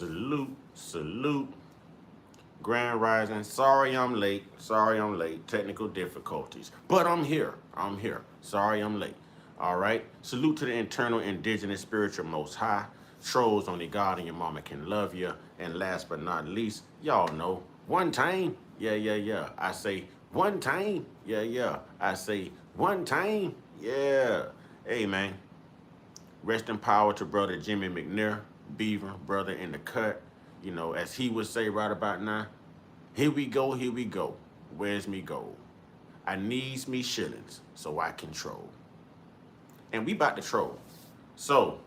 Salute, salute. Grand Rising. Sorry I'm late. Sorry I'm late. Technical difficulties. But I'm here. I'm here. Sorry I'm late. All right. Salute to the internal indigenous spiritual most high. Trolls only God and your mama can love you. And last but not least, y'all know one time. Yeah, yeah, yeah. I say one time. Yeah, yeah. I say one time. Yeah. Hey, man. Rest in power to brother Jimmy McNair, Beaver, brother in the cut. You know, as he would say right about now, here we go, here we go. Where's me gold? I needs me shillings so I can troll. And we about to troll. So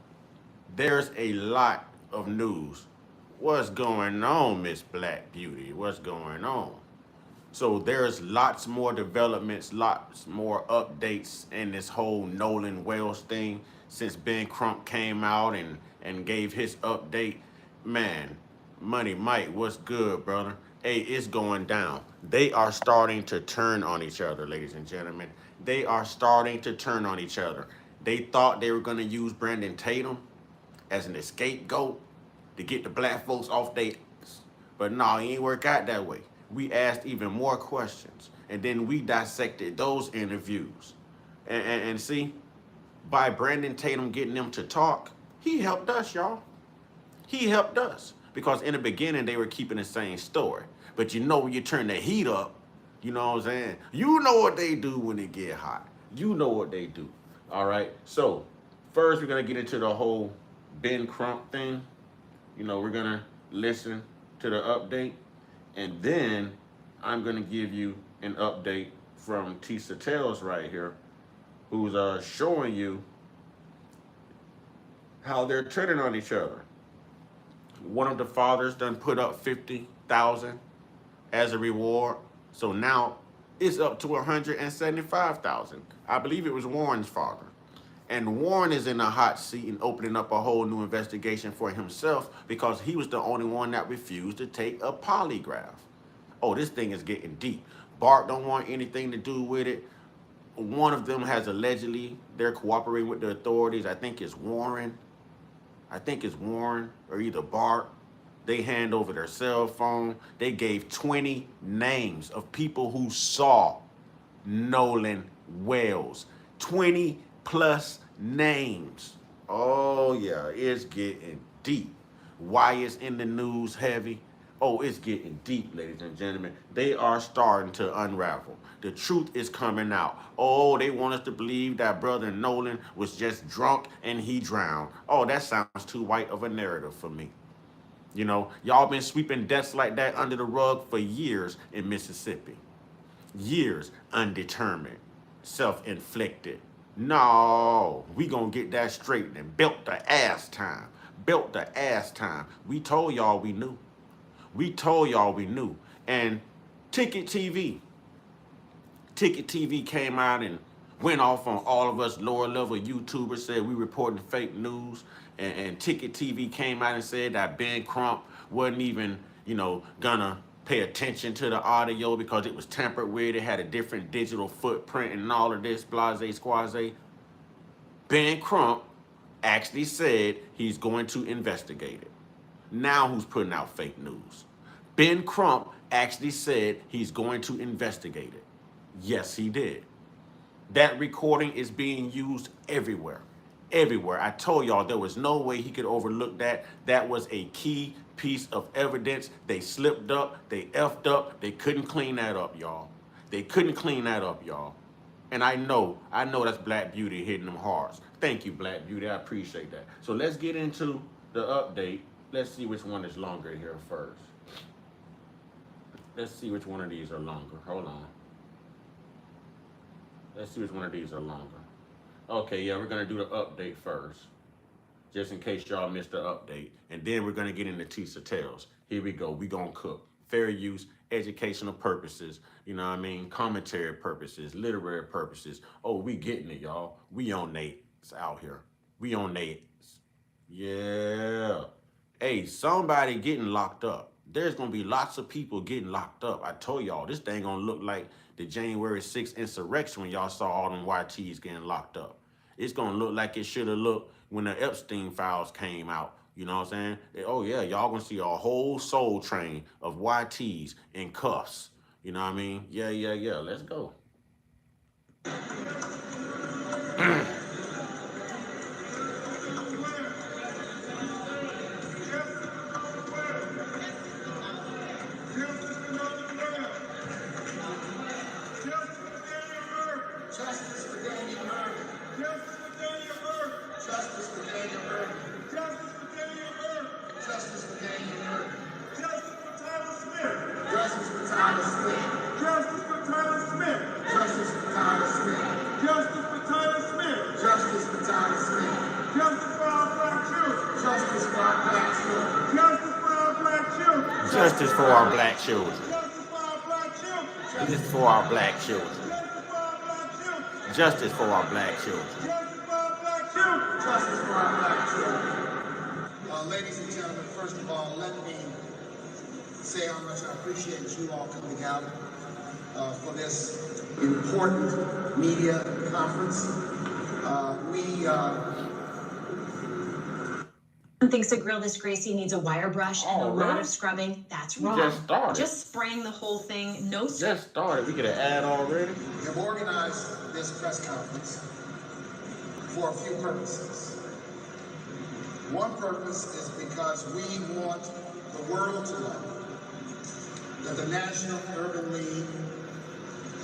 there's a lot of news. What's going on, Miss Black Beauty? What's going on? So there's lots more developments, lots more updates in this whole Nolan Wells thing since Ben Crump came out and gave his update. Man, Money Mike, what's good, brother? Hey, it's going down. They are starting to turn on each other, ladies and gentlemen. They are starting to turn on each other. They thought they were going to use Brandon Tatum as an scapegoat to get the black folks off their ass. But no, it ain't work out that way. We asked even more questions, and then we dissected those interviews. And see, by Brandon Tatum getting them to talk, he helped us, y'all. He helped us. Because in the beginning, they were keeping the same story. But you know, when you turn the heat up, you know what I'm saying? You know what they do when it get hot. You know what they do. All right. So first, we're going to get into the whole Ben Crump thing. You know, we're going to listen to the update. And then I'm going to give you an update from Tisa Tales right here, who's showing you how they're turning on each other. One of the fathers done put up 50,000 as a reward. So now it's up to 175,000. I believe it was Warren's father. And Warren is in a hot seat and opening up a whole new investigation for himself because he was the only one that refused to take a polygraph. Oh, this thing is getting deep. Bart don't want anything to do with it. One of them has allegedly, they're cooperating with the authorities. I think it's Warren. Or either Bart. They hand over their cell phone. They gave 20 names of people who saw Nolan Wells. 20 plus names. Oh yeah, it's getting deep. Why it's in the news heavy? Oh, it's getting deep, ladies and gentlemen. They are starting to unravel. The truth is coming out. Oh, they want us to believe that brother Nolan was just drunk and he drowned. Oh, that sounds too white of a narrative for me. You know, y'all been sweeping deaths like that under the rug for years in Mississippi. Years undetermined, self-inflicted. No, we gonna get that straight and built the ass time. Built the ass time. We told y'all we knew. We told y'all we knew. And Ticket TV. Ticket TV came out and went off on all of us lower level YouTubers, said we reporting fake news. And Ticket TV came out and said that Ben Crump wasn't even, gonna pay attention to the audio because it was tampered with. It had a different digital footprint and all of this, blase squaze. Ben Crump actually said he's going to investigate it. Now who's putting out fake news? Ben Crump actually said he's going to investigate it. Yes, he did. That recording is being used everywhere. Everywhere. I told y'all there was no way he could overlook that. That was a key piece of evidence. They slipped up. They effed up. They couldn't clean that up, y'all. They couldn't clean that up, y'all. And I know that's Black Beauty hitting them hearts. Thank you, Black Beauty. I appreciate that. So let's get into the update. Let's see which one is longer here first. Let's see which one of these are longer. Hold on. Let's see which one of these are longer. Okay, yeah, we're going to do the update first, just in case y'all missed the update. And then we're going to get into Tisa Tales. Here we go. We going to cook. Fair use, educational purposes, commentary purposes, literary purposes. Oh, we getting it, y'all. We on Nate's out here. We on Nate's. Yeah. Hey, somebody getting locked up. There's going to be lots of people getting locked up. I told y'all, this thing going to look like the January 6th insurrection when y'all saw all them YTs getting locked up. It's going to look like it should have looked when the Epstein files came out You know what I'm saying? Oh yeah, y'all gonna see a whole soul train of YTs in cuffs. You know what I mean? Yeah, yeah, yeah. Let's go. Justice for Daniel Murray. Justice for Daniel Murray. Justice for Daniel Murray. Justice for Daniel Murray. Justice for Daniel Murray. Justice for Tyler Smith. Justice for Tyler Smith. Justice for Tyler Smith. Justice for Tyler Smith. Justice for Tyler Smith. Justice for Tyler Smith. Justice for our black children. Justice for our black children. Justice for our black children. Justice for our black children. Justice for our black children. Justice for our black children. Justice for our black children. Justice for our black children. Justice for our black children. Ladies and gentlemen, first of all, let me say how much I appreciate you all coming out for this important media conference. Thinks a grilled Gracie needs a wire brush and a lot of scrubbing. That's wrong. Just started. Just spraying the whole thing. No. Just started. We get an ad already. We have organized this press conference for a few purposes. One purpose is because we want the world to know that the National Urban League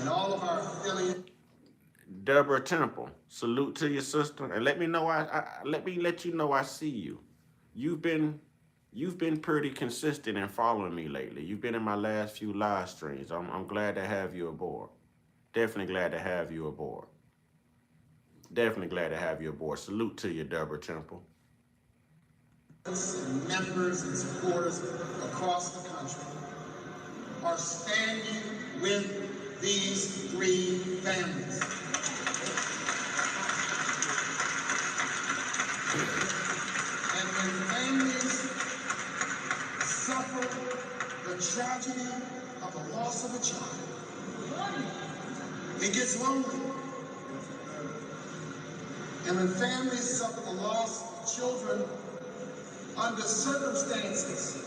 and all of our affiliates. Deborah Temple, salute to your sister, and let me know. Let you know I see you. You've been pretty consistent in following me lately. You've been in my last few live streams. I'm glad to have you aboard. Definitely glad to have you aboard. Definitely glad to have you aboard. Salute to you, Deborah Temple. And members and supporters across the country are standing with these three families. And when families suffer the tragedy of the loss of a child, it gets lonely. And when families suffer the loss of children under circumstances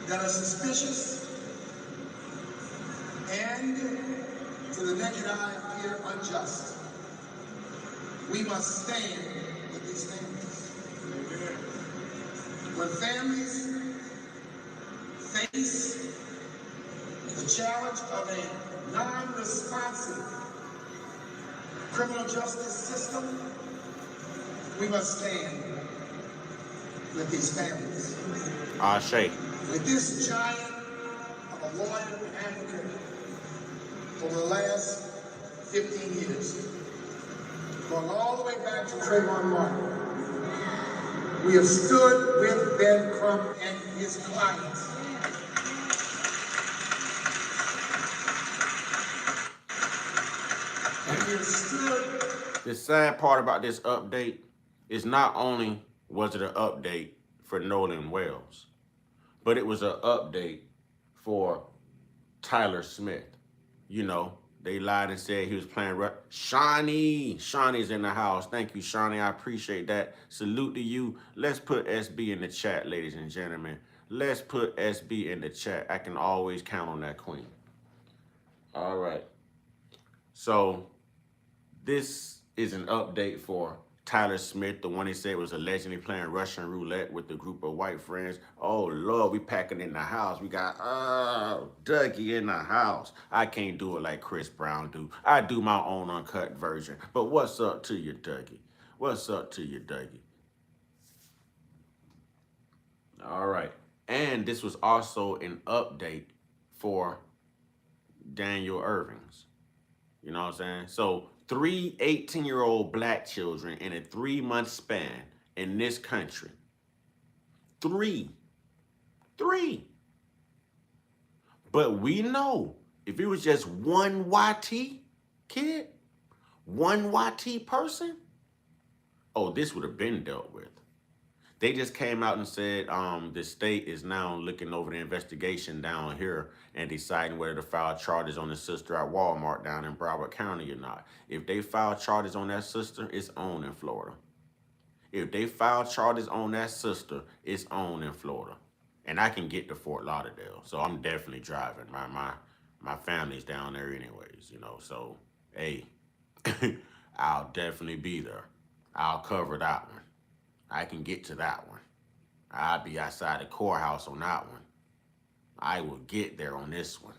that are suspicious and, to the naked eye, appear unjust, we must stand with these families. When families face the challenge of a non-responsive criminal justice system, we must stand with these families. Ashe. With this giant of a lawyer and advocate over the last 15 years, going all the way back to Trayvon Martin, we have stood with Ben Crumps and his clients. And we have stood. The sad part about this update is not only was it an update for Nolan Wells, but it was an update for Tyler Smith. You know, they lied and said he was playing Shawnee's in the house. Thank you, Shawnee. I appreciate that. Salute to you. Let's put SB in the chat, ladies and gentlemen. Let's put SB in the chat. I can always count on that queen. All right. So this is an update for Tyler Smith, the one he said was allegedly playing Russian roulette with a group of white friends. Oh, Lord, we packing in the house. We got, Dougie in the house. I can't do it like Chris Brown do. I do my own uncut version. But what's up to you, Dougie? What's up to you, Dougie? All right. And this was also an update for Daniel Irving's. You know what I'm saying? So 3 18-year-old black children in a 3-month span in this country. Three. But we know if it was just one YT kid, one YT person, oh, this would have been dealt with. They just came out and said the state is now looking over the investigation down here and deciding whether to file charges on the sister at Walmart down in Broward County or not. If they file charges on that sister, it's on in Florida. If they file charges on that sister, it's on in Florida. And I can get to Fort Lauderdale. So I'm definitely driving. My family's down there anyways, you know. So hey, I'll definitely be there. I'll cover that one. I can get to that one. I'll be outside the courthouse on that one. I will get there on this one.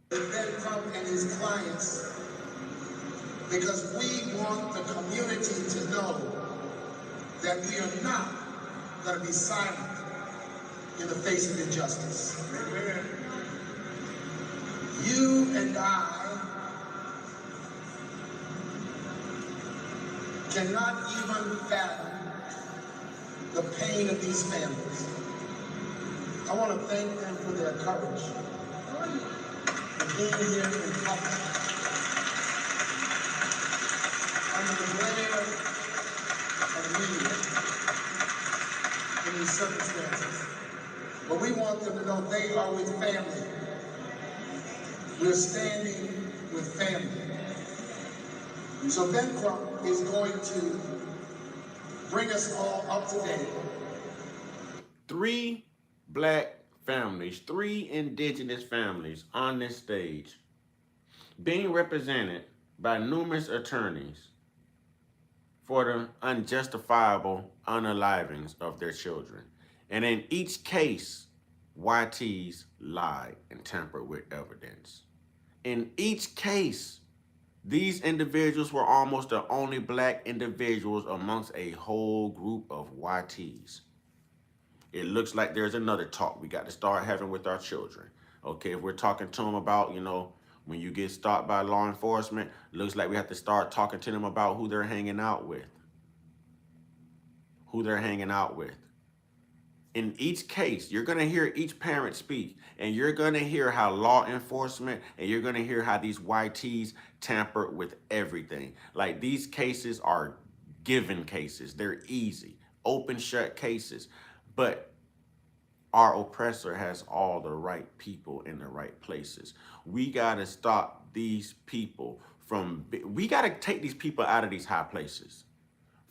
Ben Crumps and his clients, because we want the community to know that we are not going to be silent in the face of injustice. Amen. You and I cannot even fathom the pain of these families. I want to thank them for their courage, for being here in public, under the glare of media, in these circumstances. But we want them to know they are with family. We're standing with family. So Ben Crumps is going to bring us all up to date. 3 black families, 3 indigenous families on this stage, being represented by numerous attorneys for the unjustifiable unalivings of their children. And in each case, YTs lied and tampered with evidence. In each case, these individuals were almost the only black individuals amongst a whole group of YTs. It looks like there's another talk we got to start having with our children. Okay, if we're talking to them about, you know, when you get stopped by law enforcement, looks like we have to start talking to them about who they're hanging out with. Who they're hanging out with. In each case, you're going to hear each parent speak, and you're going to hear how law enforcement, and you're going to hear how these YTs tamper with everything. Like, these cases are given cases. They're easy, open shut cases. But our oppressor has all the right people in the right places. We got to stop these people from, we got to take these people out of these high places,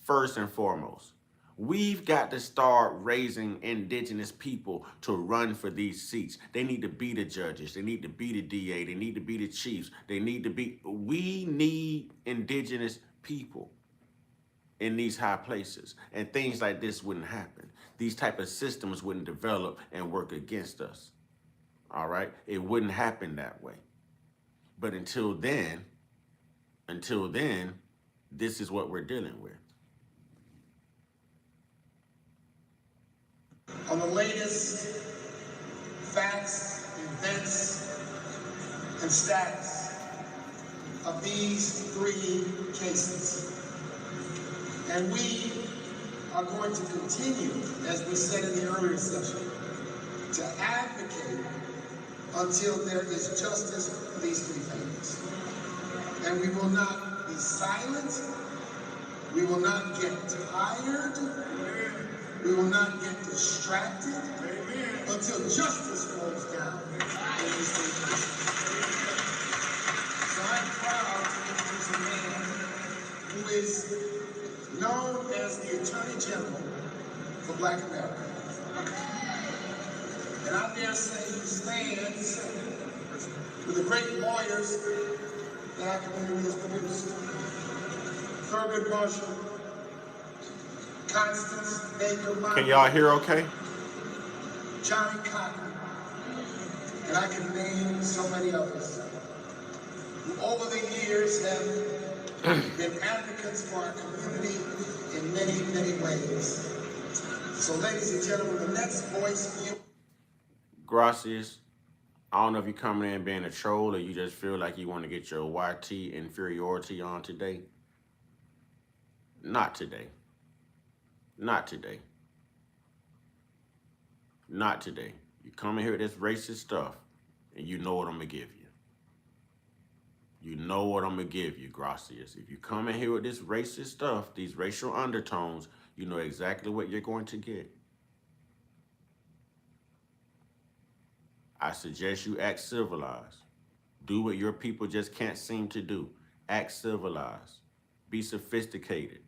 first and foremost. We've got to start raising indigenous people to run for these seats. They need to be the judges. They need to be the DA. They need to be the chiefs. They need to be, we need indigenous people in these high places. And things like this wouldn't happen. These type of systems wouldn't develop and work against us. All right? It wouldn't happen that way. But until then, this is what we're dealing with. On the latest facts, events, and status of these 3 cases. And we are going to continue, as we said in the earlier session, to advocate until there is justice for these 3 families. And we will not be silent. We will not get tired. We will not get distracted until justice falls down in these 3 cases. So I'm proud to introduce a man who is known as the Attorney General for Black America. And I dare say he stands with the great lawyers that our community has produced. Thurgood Marshall, Constance Baker, Can y'all hear okay? Johnny Cotton, and I can name so many others, who over the years have been advocates for our community in many, many ways. So ladies and gentlemen, the next voice for you. Gracias. I don't know if you're coming in being a troll or you just feel like you want to get your YT inferiority on today. Not today. Not today. Not today. You come in here with this racist stuff, and you know what I'm going to give you. You know what I'm going to give you, Gracias. If you come in here with this racist stuff, these racial undertones, you know exactly what you're going to get. I suggest you act civilized. Do what your people just can't seem to do. Act civilized. Be sophisticated.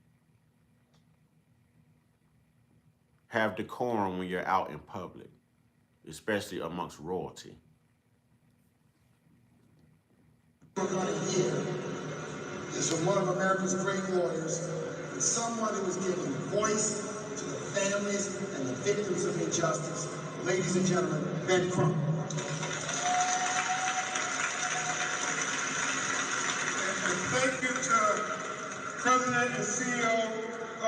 Have decorum when you're out in public, especially amongst royalty. We're going to hear is from one of America's great lawyers, someone who is giving voice to the families and the victims of injustice. Ladies and gentlemen, Ben Crumps. And thank you to President and CEO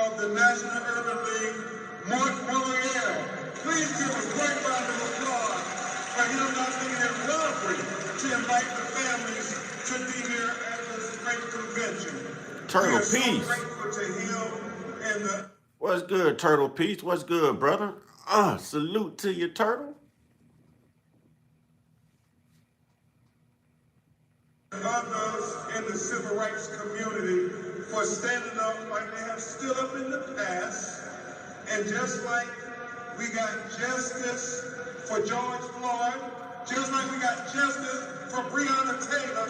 of the National Urban League, Mark Moynier. Please give a great round of applause for him not thinking it robbery to invite the families to be here at this great convention. Turtle We are so Peace. grateful to him and the What's good, Turtle Peace? What's good, brother? Salute to you, Turtle. others in the civil rights community for standing up like they have stood up in the past. And just like we got justice for George Floyd, just like we got justice for Breonna Taylor,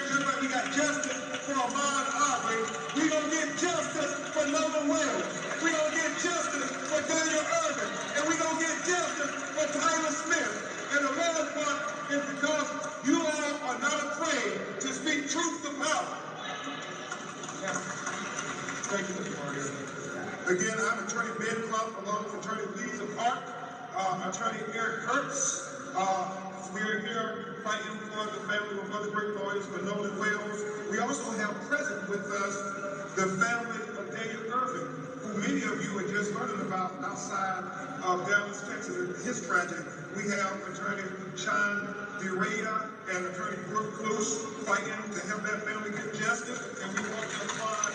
just like we got justice for Ahmaud Arbery, we gonna get justice for Nolan Wells. We gonna get justice for Daniel Irvin, and we gonna get justice for Tyler Smith. And the last part is because you all are not afraid to speak truth to power. Thank you, Mr. Martin. Again, I'm Attorney Ben Crumps, along with Attorney Lisa Park, Attorney Eric Kurtz. We are here fighting for the family of other great lawyers for Nolan Wells. We also have present with us the family of Daniel Irvin, who many of you are just learning about outside of Dallas, Texas, his tragedy. We have Attorney Sean DeRaya and Attorney Brooke Cluse fighting to help that family get justice, and we want to applaud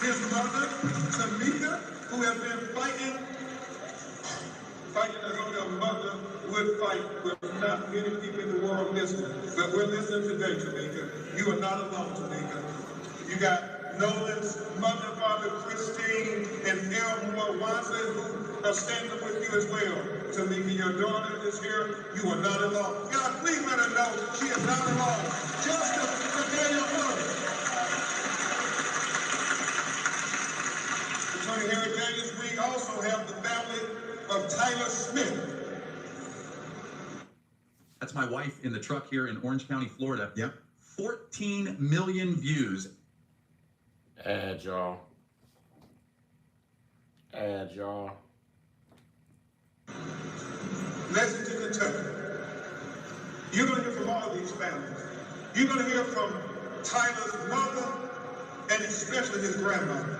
his mother, Tamika, who has been fighting as only a mother would fight, with not many people in the world listening. But we're listening today, Tamika. You are not alone, Tamika. You got Nolan's mother and father, Christine and Elmore Wansley, who are standing with you as well. Tamika, your daughter is here. You are not alone. God, please let her know she is not alone. Justice for Daniel Irvin. Attorney Harry Daniels, we also have the family of Tyler Smith. That's my wife in the truck here in Orange County, Florida. Yep. 14 million views. Add y'all. Add y'all. Lexington, Kentucky. You're going to hear from all of these families. You're going to hear from Tyler's mother and especially his grandmother.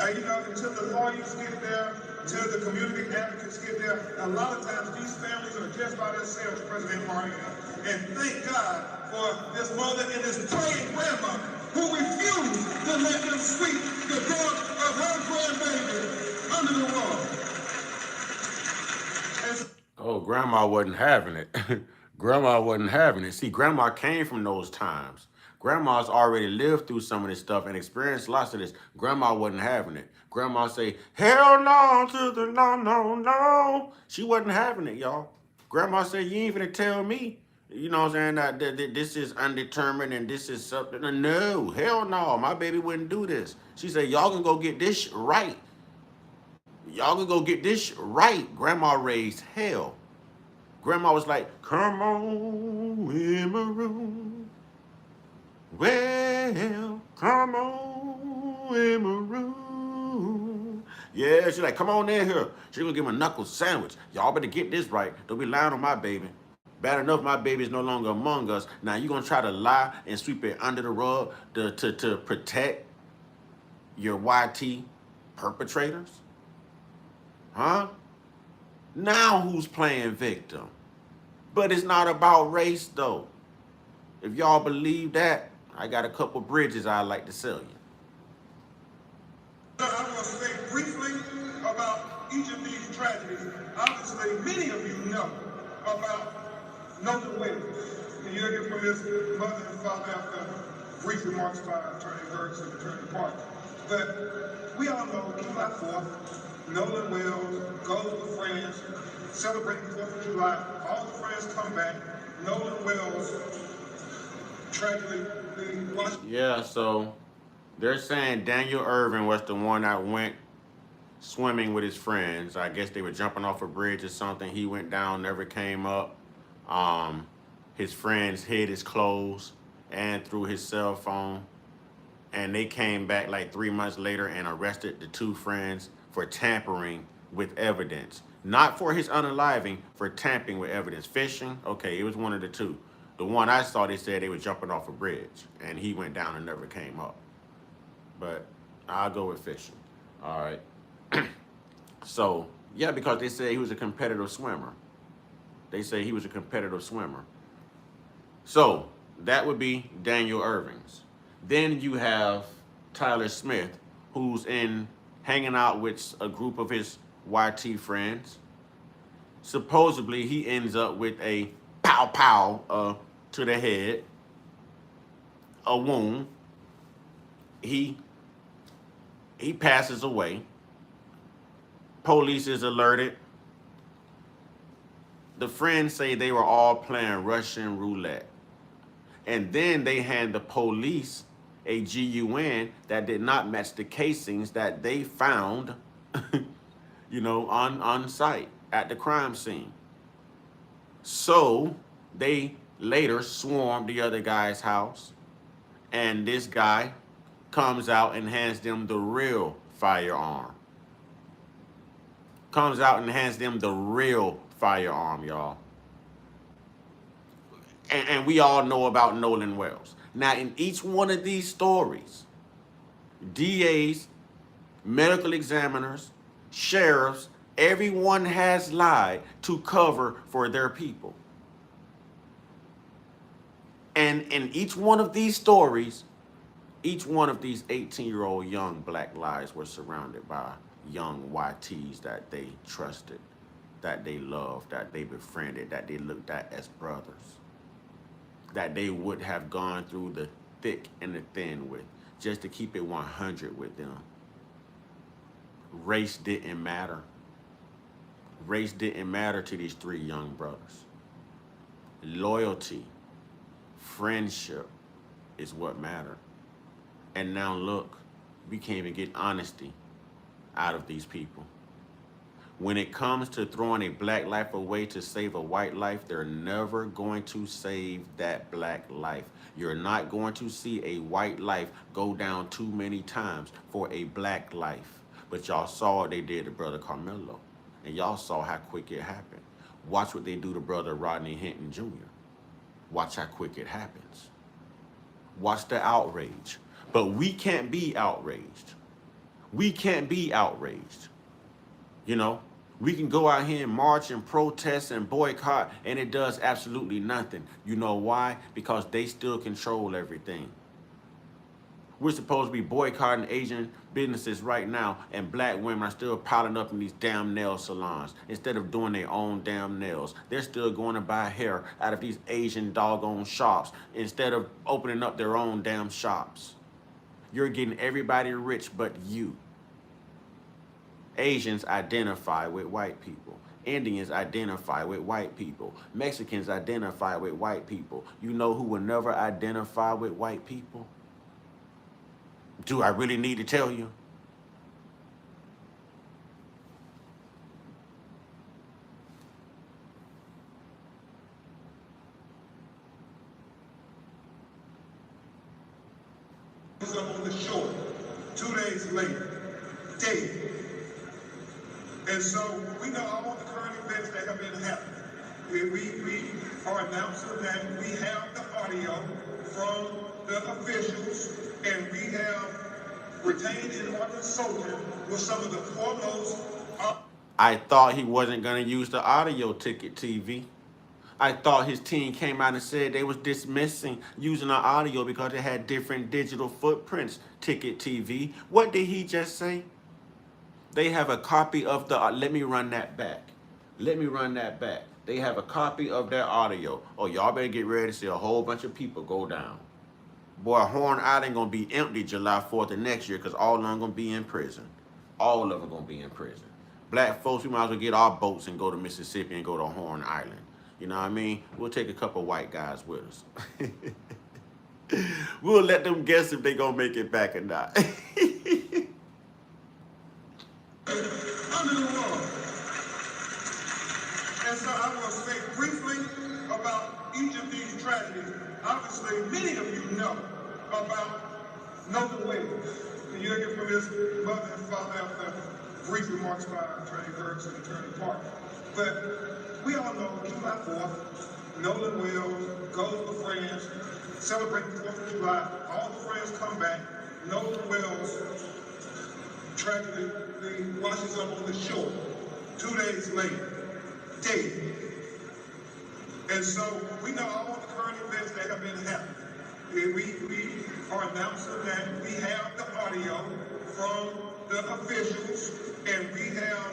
Until the lawyers get there, until the community advocates get there, a lot of times these families are just by themselves, President Martin. And thank God for this mother and this praying grandmother who refused to let them sweep the death of her grandbaby under the rug. And Oh, grandma wasn't having it. Grandma wasn't having it. See, grandma came from those times. Grandma's already lived through some of this stuff and experienced lots of this. Grandma wasn't having it. Grandma say, hell no to the no, no, no. She wasn't having it, y'all. Grandma said, you ain't finna tell me, you know what I'm saying, that this is undetermined and this is something. No, hell no, my baby wouldn't do this. She said, y'all can go get this right. Y'all can go get this right. Grandma raised hell. Grandma was like, come on in my room. Well, come on in my room. Yeah, she's like, come on in here. She's gonna give him a knuckle sandwich. Y'all better get this right. Don't be lying on my baby. Bad enough my baby is no longer among us. Now you gonna try to lie and sweep it under the rug to protect your YT perpetrators? Huh? Now who's playing victim? But it's not about race though. If y'all believe that, I got a couple bridges I'd like to sell you. I will say briefly about each of these tragedies. Obviously, many of you know about Nolan Wells. And you'll hear from his mother and father after brief remarks by Attorney Burks and Attorney Park. But we all know July 4th, Nolan Wells goes to France, celebrating 4th of July. All the friends come back. Nolan Wells Tragically, the Washington. Yeah, so they're saying Daniel Irvin was the one that went swimming with his friends. I guess they were jumping off a bridge or something. He went down, never came up. Um, his friends hid his clothes and threw his cell phone. And they came back like 3 months later and arrested the two friends for tampering with evidence. Not for his unaliving, for tampering with evidence. Fishing, okay, it was one of the two. The one I saw, they said they were jumping off a bridge, and he went down and never came up. But I'll go with fishing. All right. So, yeah, because they say he was a competitive swimmer. They say he was a competitive swimmer. So, that would be Daniel Irving's. Then you have Tyler Smith, who's in hanging out with a group of his YT friends. Supposedly, he ends up with a pow to the head, a wound. He passes away. Police is alerted. The friends say they were all playing Russian roulette. And then they hand the police a GUN that did not match the casings that they found, on site at the crime scene. So they later swarmed the other guy's house, and this guy comes out and hands them the real firearm. Comes out and hands them the real firearm, y'all. And we all know about Nolan Wells. Now, in each one of these stories, DAs, medical examiners, sheriffs, everyone has lied to cover for their people. And in each one of these stories, each one of these 18-year-old young black lives were surrounded by young YTs that they trusted, that they loved, that they befriended, that they looked at as brothers, that they would have gone through the thick and the thin with, just to keep it 100 with them. Race didn't matter. Race didn't matter to these three young brothers. Loyalty, friendship is what mattered. And now look, we can't even get honesty out of these people. When it comes to throwing a black life away to save a white life, they're never going to save that black life. You're not going to see a white life go down too many times for a black life. But y'all saw what they did to Brother Carmelo. And y'all saw how quick it happened. Watch what they do to Brother Rodney Hinton Jr. Watch how quick it happens. Watch the outrage. But we can't be outraged. We can't be outraged. We can go out here and march and protest and boycott, and it does absolutely nothing. You know why? Because they still control everything. We're supposed to be boycotting Asian businesses right now, and black women are still piling up in these damn nail salons. Instead of doing their own damn nails, they're still going to buy hair out of these Asian doggone shops instead of opening up their own damn shops. You're getting everybody rich but you. Asians identify with white people. Indians identify with white people. Mexicans identify with white people. You know who will never identify with white people? Do I really need to tell you? Was up on the shore 2 days later, dead. And so we know all the current events that have been happening. We are announcing that we have the audio from the officials, and we have retained an Arkansas soldier with some of the foremost. I thought he wasn't going to use the audio ticket TV. I thought his team came out and said they was dismissing using the audio because it had different digital footprints, ticket TV. What did he just say? They have a copy of the, let me run that back. Let me run that back. They have a copy of their audio. Oh, y'all better get ready to see a whole bunch of people go down. Boy, Horn Island gonna be empty July 4th of next year because all of them gonna be in prison. All of them gonna be in prison. Black folks, we might as well get our boats and go to Mississippi and go to Horn Island. You know what I mean? We'll take a couple white guys with us. We'll let them guess if they gonna make it back or not. Under the law. And so I will say briefly about each of these tragedies. Obviously, many of you know about Nolan Wells. And you'll hear from his mother and father after brief remarks by Attorney Burks and Attorney Park. But we all know July 4th, Nolan Wells goes to France, celebrating the 4th of July. All the friends come back. Nolan Wells tragically washes up on the shore 2 days later. Dead. And so we know all the current events that have been happening. And we are announcing that we have the audio from the officials, and we have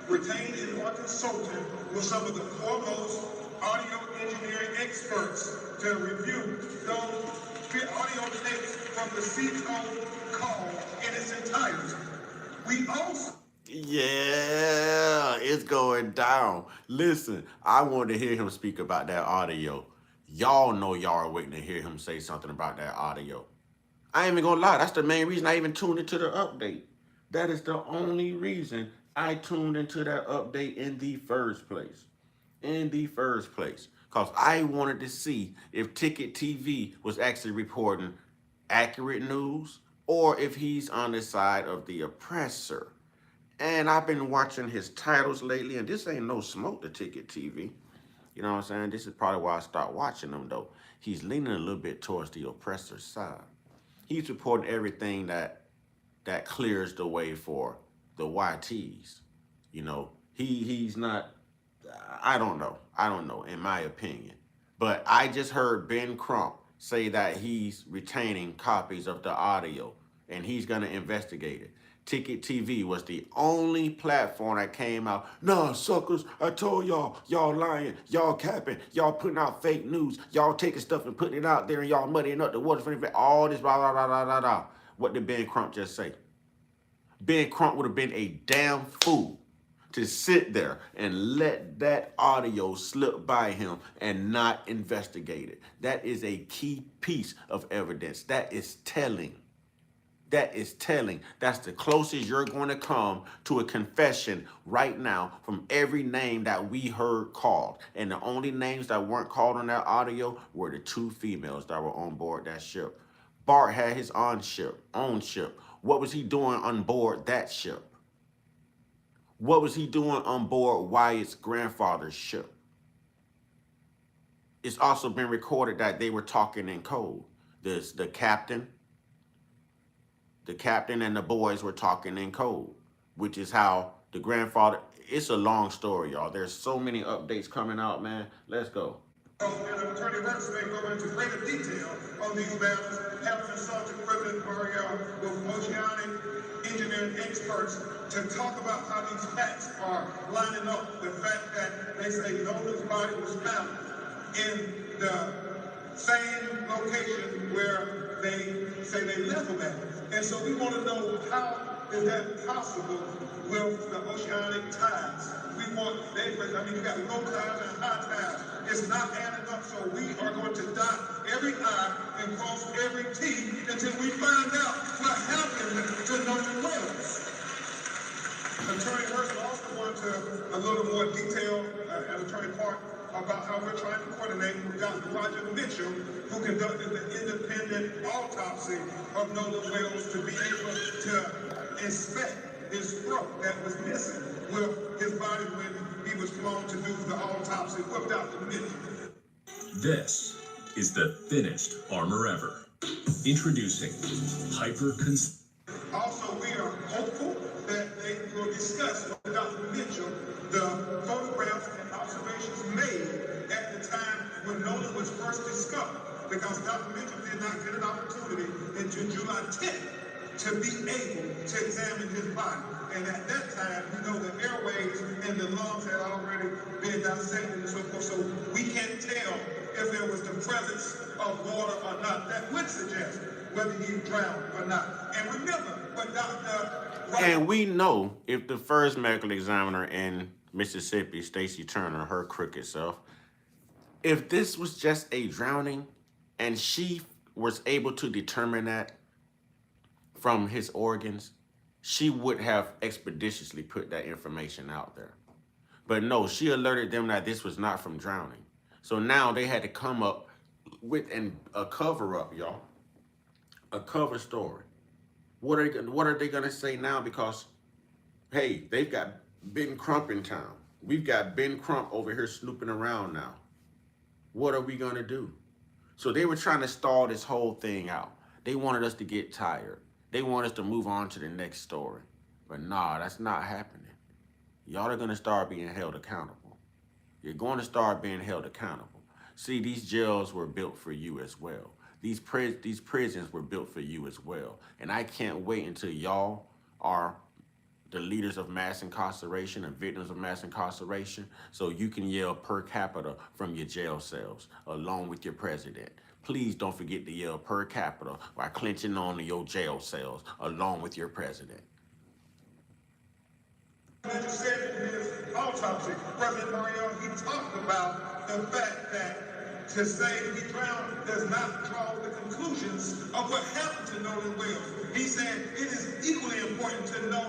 retained and are consulting with some of the foremost audio engineering experts to review those audio tapes from the CO call in its entirety. We also Yeah, it's going down. Listen, I wanted to hear him speak about that audio. Y'all know y'all are waiting to hear him say something about that audio. I ain't even gonna lie, that's the main reason I even tuned into the update. That is the only reason I tuned into that update in the first place. In the first place. Because I wanted to see if Ticket TV was actually reporting accurate news or if he's on the side of the oppressor. And I've been watching his titles lately, and this ain't no smoke to Ticket TV. You know what I'm saying? This is probably why I stopped watching him, though. He's leaning a little bit towards the oppressor's side. He's reporting everything that clears the way for the YTs. You know, he's not, I don't know, in my opinion. But I just heard Ben Crumps say that he's retaining copies of the audio, and he's going to investigate it. Ticket TV was the only platform that came out. Nah, suckers, I told y'all, y'all lying, y'all capping, y'all putting out fake news, y'all taking stuff and putting it out there, and y'all muddying up the waters for all this, blah, blah, blah, blah, blah, blah. What did Ben Crumps just say? Ben Crumps would have been a damn fool to sit there and let that audio slip by him and not investigate it. That is a key piece of evidence. That is telling. That is telling. That's the closest you're going to come to a confession right now from every name that we heard called. And the only names that weren't called on that audio were the 2 females that were on board that ship. Bart had his own ship. What was he doing on board that ship? What was he doing on board Wyatt's grandfather's ship? It's also been recorded that they were talking in code. The captain and the boys were talking in code, which is how the grandfather, it's a long story, y'all. There's so many updates coming out, man. Let's go. and Attorney Burks may go into greater detail on these matters, having consulted President Burrell with oceanic engineering experts to talk about how these facts are lining up. The fact that they say Nolan's body was found in the same location where they say they left him at. And so we want to know, how is that possible with the oceanic tides? We want, you got low tides and high tides. It's not adding up, so we are going to dot every I and cross every T until we find out what happened to Nolan Wells. Attorney Burks also went into a little more detail at Attorney Park about how we're trying to coordinate with Dr. Roger Mitchell, who conducted the independent autopsy of Nolan Wells, to be able to inspect his throat that was missing with his body when he was flown to do the autopsy with Dr. Mitchell. This is the thinnest armor ever. Introducing Also, we are hopeful that they will discuss with Dr. Mitchell the photographs and observations made at the time when Nolan was first discovered, because Dr. Mitchell did not get an opportunity until July 10th to be able to examine his body. And at that time, we know the airways and the lungs had already been dissected and so forth, so we can't tell if there was the presence of water or not. That would suggest whether he drowned or not. And remember, what Dr. And we know if the first medical examiner in Mississippi, Stacey Turner, her crooked self, if this was just a drowning and she was able to determine that from his organs, she would have expeditiously put that information out there. But no, she alerted them that this was not from drowning. So now they had to come up with a cover up, y'all. A cover story. What are they gonna say now? Because hey, they've got Ben Crump in town. We've got Ben Crump over here snooping around now. What are we gonna do? So they were trying to stall this whole thing out. They wanted us to get tired. They want us to move on to the next story. But nah, that's not happening. Y'all are gonna start being held accountable. You're going to start being held accountable. See, these jails were built for you as well. These prisons were built for you as well. And I can't wait until y'all are the leaders of mass incarceration and victims of mass incarceration so you can yell per capita from your jail cells along with your president. Please don't forget to yell per capita while clenching on to your jail cells along with your president. That said in his autopsy, President Marion, he talked about the fact that to say he drowned does not draw the conclusions of what happened to Nolan Wells. He said it is equally important to know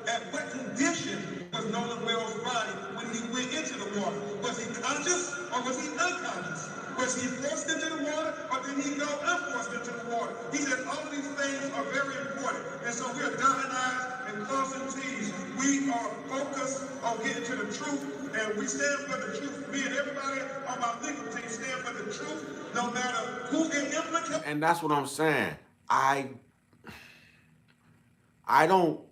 at what condition was Nolan Wells' body when he went into the water. Was he conscious or was he unconscious? Was he forced into the water or did he go unforced into the water? He said all of these things are very important. And so we're dotting I's and crossing T's. We are focused on getting to the truth, and we stand for the truth. Me and everybody on my legal team stand for the truth, no matter who it implicates. And that's what I'm saying. I don't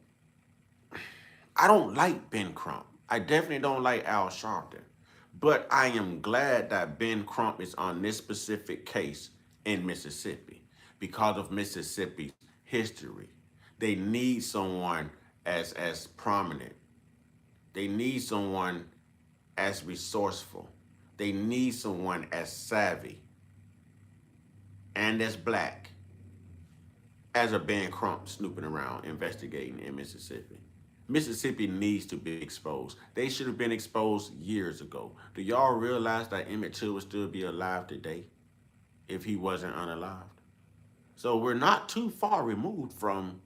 like Ben Crump. I definitely don't like Al Sharpton. But I am glad that Ben Crump is on this specific case in Mississippi because of Mississippi's history. They need someone as prominent. They need someone as resourceful. They need someone as savvy and as black as a Ben Crump snooping around investigating in Mississippi. Mississippi needs to be exposed. They should have been exposed years ago. Do y'all realize that Emmett Till would still be alive today if he wasn't unalived? So we're not too far removed from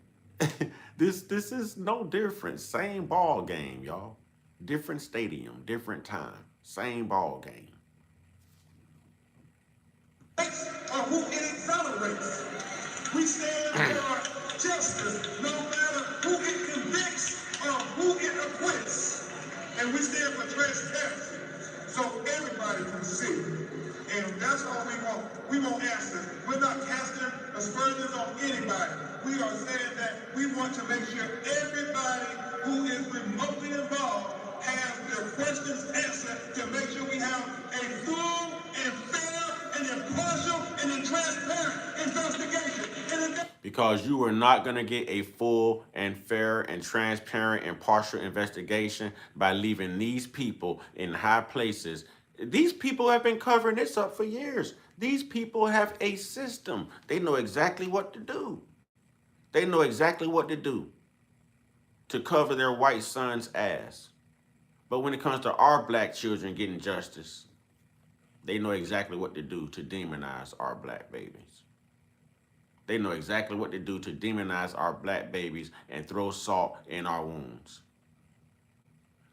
this is no different. Same ball game, y'all. Different stadium, different time. Same ball game. Or who it exonerates. We stand for justice, no matter who it convicts or who it acquits. And we stand for transparency, so everybody can see. And that's all we want. We want answers. We're not casting aspersions on anybody. We are saying that we want to make sure everybody who is remotely involved has their questions answered to make sure we have a full and fair and impartial and transparent investigation. Because you are not going to get a full and fair and transparent and partial investigation by leaving these people in high places. These people have been covering this up for years. These people have a system. They know exactly what to do. They know exactly what to do to cover their white son's ass. But when it comes to our black children getting justice, they know exactly what to do to demonize our black babies. They know exactly what to do to demonize our black babies and throw salt in our wounds.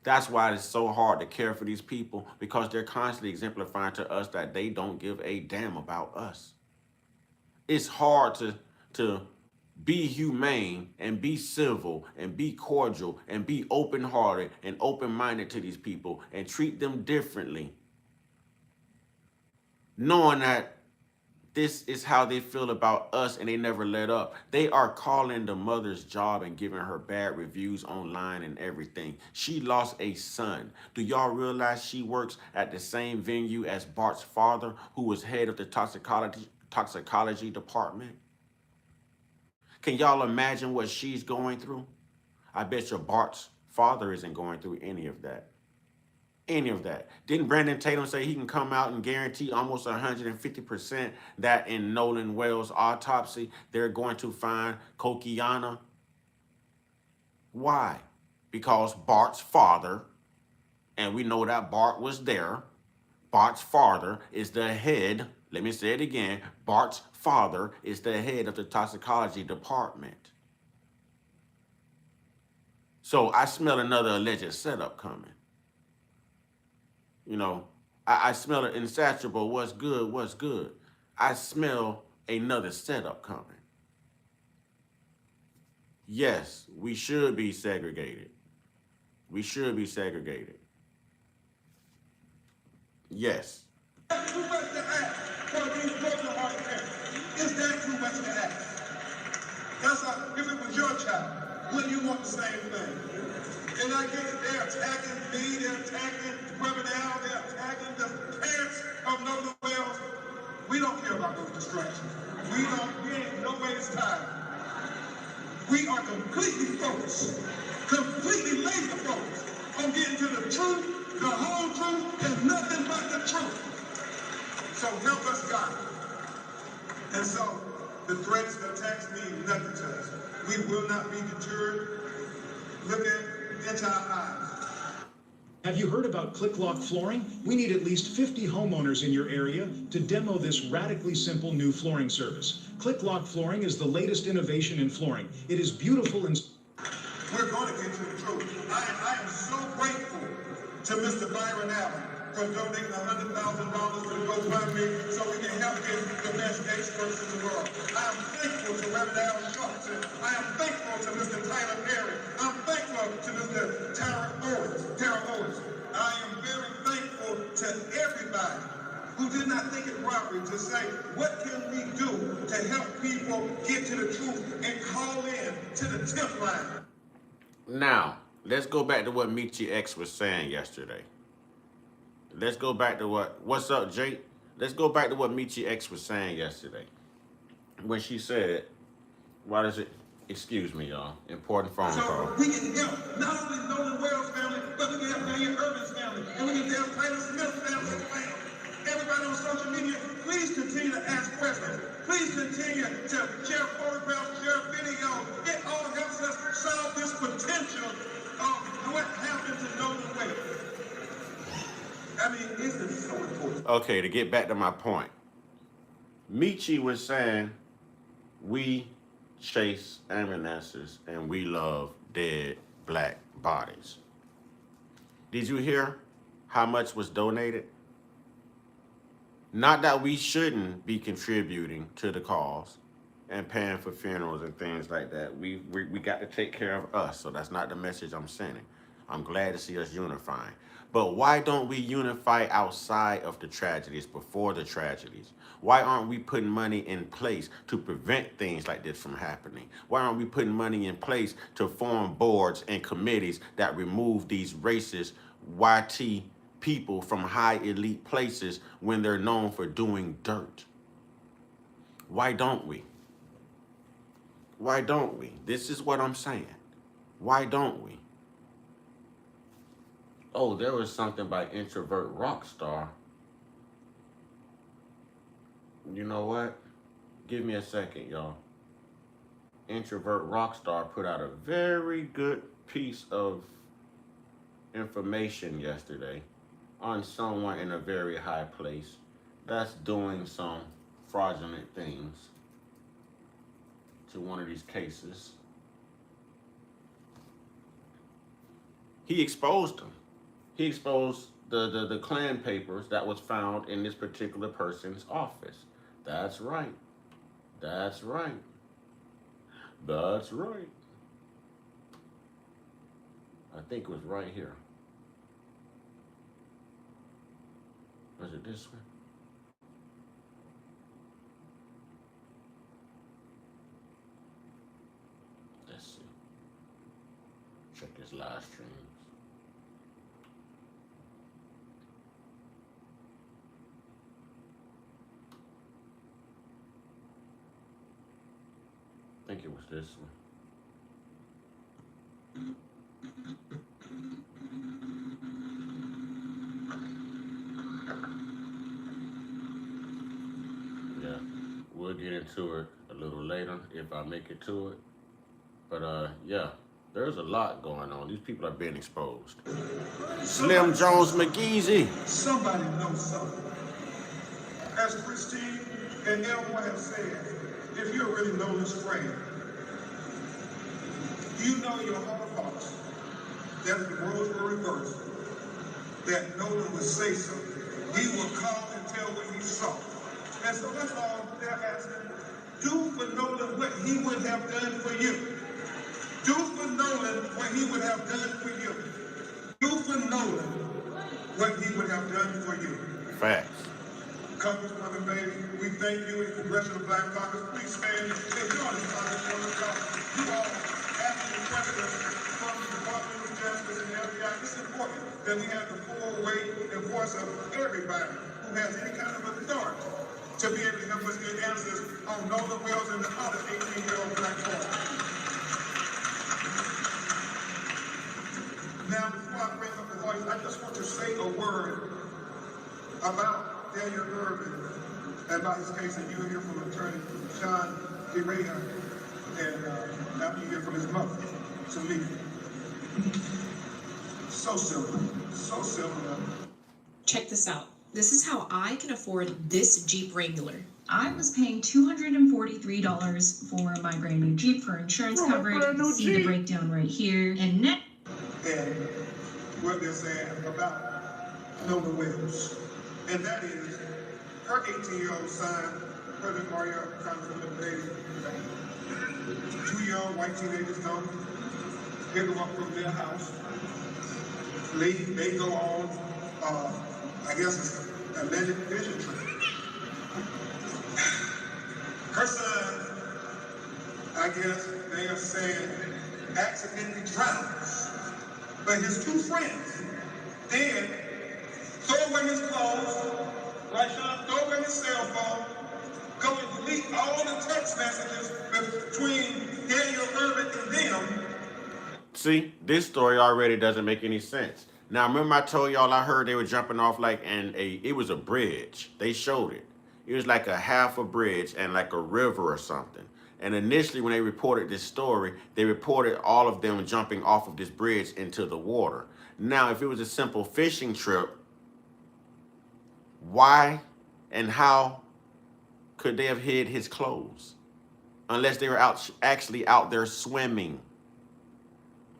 That's why it's so hard to care for these people, because they're constantly exemplifying to us that they don't give a damn about us. It's hard to be humane and be civil and be cordial and be open-hearted and open-minded to these people and treat them differently, knowing that this is how they feel about us and they never let up. They are calling the mother's job and giving her bad reviews online and everything. She lost a son. Do y'all realize she works at the same venue as Bart's father, who was head of the toxicology department? Can y'all imagine what she's going through? I bet your Bart's father isn't going through any of that. Any of that. Didn't Brandon Tatum say he can come out and guarantee almost 150% that in Nolan Wells' autopsy, they're going to find cocaine? Why? Because Bart's father, and we know that Bart was there, Bart's father is the head. Let me say it again. Bart's father is the head of the toxicology department. So I smell another alleged setup coming. You know, I smell it insatiable. What's good? What's good? I smell another setup coming. Yes, we should be segregated. We should be segregated. Yes. Too much to ask for these broken-hearted parents. Is that too much to ask? That's like, if it was your child, wouldn't you want the same thing? And I get it, they're attacking me, they're attacking Reverend Al, they're attacking the parents of Nolan Wells. We don't care about those distractions. We ain't no waste time. We are completely focused, completely laser focused on getting to the truth, the whole truth, and nothing but the truth. So help us, God. And so the threats, the attacks mean nothing to us. We will not be deterred. Look into our eyes. Have you heard about ClickLock Flooring? We need at least 50 homeowners in your area to demo this radically simple new flooring service. ClickLock Flooring is the latest innovation in flooring. It is beautiful and... We're going to get to the truth. I am so grateful to Mr. Byron Allen for donating $100,000 to the GoFundMe so we can help get the best experts in the world. I am thankful to Reverend Al Sharpton. I am thankful to Mr. Tyler Perry. I'm thankful to Mr. Tara Owens. I am very thankful to everybody who did not think it robbery to say, what can we do to help people get to the truth and call in to the tip line? Now, let's go back to what Michi X was saying yesterday. Let's go back to what's up, Jake? Let's go back to what Michi X was saying yesterday. When she said, why does it, excuse me, y'all, important phone call. So we can help not only Nolan Wells family, but we can help Daniel Irvin's family, and we can help Tyler Smith's family. Everybody on social media, please continue to ask questions. Please continue to share photographs, share videos. It all helps us solve this potential of what happened to Nolan Wells. I mean, this is so important. Okay, to get back to my point. Michi was saying, we chase ambulances and we love dead black bodies. Did you hear how much was donated? Not that we shouldn't be contributing to the cause and paying for funerals and things like that. We got to take care of us, so that's not the message I'm sending. I'm glad to see us unifying. But why don't we unify outside of the tragedies, before the tragedies? Why aren't we putting money in place to prevent things like this from happening? Why aren't we putting money in place to form boards and committees that remove these racist YT people from high elite places when they're known for doing dirt? Why don't we? Why don't we? This is what I'm saying. Why don't we? Oh, there was something by Introvert Rockstar. You know what? Give me a second, y'all. Introvert Rockstar put out a very good piece of information yesterday on someone in a very high place that's doing some fraudulent things to one of these cases. He exposed them. He exposed the Klan papers that was found in this particular person's office. That's right. That's right. That's right. I think it was right here. Was it this one? Let's see. Check his live streams. I think it was this one. Yeah, we'll get into it a little later if I make it to it. But yeah, There's a lot going on. These people are being exposed. Slim Jones McGeezy. Somebody knows something. As Christine and Elmore have said, if you really know this friend, you know your heart of hearts that if the roles were reversed, that Nolan would say something. He will call and tell what he saw. And so that's all they're asking. Do for Nolan what he would have done for you. Do for Nolan what he would have done for you. Do for Nolan what he would have done for you. Facts. Congresswoman Bailey, we thank you in Congressional Black Caucus. Please stand. If you're on the Congresswoman, you all asking questions from the Department of Justice and the FBI. It's important that we have the full weight and voice of everybody who has any kind of authority to be able to help us get answers on Nolan Wells and the other 18-year-old black boys. Now, before I bring up the voice, I just want to say a word about Daniel Irvin and about his case, and you'll hear from Attorney Sean DeRea, and after you hear from his mother, Talib. So simple, so simple. Check this out. This is how I can afford this Jeep Wrangler. I was paying $243 for my brand new Jeep for insurance coverage. You can see the breakdown right here. And net. And what they're saying about Nolan Wells. And that is her 18-year-old son, President Mario, Congresswoman Bailey. 2 young white teenagers don't pick them up from their house. They go on, I guess it's an alleged fishing trip. Her son, I guess they are saying, accidentally drowns. But his two friends then throw away his clothes, right, Sean? Throw away his cell phone, go and delete all the text messages between Daniel Irvin and them. See, this story already doesn't make any sense. Now, remember I told y'all I heard they were jumping off like it was a bridge. They showed it. It was like a half a bridge and like a river or something. And initially when they reported this story, they reported all of them jumping off of this bridge into the water. Now, if it was a simple fishing trip, why and how could they have hid his clothes? Unless they were actually out there swimming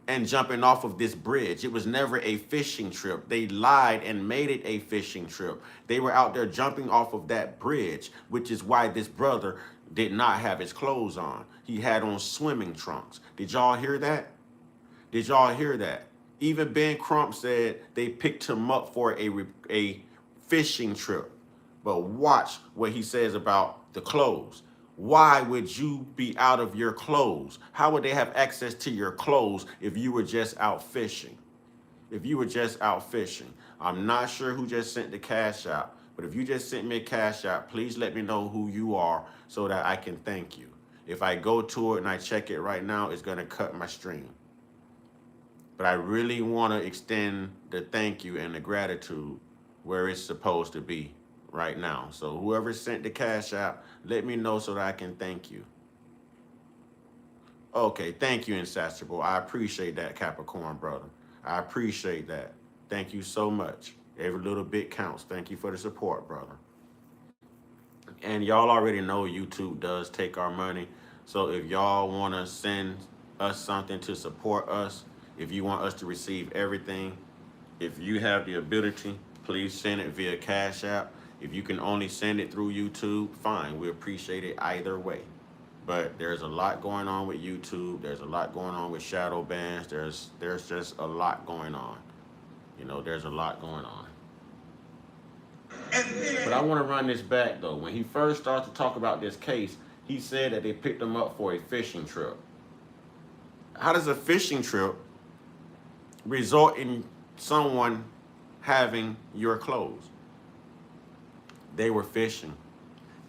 and jumping off of this bridge. It was never a fishing trip. They lied and made it a fishing trip. They were out there jumping off of that bridge, which is why this brother did not have his clothes on. He had on swimming trunks. Did y'all hear that? Did y'all hear that? Even Ben Crumps said they picked him up for a fishing trip. But watch what he says about the clothes. Why would you be out of your clothes? How would they have access to your clothes if you were just out fishing? If you were just out fishing. I'm not sure who just sent the cash out, but if you just sent me a cash out, please let me know who you are so that I can thank you. If I go to it and I check it right now, it's going to cut my stream. But I really want to extend the thank you and the gratitude where it's supposed to be right now. So whoever sent the cash out, let me know so that I can thank you. Okay, thank you, Insatiable. I appreciate that, Capricorn brother. I appreciate that. Thank you so much. Every little bit counts. Thank you for the support, brother. And y'all already know YouTube does take our money. So if y'all want to send us something to support us, if you want us to receive everything, if you have the ability, please send it via Cash App. If you can only send it through YouTube, fine. We appreciate it either way. But there's a lot going on with YouTube. There's a lot going on with shadow bans. There's just a lot going on. You know, there's a lot going on. But I want to run this back, though. When he first started to talk about this case, he said that they picked him up for a fishing trip. How does a fishing trip result in someone having your clothes? They were fishing.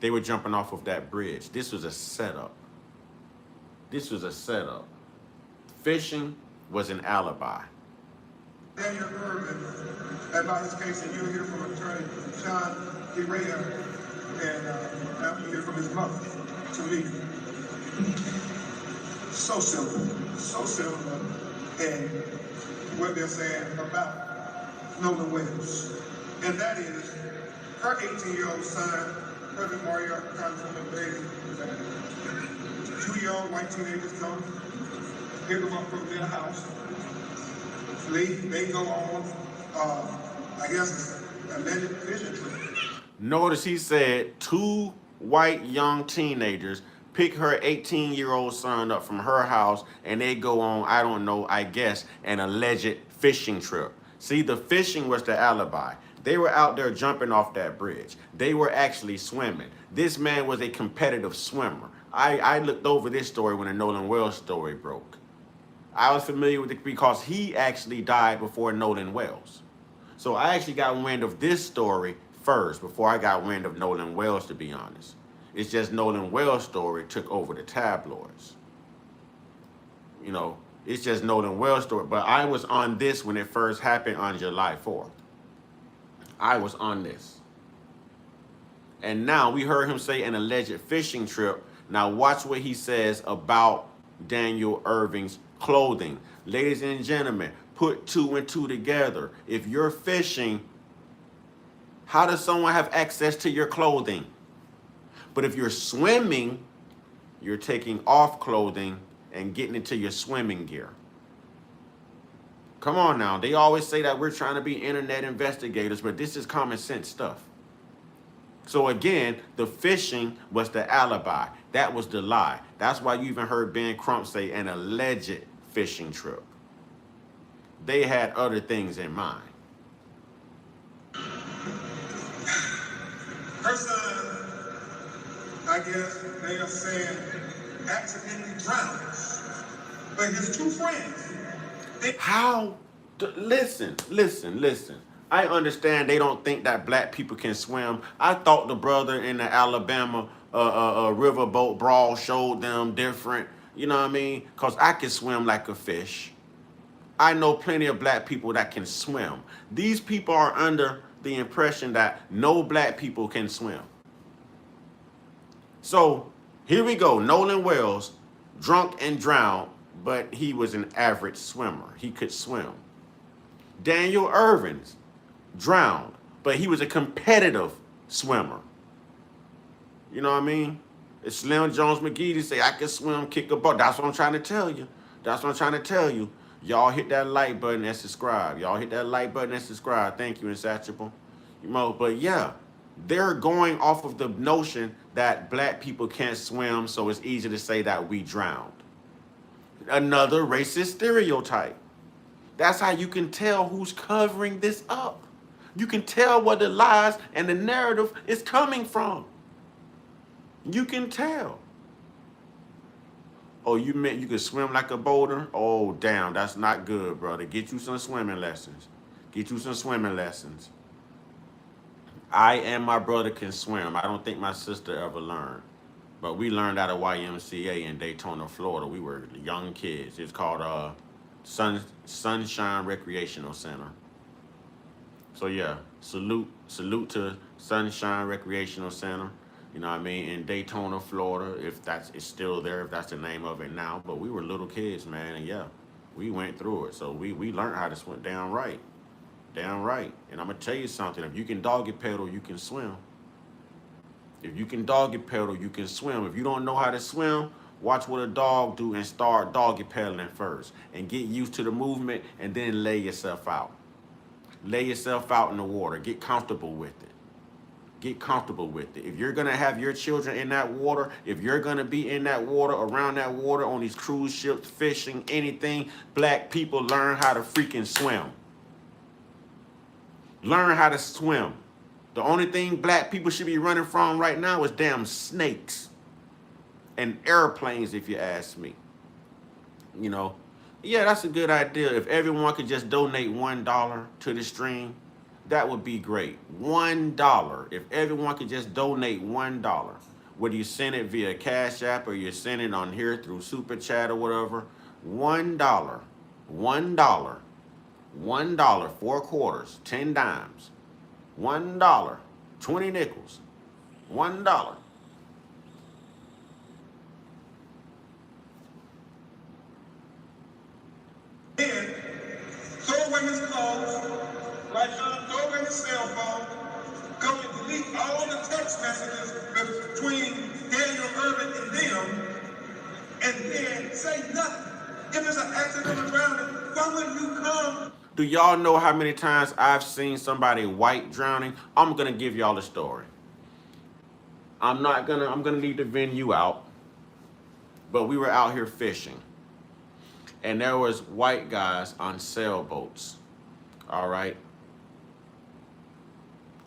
They were jumping off of that bridge. This was a setup. This was a setup. Fishing was an alibi. Daniel Irvin, about his case, and you'll hear from Attorney Sean DeRea, and after you hear from his mother, Talib. So simple, so simple. and what they're saying about Nolan Wells. And that is her 18-year-old son, President Mario, Congresswoman Bailey, 2-year-old white teenagers come, pick them up from their house. They go on, I guess, alleged fishing trip. Notice he said 2 white young teenagers pick her 18-year-old son up from her house and they go on, I don't know, I guess, an alleged fishing trip. See, the fishing was the alibi. They were out there jumping off that bridge. They were actually swimming. This man was a competitive swimmer. I looked over this story when the Nolan Wells story broke. I was familiar with it because he actually died before Nolan Wells. So I actually got wind of this story first before I got wind of Nolan Wells, to be honest. It's just Nolan Wells' story took over the tabloids. You know, it's just Nolan Wells' story. But I was on this when it first happened on July 4th. I was on this. And now we heard him say an alleged fishing trip. Now watch what he says about Daniel Irving's clothing. Ladies and gentlemen, put 2 and 2 together. If you're fishing, how does someone have access to your clothing? But if you're swimming, you're taking off clothing and getting into your swimming gear. Come on now. They always say that we're trying to be internet investigators, but this is common sense stuff. So again, the fishing was the alibi. That was the lie. That's why you even heard Ben Crumps say an alleged fishing trip. They had other things in mind. Her son, I guess they are saying, accidentally drowned. But his 2 friends, How? Listen. I understand they don't think that black people can swim. I thought the brother in the Alabama riverboat brawl showed them different. You know what I mean? Because I can swim like a fish. I know plenty of black people that can swim. These people are under the impression that no black people can swim. So here we go. Nolan Wells, drunk and drowned, but he was an average swimmer. He could swim. Daniel Irving's drowned, but he was a competitive swimmer. You know what I mean? It's Slim Jones McGee to say, I can swim, kick a butt. That's what I'm trying to tell you. Y'all hit that like button and subscribe. Thank you, Insatiable. You know, but yeah, they're going off of the notion that black people can't swim, so it's easy to say that we drowned. Another racist stereotype. That's how you can tell who's covering this up. You can tell where the lies and the narrative is coming from. You can tell. Oh, you meant you could swim like a boulder? Oh, damn, that's not good, brother. Get you some swimming lessons. I and my brother can swim. I don't think my sister ever learned. But we learned out of YMCA in Daytona, Florida. We were young kids. It's called Sunshine Recreational Center. So yeah, salute to Sunshine Recreational Center. You know what I mean? In Daytona, Florida, if it's still there, if that's the name of it now. But we were little kids, man, and yeah, we went through it. So we learned how to swim down right. And I'm gonna tell you something, if you can doggy paddle, you can swim. If you don't know how to swim, watch what a dog do and start doggy paddling first. And get used to the movement and then lay yourself out. Lay yourself out in the water. Get comfortable with it. If you're going to have your children in that water, if you're going to be in that water, around that water, on these cruise ships, fishing, anything, black people learn how to freaking swim. Learn how to swim. The only thing black people should be running from right now is damn snakes and airplanes, if you ask me. You know, yeah, that's a good idea. If everyone could just donate $1 to the stream, that would be great. $1. If everyone could just donate $1, whether you send it via Cash App or you send it on here through Super Chat or whatever, $1. $1, 4 quarters, 10 dimes. $1, 20 nickels. $1. then between Daniel Irvin and them and then say nothing. If it's an accident or drowning, why wouldn't you come? Do y'all know how many times I've seen somebody white drowning? I'm gonna give y'all a story. I'm gonna leave the venue out, but we were out here fishing, and there was white guys on sailboats. All right.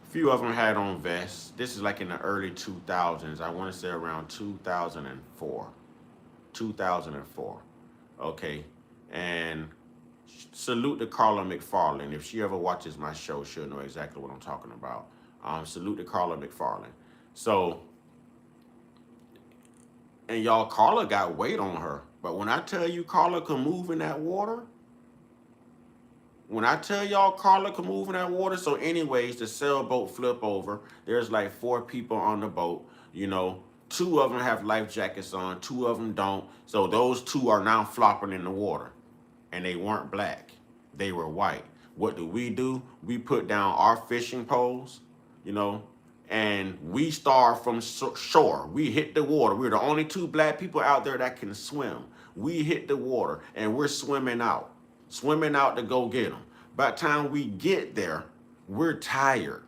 A few of them had on vests. This is like in the early 2000s. I want to say around 2004. 2004. Okay. And salute to Carla McFarlane. If she ever watches my show, she'll know exactly what I'm talking about. Salute to Carla McFarlane. So, and y'all, Carla got weight on her. But when I tell you Carla can move in that water, when I tell y'all Carla can move in that water, so anyways, the sailboat flip over. There's like 4 people on the boat. You know, 2 of them have life jackets on, 2 of them don't. So those 2 are now flopping in the water. And they weren't black. They were white. What do? We put down our fishing poles, you know, and we start from shore. We hit the water. We're the only 2 black people out there that can swim. We hit the water and we're swimming out to go get them. By the time we get there, we're tired.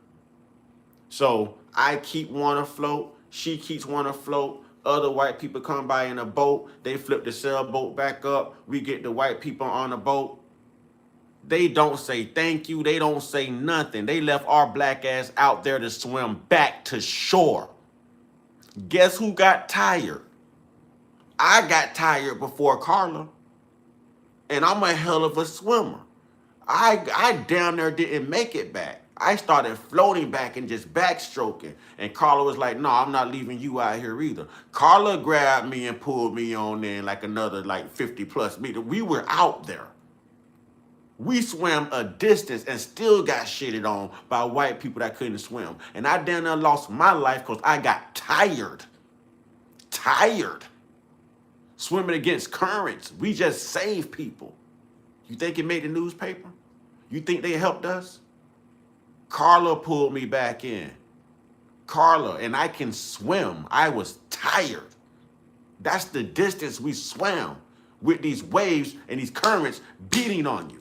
So I keep one afloat. She keeps one afloat. Other white people come by in a boat. They flip the sailboat back up. We get the white people on the boat. They don't say thank you. They don't say nothing. They left our black ass out there to swim back to shore. Guess who got tired? I got tired before Carla. And I'm a hell of a swimmer. I down there didn't make it back. I started floating back and just backstroking. And Carla was like, no, I'm not leaving you out here either. Carla grabbed me and pulled me on in like another 50 plus meters. We were out there. We swam a distance and still got shitted on by white people that couldn't swim. And I down there lost my life because I got tired. Swimming against currents. We just saved people. You think it made the newspaper? You think they helped us? Carla pulled me back in. Carla, and I can swim. I was tired. That's the distance we swam with these waves and these currents beating on you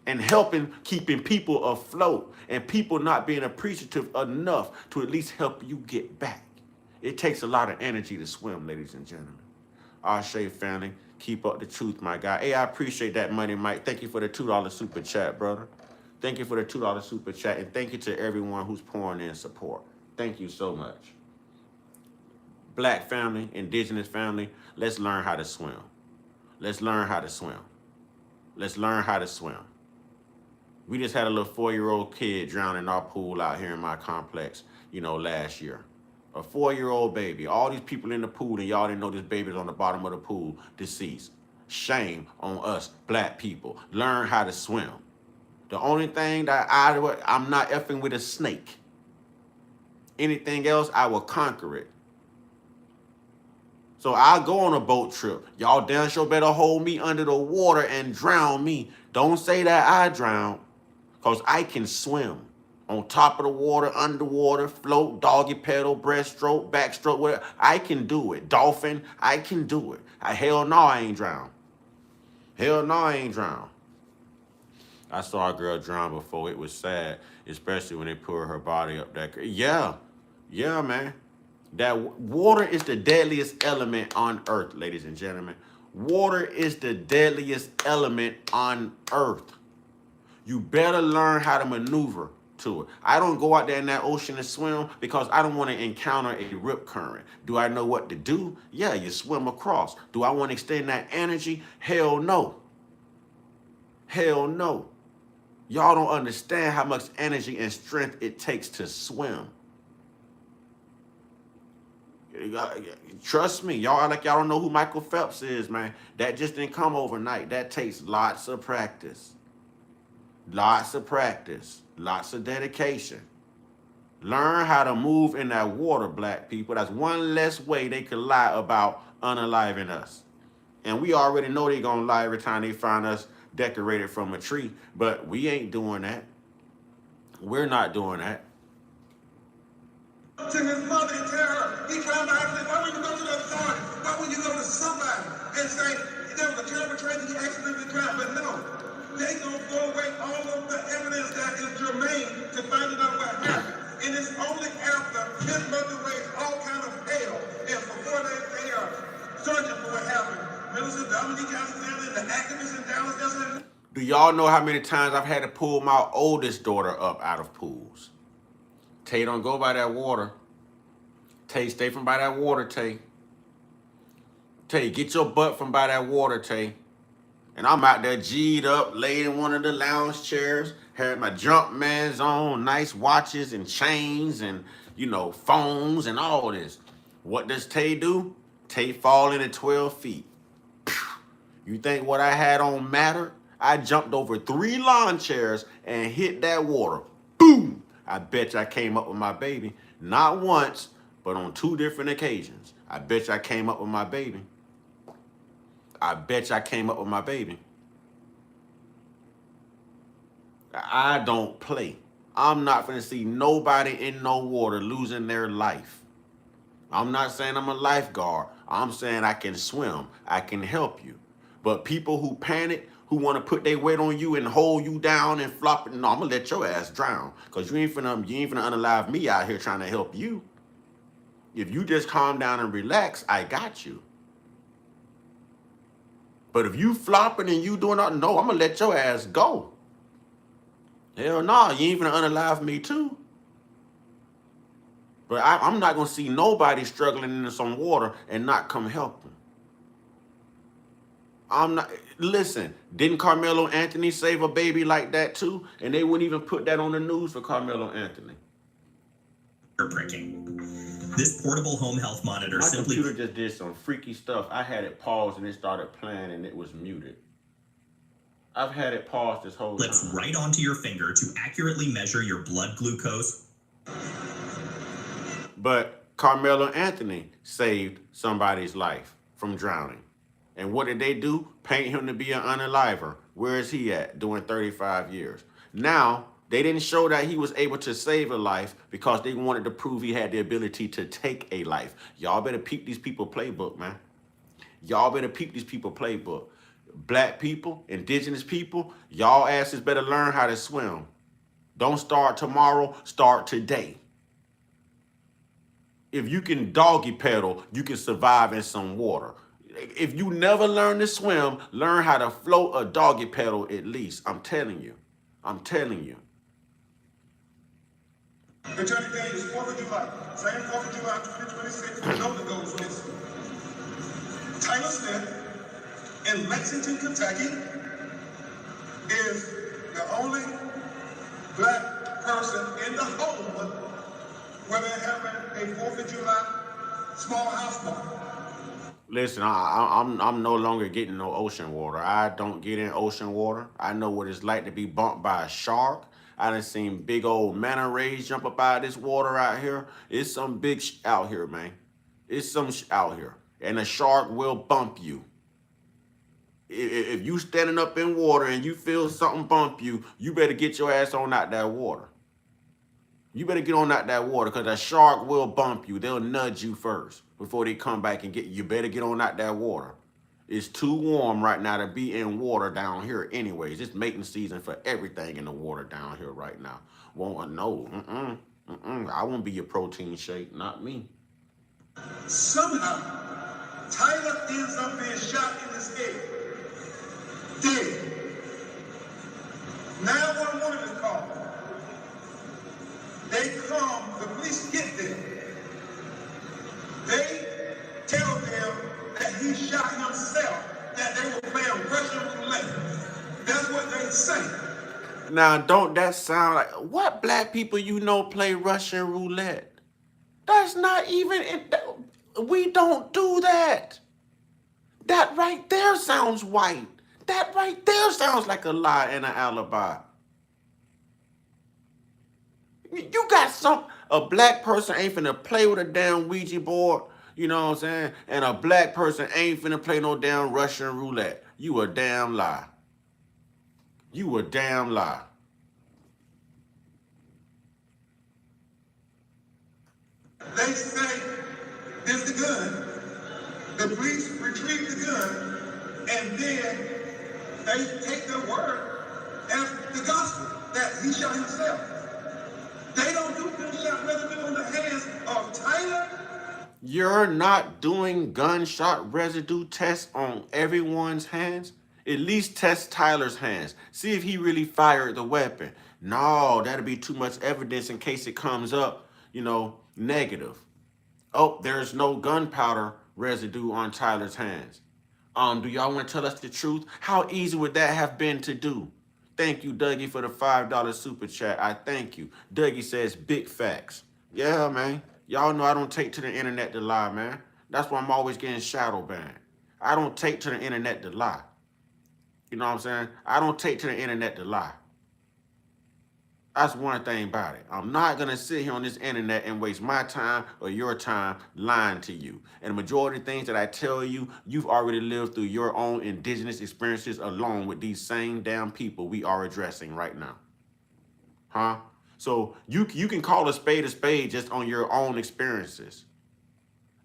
and keeping people afloat and people not being appreciative enough to at least help you get back. It takes a lot of energy to swim, ladies and gentlemen. Ashe family, keep up the truth, my guy. Hey, I appreciate that money, Mike. Thank you for the $2 super chat, brother. Thank you for the $2 super chat, and thank you to everyone who's pouring in support. Thank you so much. Black family, indigenous family, let's learn how to swim. Let's learn how to swim. Let's learn how to swim. We just had a little 4-year-old kid drown in our pool out here in my complex, last year. A 4-year-old baby. All these people in the pool, and y'all didn't know this baby's on the bottom of the pool, deceased. Shame on us, black people. Learn how to swim. The only thing that I'm not effing with a snake. Anything else, I will conquer it. So I'll go on a boat trip. Y'all damn sure better hold me under the water and drown me. Don't say that I drown, because I can swim. On top of the water, underwater, float, doggy paddle, breaststroke, backstroke, whatever. I can do it. Dolphin, I can do it. Hell no, I ain't drowned. Hell no, I ain't drowned. I saw a girl drown before. It was sad, especially when they pulled her body up that. Yeah, man. That water is the deadliest element on earth, ladies and gentlemen. Water is the deadliest element on earth. You better learn how to maneuver to it. I don't go out there in that ocean and swim because I don't want to encounter a rip current. Do I know what to do? Yeah, you swim across. Do I want to extend that energy? Hell no. Hell no. Y'all don't understand how much energy and strength it takes to swim. Trust me, y'all like y'all don't know who Michael Phelps is, man. That just didn't come overnight. That takes lots of practice. Lots of practice. Lots of dedication. Learn how to move in that water, black people. That's one less way they could lie about unaliving us. And we already know they're going to lie every time they find us decorated from a tree. But we ain't doing that. We're not doing that. To his mother and tell her he climb the island? Why wouldn't you go to the authority? Why wouldn't you go to somebody and say, there was a terrible tragedy, he accidentally drowned? But no, they gonna throw away all of the evidence that is germane to finding out what happened. And it's only after his mother raised all kind of hell, and before they are searching for what happened. Minister Dominique Alexander and the activists in Dallas, that's Do y'all know how many times I've had to pull my oldest daughter up out of pools? Tay, don't go by that water. Tay, stay from by that water, Tay. Tay, get your butt from by that water, Tay. And I'm out there G'd up, laid in one of the lounge chairs, had my Jumpmans on, nice watches and chains and, you know, phones and all this. What does Tay do? Tay fall in at 12 feet. You think what I had on mattered? I jumped over 3 lawn chairs and hit that water. Boom! I bet you I came up with my baby. Not once, but on 2 different occasions. I bet you I came up with my baby. I bet you I came up with my baby. I don't play. I'm not finna see nobody in no water losing their life. I'm not saying I'm a lifeguard. I'm saying I can swim. I can help you. But people who panic, who want to put their weight on you and hold you down and flop it, no, I'm gonna let your ass drown. Cause you ain't finna unalive me out here trying to help you. If you just calm down and relax, I got you. But if you flopping and you doing nothing, no, I'm gonna let your ass go. Hell no, you ain't finna unalive me too. But I'm not gonna see nobody struggling in some water and not come help them. I'm not, listen, didn't Carmelo Anthony save a baby like that too? And they wouldn't even put that on the news for Carmelo Anthony. Pricking. This portable home health monitor My simply computer just did some freaky stuff. I had it paused and it started playing and it was muted. I've had it paused this whole clips time. right onto your finger to accurately measure your blood glucose. But Carmelo Anthony saved somebody's life from drowning. And what did they do? Paint him to be an unaliver. Where is he at? Doing 35 years. Now, they didn't show that he was able to save a life because they wanted to prove he had the ability to take a life. Y'all better peep these people playbook, man. Y'all better peep these people playbook. Black people, indigenous people, y'all asses better learn how to swim. Don't start tomorrow, start today. If you can doggy paddle, you can survive in some water. If you never learn to swim, learn how to float a doggy paddle at least. I'm telling you. I'm telling you. Attorney Daniels, 4th of July. Same 4th of July, 2026. We know the goes missing. Tyler Smith in Lexington, Kentucky is the only black person in the whole where they're having a 4th of July small house party. Listen, I'm no longer getting no ocean water. I don't get in ocean water. I know what it's like to be bumped by a shark. I done seen big old manta rays jump up out of this water out here. It's some big out here, man. It's some out here. And a shark will bump you. If you standing up in water and you feel something bump you, you better get your ass on out that water. You better get on out that water because a shark will bump you. They'll nudge you first before they come back and get you. You better get on out that water. It's too warm right now to be in water down here anyways. It's mating season for everything in the water down here right now. Won't know. I won't be your protein shake, not me. Somehow, Tyler ends up being shot in his head. Dead. 911 is called. They come, the police get there. They tell them that he shot himself, that they were playing Russian roulette. That's what they say. Now, don't that sound like, what black people you know play Russian roulette? That's not even, we don't do that. That right there sounds white. That right there sounds like a lie and an alibi. You got a black person ain't finna play with a damn Ouija board, you know what I'm saying? And a black person ain't finna play no damn Russian roulette. You a damn lie. You a damn lie. They say The police retrieve the gun, and then they take their word as the gospel that he shot himself. They don't do gunshot residue on the hands of Tyler. You're not doing gunshot residue tests on everyone's hands? At least test Tyler's hands. See if he really fired the weapon. No, that'll be too much evidence in case it comes up, negative. Oh, there's no gunpowder residue on Tyler's hands. Do y'all want to tell us the truth? How easy would that have been to do? Thank you, Dougie, for the $5 super chat. I thank you. Dougie says big facts. Yeah, man. Y'all know I don't take to the internet to lie, man. That's why I'm always getting shadow banned. I don't take to the internet to lie. You know what I'm saying? I don't take to the internet to lie. That's one thing about it. I'm not going to sit here on this internet and waste my time or your time lying to you. And the majority of things that I tell you, you've already lived through your own indigenous experiences along with these same damn people we are addressing right now. Huh? So you can call a spade just on your own experiences.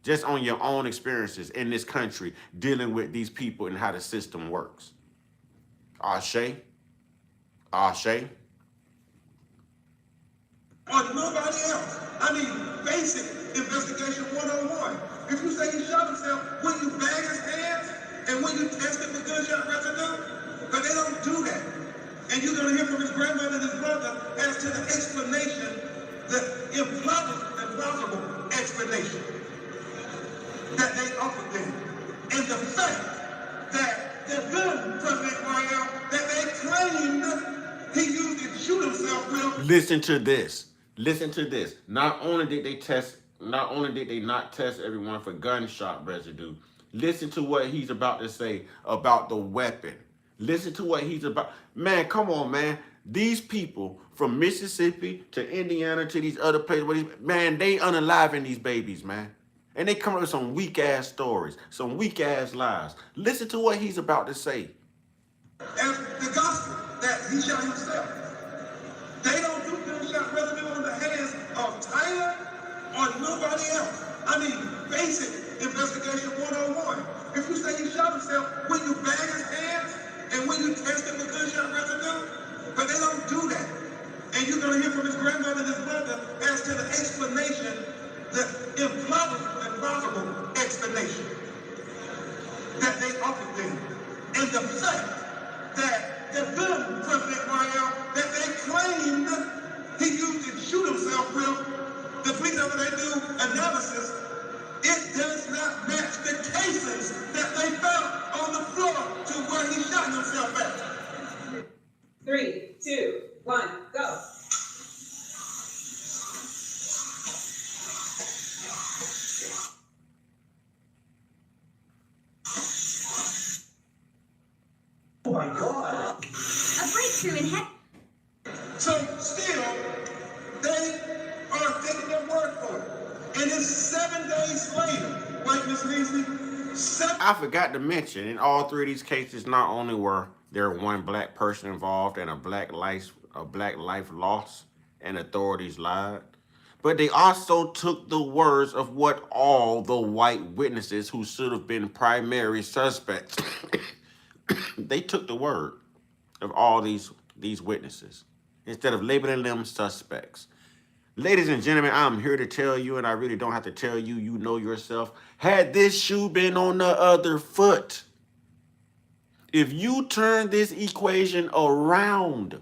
Just on your own experiences in this country dealing with these people and how the system works. Ashe? Ashe? Or nobody else. I mean, basic investigation 101. If you say he shot himself, will you bag his hands and will you test it for gunshot residue? But they don't do that. And you're going to hear from his grandmother and his brother as to the explanation, the implausible explanation that they offered them. And the fact that the gun, President Royale, that they claimed he used to shoot himself with. Listen to this. Listen to this. Not only did they not test everyone for gunshot residue, listen to what he's about to say about the weapon. Listen to what he's about. Man, come on, man. These people from Mississippi to Indiana to these other places, man, they unaliving these babies, man. And they come up with some weak-ass stories, some weak-ass lies. Listen to what he's about to say. As the gospel that he shot himself. They don't do gunshot residue on the hands of Tyler or nobody else. I mean, basic investigation 101. If you say he shot himself, will you bag his hands and will you test it for gunshot residue? But they don't do that. And you're going to hear from his grandmother and his brother as to the explanation, the implausible explanation that they offered them. And the fact that the gun, President Royale, that they claimed he used to shoot himself with, the police, after they do analysis, it does not match the cases that they found on the floor to where he shot himself at. 3, 2, 1, go. Oh my God. A breakthrough in head. So still, they are taking their word for it. And it's 7 days later, right, Ms. Leasley? I forgot to mention, in all three of these cases, not only were there one black person involved and a black life lost and authorities lied, but they also took the words of what all the white witnesses who should have been primary suspects, they took the word of all these witnesses instead of labeling them suspects. Ladies and gentlemen, I'm here to tell you, and I really don't have to tell you, you know yourself, had this shoe been on the other foot, if you turn this equation around,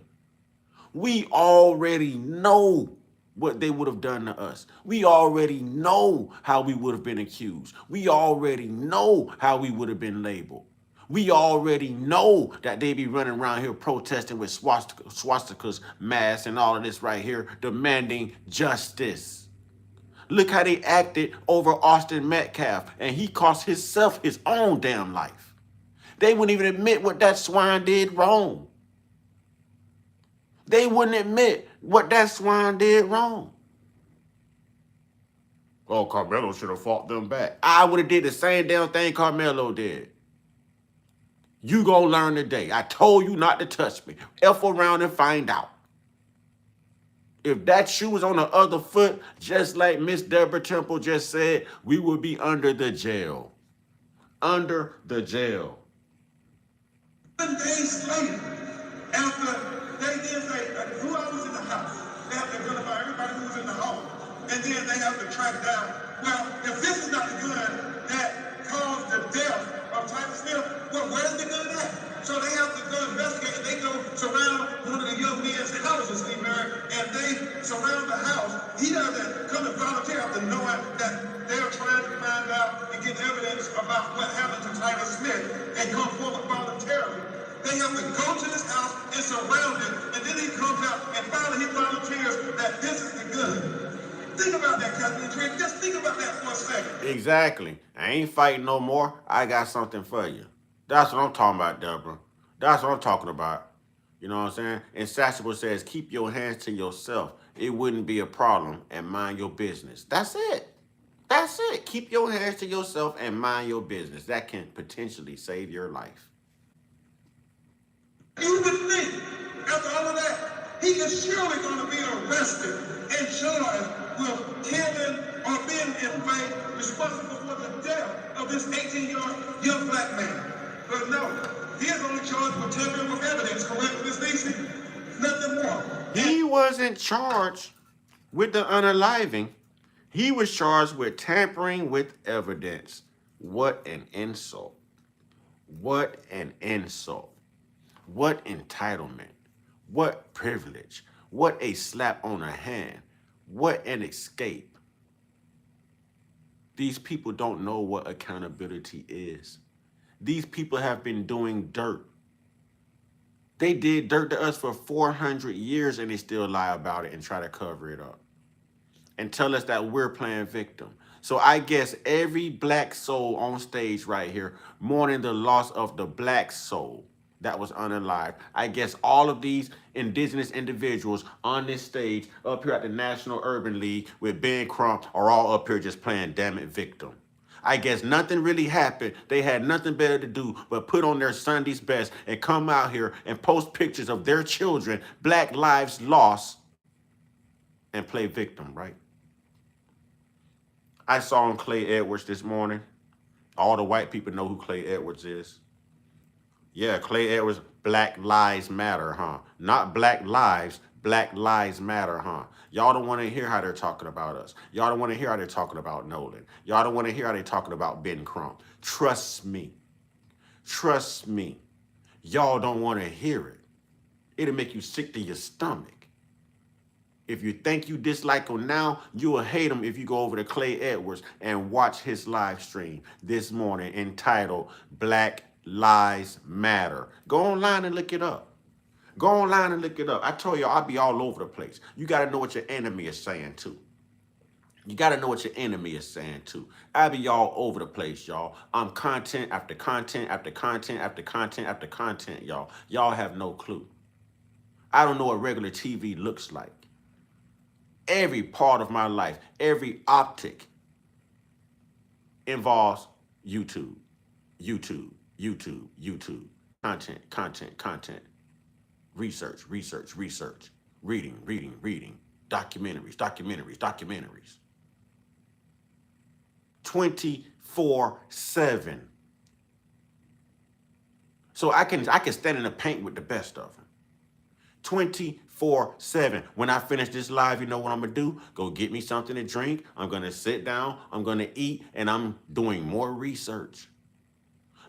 we already know what they would have done to us. We already know how we would have been accused. We already know how we would have been labeled. We already know that they be running around here protesting with swastikas, masks, and all of this right here, demanding justice. Look how they acted over Austin Metcalf, and he cost himself his own damn life. They wouldn't even admit what that swine did wrong. They wouldn't admit what that swine did wrong. Oh, Carmelo should have fought them back. I would have did the same damn thing Carmelo did. You gonna learn today. I told you not to touch me. F around and find out. If that shoe was on the other foot, just like Miss Deborah Temple just said, we would be under the jail. under the jail. 7 days later, after they did say who I was in the house, they have to identify everybody who was in the home, and then they have to track down. Well, if this is not the gun that caused the death of Titus Smith, well, where's the gun at? So they have to go investigate, and they go surround one of the young men's houses, Steve Mary, and they surround the house. He doesn't come and volunteer after knowing that they're trying to find out and get evidence about what happened to Titus Smith and come forward voluntarily. They have to go to this house and surround it, and then he comes out and finally he volunteers that this is the gun. Think about that, Captain Trent. Just think about that for a second. Exactly. I ain't fighting no more. I got something for you. That's what I'm talking about, Deborah. That's what I'm talking about. You know what I'm saying? And Satchel says, keep your hands to yourself. It wouldn't be a problem, and mind your business. That's it. That's it. Keep your hands to yourself and mind your business. That can potentially save your life. You would think, after all of that, he is surely going to be arrested and charged with killing or being in way responsible for the death of this 18-year-old young black man. But no, he is only charged with tampering with evidence, correct, Ms. DC? Nothing more. He wasn't charged with the unaliving. He was charged with tampering with evidence. What an insult. What an insult. What entitlement. What privilege. What a slap on the hand. What an escape. These people don't know what accountability is. These people have been doing dirt. They did dirt to us for 400 years and they still lie about it and try to cover it up and tell us that we're playing victim. So I guess every black soul on stage right here mourning the loss of the black soul that was unalived. I guess all of these indigenous individuals on this stage up here at the National Urban League with Ben Crumps are all up here just playing damn it victim. I guess nothing really happened. They had nothing better to do but put on their Sunday's best and come out here and post pictures of their children, Black Lives Lost, and play victim, right? I saw on Clay Edwards this morning. All the white people know who Clay Edwards is. Yeah, Clay Edwards, Black Lives Matter, huh? Not Black Lives, Black Lives Matter, huh? Y'all don't want to hear how they're talking about us. Y'all don't want to hear how they're talking about Nolan. Y'all don't want to hear how they're talking about Ben Crumps. Trust me. Trust me. Y'all don't want to hear it. It'll make you sick to your stomach. If you think you dislike him now, you will hate him if you go over to Clay Edwards and watch his live stream this morning entitled Black Lives Matter. Go online and look it up. Go online and look it up. I told you I'll be all over the place. You got to know what your enemy is saying too. You got to know what your enemy is saying too. I be all over the place, y'all. I'm content after content after content after content after content, y'all. Y'all have no clue. I don't know what regular TV looks like. Every part of my life, every optic involves YouTube, YouTube, YouTube, YouTube, content, content, content, research, research, research, reading, reading, reading, documentaries, documentaries, documentaries. 24/7. So I can stand in the paint with the best of them. 24/7. When I finish this live, you know what I'm gonna do? Go get me something to drink. I'm gonna sit down, I'm gonna eat, and I'm doing more research.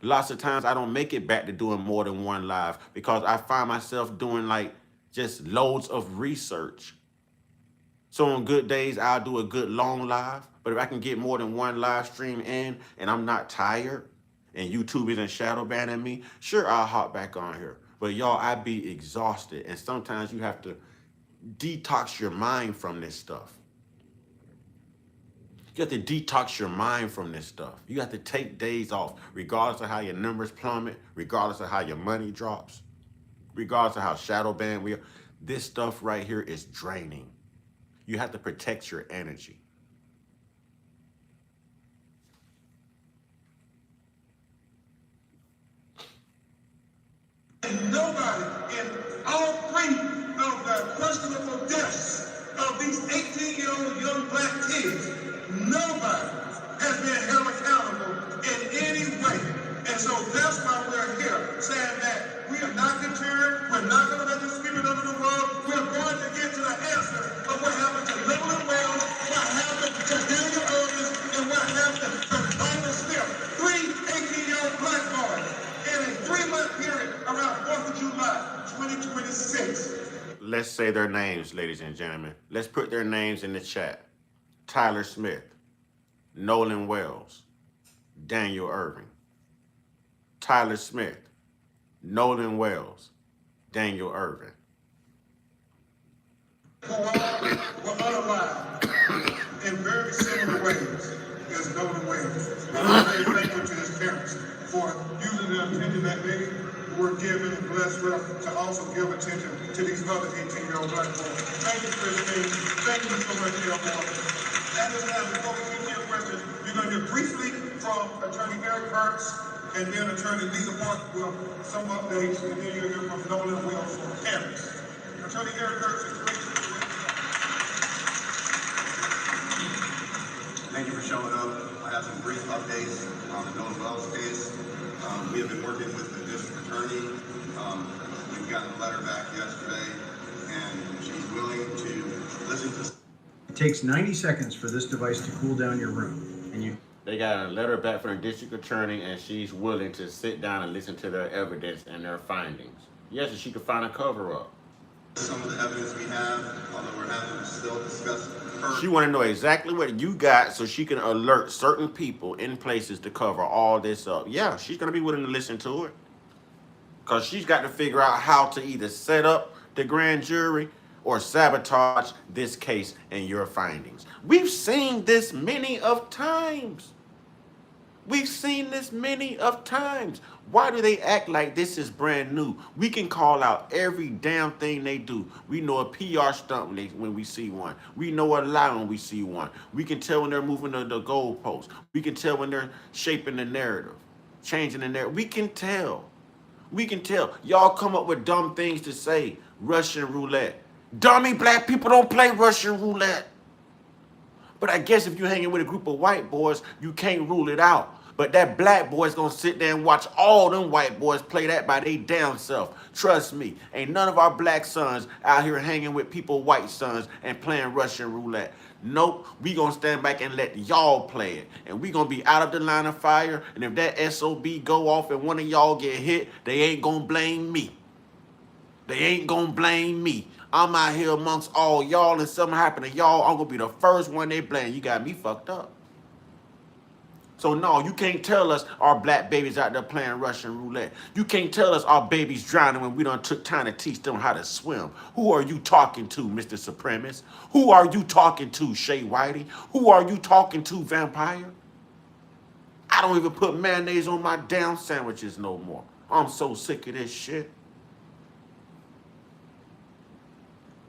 Lots of times I don't make it back to doing more than one live because I find myself doing like just loads of research. So on good days, I'll do a good long live. But if I can get more than one live stream in and I'm not tired and YouTube isn't shadow banning me, sure, I'll hop back on here. But y'all, I be exhausted. And sometimes you have to detox your mind from this stuff. You have to detox your mind from this stuff. You have to take days off, regardless of how your numbers plummet, regardless of how your money drops, regardless of how shadow banned we are. This stuff right here is draining. You have to protect your energy. And nobody in all three of the questionable deaths of these 18-year-old young black kids, nobody has been held accountable in any way. not deterred. We're not going to let this spirit over the world. We're going to get to the answer of what happened to Nolan Wells, what happened to Daniel Irvin, and what happened to Tyler Smith. 3 18-year-old black boys in a 3-month period around 4th of July, 2026. Let's say their names, ladies and gentlemen. Let's put their names in the chat. Tyler Smith, Nolan Wells, Daniel Irving. Tyler Smith, Nolan Wells, Daniel Irving. Who all were unalive in very similar ways as Nolan Wells. And I'm very thankful to his parents for using the attention that they were given and blessed with to also give attention to these other 18-year-old black boys. Thank you, Christine. Thank you so much, Elmore. At this time, before we get to your questions, you're going to hear briefly from Attorney Ben Crumps and then Attorney Lisa Mark will some updates, and then you'll hear from Nolan Wells' parents. Attorney Ben Crumps is great. Thank you for showing up. I have some brief updates on the Nolan Wells case. We have been working with the district attorney. We've gotten a letter back yesterday, and she's willing to listen to. It takes 90 seconds for this device to cool down your room, and you. They got a letter back from the district attorney, and she's willing to sit down and listen to their evidence and their findings. Yes, and she could find a cover-up. Some of the evidence we have, although we're having to still discuss her. She want to know exactly what you got so she can alert certain people in places to cover all this up. Yeah, she's going to be willing to listen to it. Because she's got to figure out how to either set up the grand jury or sabotage this case and your findings. We've seen this many of times. We've seen this many of times. Why do they act like this is brand new? We can call out every damn thing they do. We know a PR stunt when we see one. We know a lie when we see one. We can tell when they're moving the goalposts. We can tell when they're shaping the narrative, changing the narrative. We can tell. We can tell. Y'all come up with dumb things to say. Russian roulette. Dummy black people don't play Russian roulette. But I guess if you're hanging with a group of white boys, you can't rule it out. But that black boy's gonna sit there and watch all them white boys play that by their damn self. Trust me, ain't none of our black sons out here hanging with people white sons and playing Russian roulette. Nope, we gonna stand back and let y'all play it. And we gonna be out of the line of fire. And if that SOB go off and one of y'all get hit, they ain't gonna blame me. They ain't gonna blame me. I'm out here amongst all y'all, and something happen to y'all, I'm gonna be the first one they blame. You got me fucked up. So no, you can't tell us our black babies out there playing Russian roulette. You can't tell us our babies drowning when we done took time to teach them how to swim. Who are you talking to, Mr. Supremacist? Who are you talking to, Shay Whitey? Who are you talking to, Vampire? I don't even put mayonnaise on my damn sandwiches no more. I'm so sick of this shit.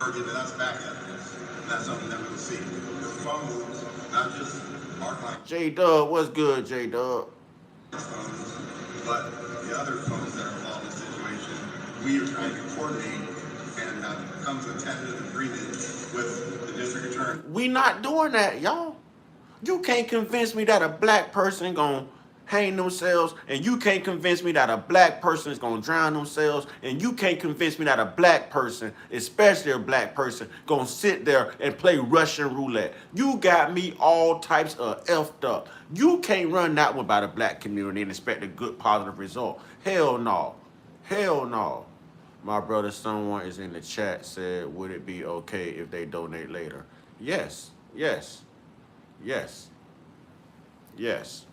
Giving us back evidence, and that's something that we will see. The phones, not just our client. J-Dub, what's good, J-Dub? Phones, but the other phones that are involved in the situation, we are trying to coordinate and have come to a tentative agreement with the district attorney. We not doing that, y'all. You can't convince me that a black person gonna hang themselves, and you can't convince me that a black person is gonna drown themselves, and you can't convince me that a black person, especially a black person, gonna sit there and play Russian roulette. You got me all types of effed up. You can't run that one by the black community and expect a good positive result. Hell no. Hell no. My brother, someone is in the chat, said, would it be okay if they donate later? Yes, yes, yes, yes.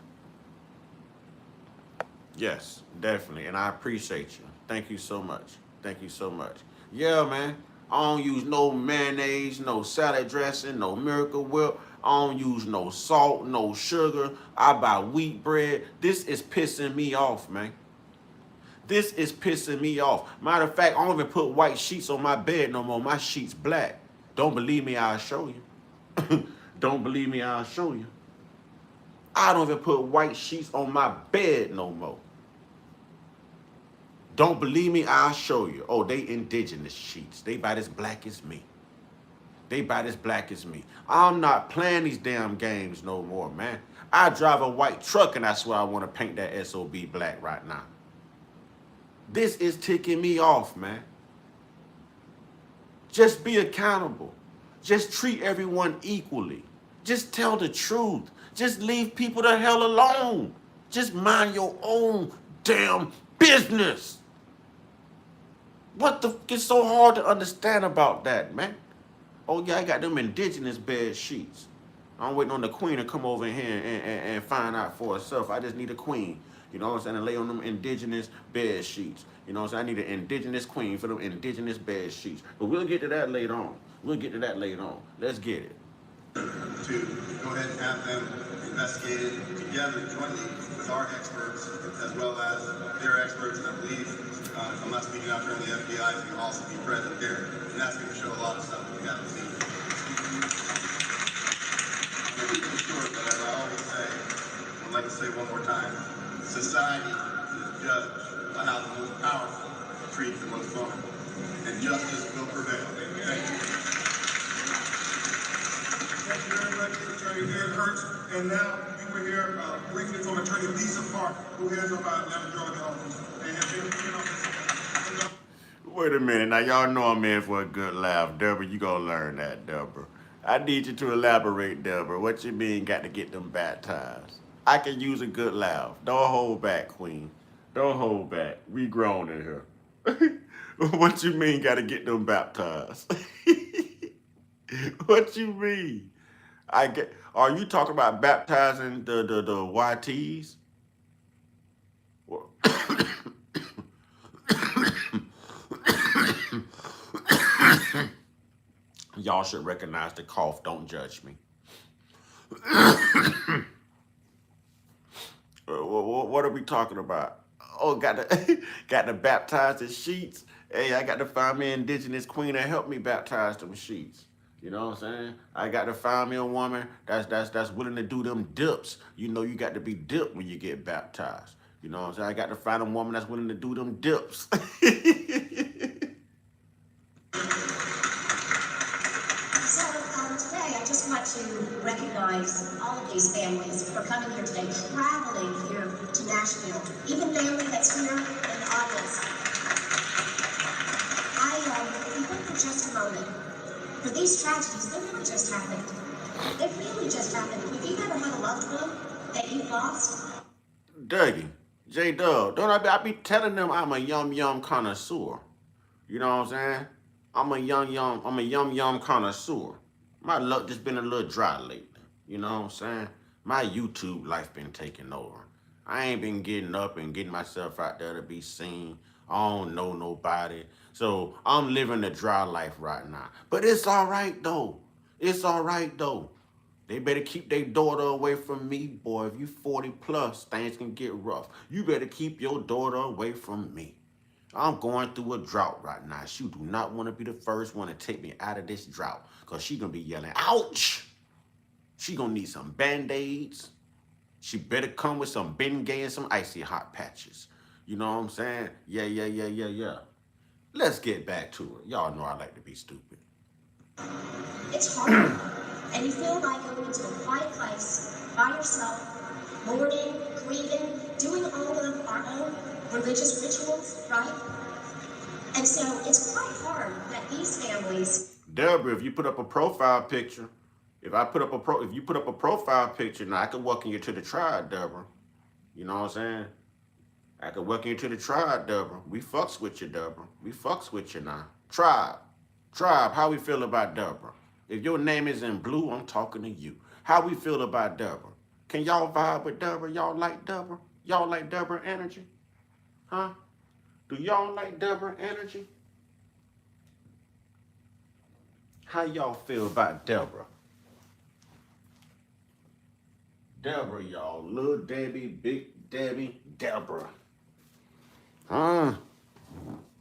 Yes, definitely, and I appreciate you. Thank you so much. Thank you so much. Yeah, man, I don't use no mayonnaise, no salad dressing, no Miracle Whip. I don't use no salt, no sugar. I buy wheat bread. This is pissing me off, man. This is pissing me off. Matter of fact, I don't even put white sheets on my bed no more. My sheets black. Don't believe me, I'll show you. Don't believe me, I'll show you. I don't even put white sheets on my bed no more. Don't believe me, I'll show you. Oh, they indigenous sheets. They about as black as me. They about as black as me. I'm not playing these damn games no more, man. I drive a white truck and that's why I want to paint that SOB black right now. This is ticking me off, man. Just be accountable. Just treat everyone equally. Just tell the truth. Just leave people the hell alone. Just mind your own damn business. What the f is so hard to understand about that, man? Oh yeah, I got them indigenous bed sheets. I'm waiting on the queen to come over here and find out for herself. I just need a queen. You know what I'm saying? And lay on them indigenous bed sheets. You know what I'm saying? I need an indigenous queen for them indigenous bed sheets. But we'll get to that later on. We'll get to that later on. Let's get it. To go ahead and have them investigated together jointly with our experts as well as their experts. And I believe, if I'm not speaking out there on the FBI, you'll also be present there. And that's going to show a lot of stuff that we haven't seen. For sure, but as I always say, I'd like to say one more time, society is judged by how the most powerful treat the most vulnerable. And justice will prevail. Thank you. Thank you very much, Attorney Dan Hertz. And now we will hear briefly from Attorney Lisa Park, who heads up our Atlanta Georgia office. And has been Wait a minute. Now, y'all know I'm in for a good laugh. Deborah, you gonna learn that, Deborah. I need you to elaborate, Deborah. What you mean got to get them baptized? I can use a good laugh. Don't hold back, Queen. Don't hold back. We grown in here. What you mean got to get them baptized? What you mean? Are you talking about baptizing the YTs? Well, y'all should recognize the cough. Don't judge me. What are we talking about? Oh, got to baptize the sheets. Hey, I got to find me an indigenous queen to help me baptize them sheets. You know what I'm saying? I got to find me a woman that's willing to do them dips. You know, you got to be dipped when you get baptized. You know what I'm saying? I got to find a woman that's willing to do them dips. Today, I just want to recognize all of these families for coming here today, traveling here to Nashville, even family that's here in the audience. If you think for just a moment, for these tragedies, they really just happened. They really just happened. If you've ever had a loved one that you've lost, Dougie, J-Dub, don't I be telling them I'm a yum connoisseur. You know what I'm saying? I'm a yum connoisseur. My luck just been a little dry lately. You know what I'm saying? My YouTube life been taking over. I ain't been getting up and getting myself out there to be seen. I don't know nobody. So I'm living the dry life right now. But it's all right, though. It's all right, though. They better keep their daughter away from me, boy. If you 40 plus, things can get rough. You better keep your daughter away from me. I'm going through a drought right now. She do not want to be the first one to take me out of this drought, because she going to be yelling, ouch! She going to need some Band-Aids. She better come with some Bengay and some icy hot patches. You know what I'm saying? Yeah. Let's get back to it. Y'all know I like to be stupid. it's hard. And you feel like going into a quiet place by yourself, mourning, grieving, doing all of our own religious rituals, right? And so it's quite hard that these families. Deborah, if you put up a profile picture, if you put up a profile picture, now I can welcome you to the tribe, Deborah. You know what I'm saying? I can welcome you to the tribe, Deborah. We fucks with you, Deborah. We fucks with you now. Tribe, how we feel about Deborah? If your name is in blue, I'm talking to you. How we feel about Deborah? Can y'all vibe with Deborah? Y'all like Deborah? Y'all like Deborah energy? Huh? Do y'all like Deborah energy? How y'all feel about Deborah? Deborah, y'all. Little Debbie, Big Debbie, Deborah. Huh?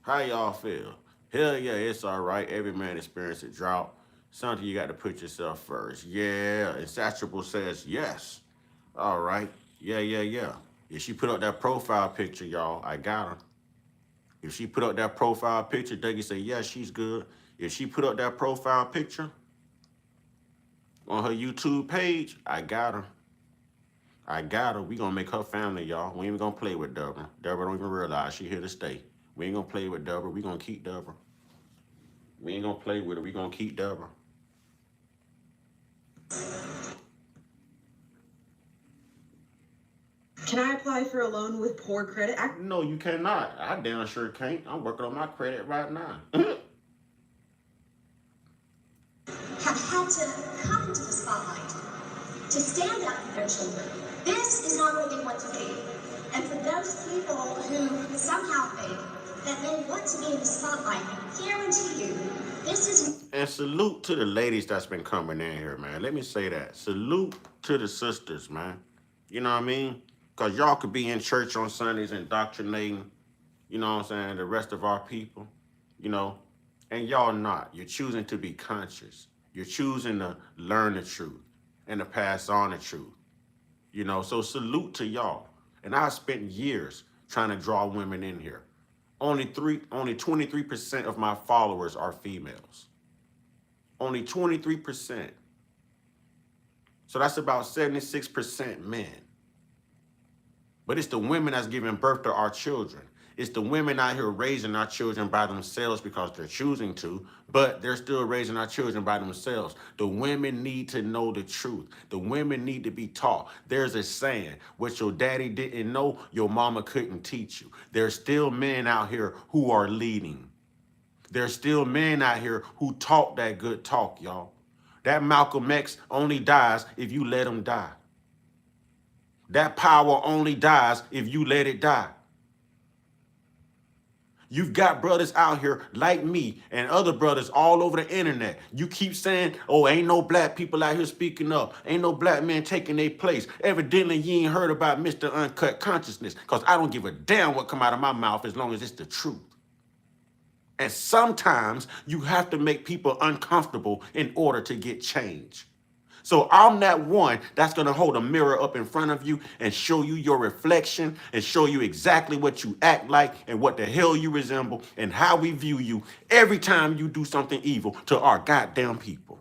How y'all feel? Hell yeah, it's all right. Every man experiences a drought. Something you got to put yourself first. Yeah, Insatiable says yes. All right. Yeah. If she put up that profile picture, y'all, I got her. If she put up that profile picture, Dougie say, yeah, she's good. If she put up that profile picture on her YouTube page, I got her. We gonna make her family, y'all. We ain't even gonna play with Deborah. Deborah don't even realize she here to stay. We ain't gonna play with Deborah. We gonna keep Deborah. We ain't gonna play with her. We gonna keep Deborah. Can I apply for a loan with poor credit? No, you cannot. I damn sure can't. I'm working on my credit right now. Have had to come into the spotlight, to stand up for their children. This is not where they want to be. And for those people who somehow think that they want to be in the spotlight, I guarantee you, this is... And salute to the ladies that's been coming in here, man. Let me say that. Salute to the sisters, man. You know what I mean? Because y'all could be in church on Sundays indoctrinating, you know what I'm saying, the rest of our people, you know, and y'all not. You're choosing to be conscious. You're choosing to learn the truth and to pass on the truth, you know, so salute to y'all. And I spent years trying to draw women in here. Only 23% of my followers are females. Only 23%. So that's about 76% men. But it's the women that's giving birth to our children. It's the women out here raising our children by themselves because they're choosing to, but they're still raising our children by themselves. The women need to know the truth. The women need to be taught. There's a saying, what your daddy didn't know, your mama couldn't teach you. There's still men out here who are leading. There's still men out here who talk that good talk, y'all. That Malcolm X only dies if you let him die. That power only dies if you let it die. You've got brothers out here like me and other brothers all over the internet. You keep saying, oh, ain't no black people out here speaking up. Ain't no black men taking their place. Evidently, you ain't heard about Mr. Uncut Consciousness, because I don't give a damn what come out of my mouth as long as it's the truth. And sometimes you have to make people uncomfortable in order to get change. So I'm that one that's going to hold a mirror up in front of you and show you your reflection and show you exactly what you act like and what the hell you resemble and how we view you every time you do something evil to our goddamn people.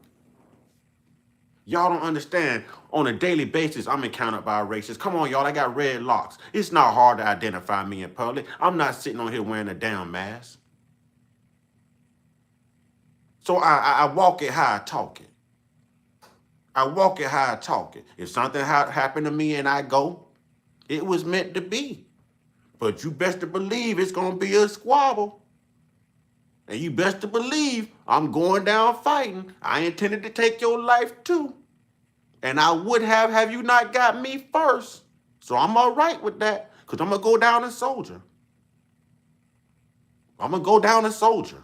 Y'all don't understand. On a daily basis, I'm encountered by racists. Come on, y'all, I got red locks. It's not hard to identify me in public. I'm not sitting on here wearing a damn mask. So I walk it how I talk it. I walk it how I talk it. If something happened to me and I go, it was meant to be. But you best to believe it's going to be a squabble. And you best to believe I'm going down fighting. I intended to take your life too. And I would have you not got me first. So I'm all right with that, because I'm going to go down a soldier. I'm going to go down a soldier.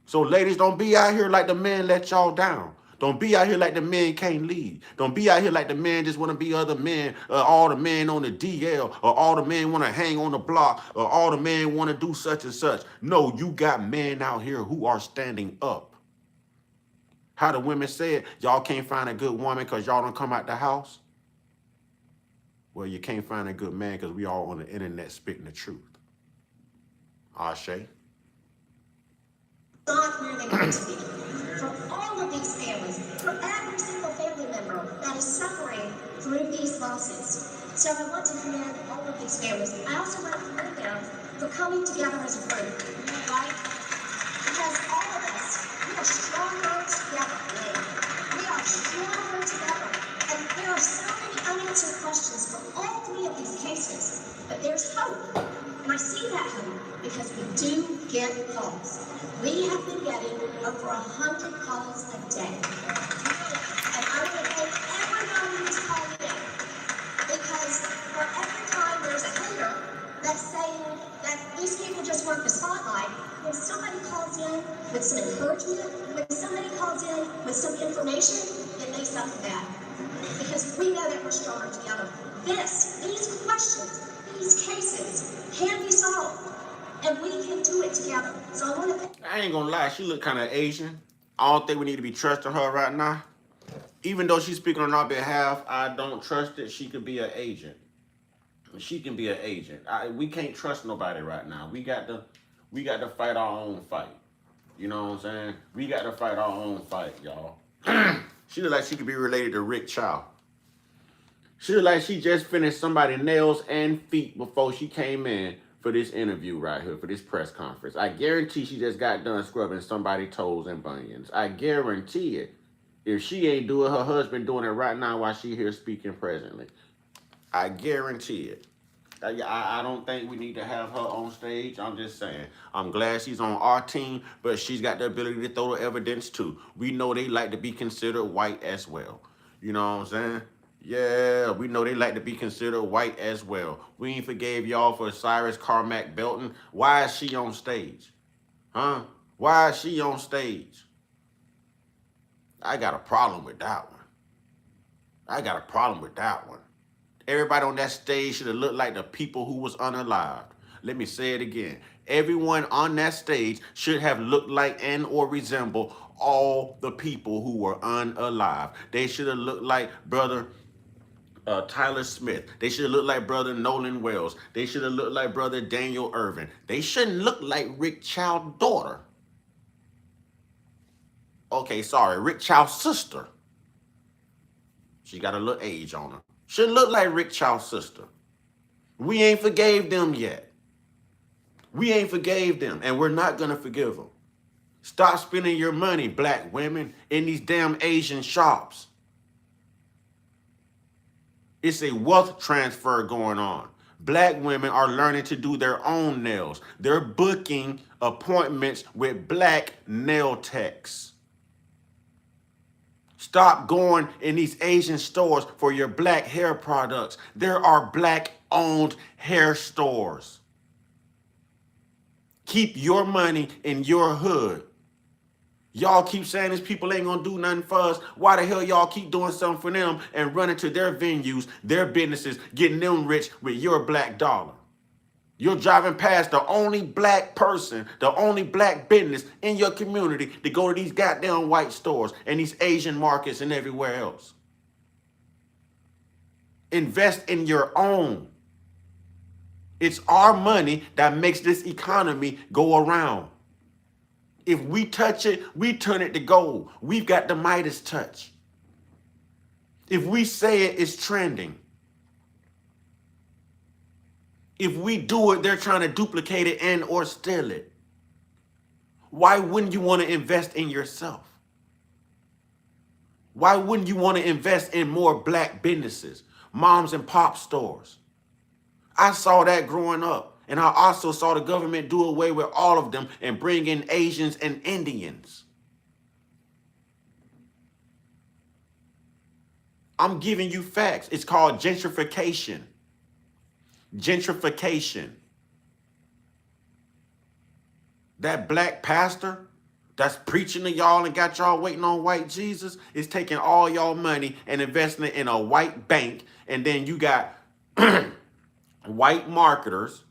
So ladies, don't be out here like the men let y'all down. Don't be out here like the men can't lead. Don't be out here like the men just want to be other men, all the men on the DL, or all the men want to hang on the block, or all the men want to do such and such. No, you got men out here who are standing up. How the women said, y'all can't find a good woman because y'all don't come out the house. Well, you can't find a good man because we all on the internet spitting the truth. Ashe. Not where they want to be. For all of these families, for every single family member that is suffering through these losses. So I want to commend all of these families. I also want to commend them for coming together as a group, right? Because all of us, we are stronger together. We are stronger together. And there are so many unanswered questions for all three of these cases. But there's hope. And I see that hope because we do get calls. We have been getting over 100 calls a day. And I want to thank everyone who's calling in, because for every time there's a hater that's saying that these people just want the spotlight, when somebody calls in with some encouragement, when somebody calls in with some information, it makes up for that. Because we know that we're stronger together. These questions, these cases can be solved. And we can do it together. So I want to... I ain't gonna lie, she look kind of Asian. I don't think we need to be trusting her right now. Even though she's speaking on our behalf, I don't trust that she could be an agent. She can be an agent. We can't trust nobody right now. We got to fight our own fight. You know what I'm saying? We got to fight our own fight, y'all. She look like she could be related to Rick Chow. She look like she just finished somebody's nails and feet before she came in for this interview right here, for this press conference. I guarantee she just got done scrubbing somebody's toes and bunions. I guarantee it. If she ain't doing, her husband doing it right now while she here speaking presently. I guarantee it. I don't think we need to have her on stage. I'm just saying. I'm glad she's on our team, but she's got the ability to throw the evidence too. We know they like to be considered white as well. You know what I'm saying? Yeah, we know they like to be considered white as well. We ain't forgave y'all for Cyrus Carmack Belton. Why is she on stage? Huh? Why is she on stage? I got a problem with that one. I got a problem with that one. Everybody on that stage should have looked like the people who was unalived. Let me say it again. Everyone on that stage should have looked like and or resemble all the people who were unalive. They should have looked like Brother Tyler Smith. They should have looked like Brother Nolan Wells. They should have looked like Brother Daniel Irvin. They shouldn't look like Rick Child's daughter. Okay, sorry, Rick Child's sister. She got a little age on her. Shouldn't look like Rick Child's sister. We ain't forgave them yet. We ain't forgave them, and we're not going to forgive them. Stop spending your money, black women, in these damn Asian shops. It's a wealth transfer going on. Black women are learning to do their own nails. They're booking appointments with black nail techs. Stop going in these Asian stores for your black hair products. There are black-owned hair stores. Keep your money in your hood. Y'all keep saying these people ain't gonna do nothing for us. Why the hell y'all keep doing something for them and running to their venues, their businesses, getting them rich with your black dollar? You're driving past the only black person, the only black business in your community to go to these goddamn white stores and these Asian markets and everywhere else. Invest in your own. It's our money that makes this economy go around. If we touch it, we turn it to gold. We've got the Midas touch. If we say it, it's trending. If we do it, they're trying to duplicate it and or steal it. Why wouldn't you want to invest in yourself? Why wouldn't you want to invest in more black businesses, moms and pop stores? I saw that growing up, and I also saw the government do away with all of them and bring in Asians and Indians. I'm giving you facts. It's called gentrification. Gentrification. That black pastor that's preaching to y'all and got y'all waiting on white Jesus is taking all y'all money and investing it in a white bank. And then you got white marketers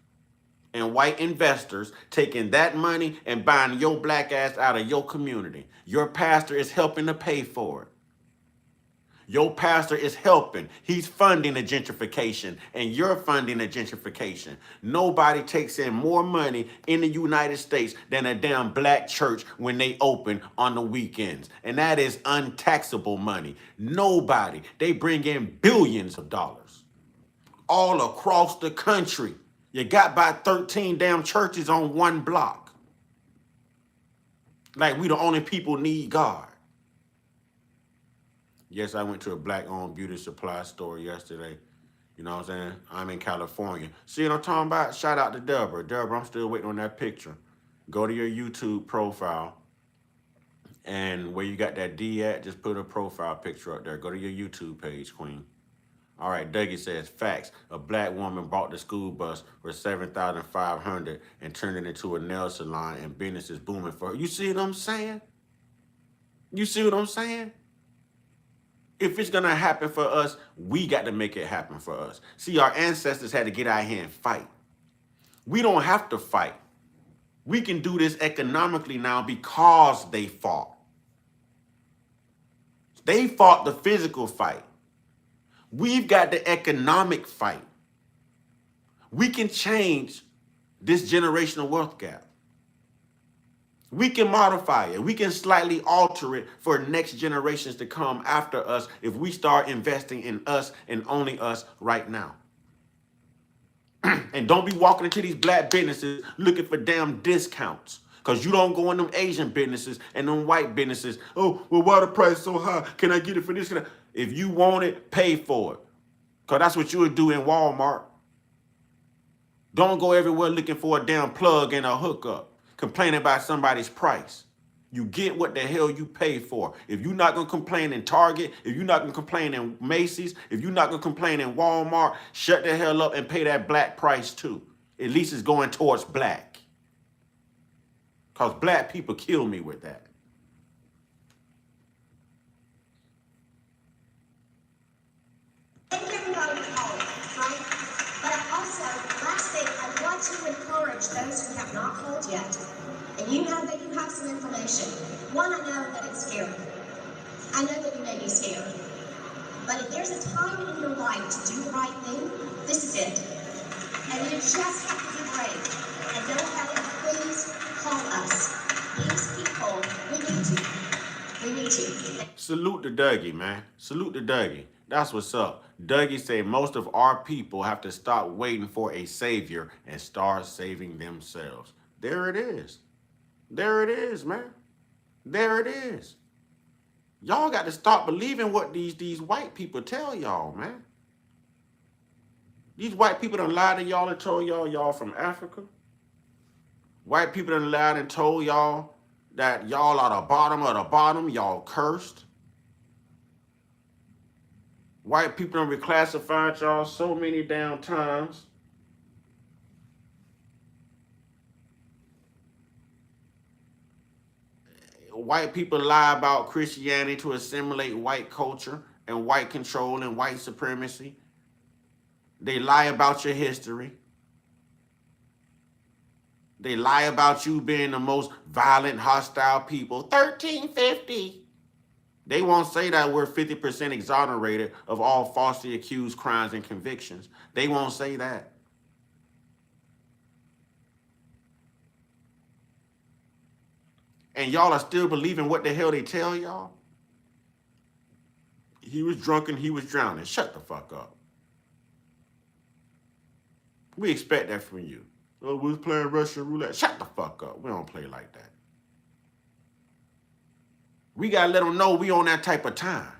and white investors taking that money and buying your black ass out of your community. Your pastor is helping to pay for it. Your pastor is helping. He's funding the gentrification, and you're funding the gentrification. Nobody takes in more money in the United States than a damn black church when they open on the weekends. And that is untaxable money. Nobody. They bring in billions of dollars all across the country. You got about 13 damn churches on one block. Like we the only people need God. Yes, I went to a black-owned beauty supply store yesterday. You know what I'm saying? I'm in California. See what I'm talking about? Shout out to Deborah. Deborah, I'm still waiting on that picture. Go to your YouTube profile. And where you got that D at, just put a profile picture up there. Go to your YouTube page, Queen. All right, Dougie says, facts. A black woman bought the school bus for $7,500 and turned it into a nail salon, and business is booming for her. You see what I'm saying? You see what I'm saying? If it's going to happen for us, we got to make it happen for us. See, our ancestors had to get out here and fight. We don't have to fight. We can do this economically now because they fought. They fought the physical fight. We've got the economic fight. We can change this generational wealth gap. We can modify it. We can slightly alter it for next generations to come after us if we start investing in us and only us right now. And don't be walking into these black businesses looking for damn discounts. Because you don't go in them Asian businesses and them white businesses. Oh, well, why the price so high? Can I get it for this? If you want it, pay for it. Because that's what you would do in Walmart. Don't go everywhere looking for a damn plug and a hookup, complaining about somebody's price. You get what the hell you pay for. If you're not going to complain in Target, if you're not going to complain in Macy's, if you're not going to complain in Walmart, shut the hell up and pay that black price too. At least it's going towards black. Because black people kill me with that. Thank everybody for calling, right? But also, last thing, I want to encourage those who have not called yet, and you know that you have some information. One, I know that it's scary. I know that you may be scared. But if there's a time in your life to do the right thing, this is it. And you just have to be brave. And don't have to, please call us. These people, we need you. We need you. Salute to Dougie, man. Salute to Dougie. That's what's up. Dougie say most of our people have to stop waiting for a savior and start saving themselves. There it is. There it is, man. There it is. Y'all got to stop believing what these white people tell y'all, man. These white people done lied to y'all and told y'all from Africa. White people done lied and told y'all that y'all are the bottom of the bottom. Y'all cursed. White people done reclassified y'all so many damn times. White people lie about Christianity to assimilate white culture and white control and white supremacy. They lie about your history. They lie about you being the most violent, hostile people. 1350. They won't say that we're 50% exonerated of all falsely accused crimes and convictions. They won't say that. And y'all are still believing what the hell they tell y'all? He was drunk and he was drowning. Shut the fuck up. We expect that from you. Oh, we was playing Russian roulette. Shut the fuck up. We don't play like that. We got to let them know we on that type of time.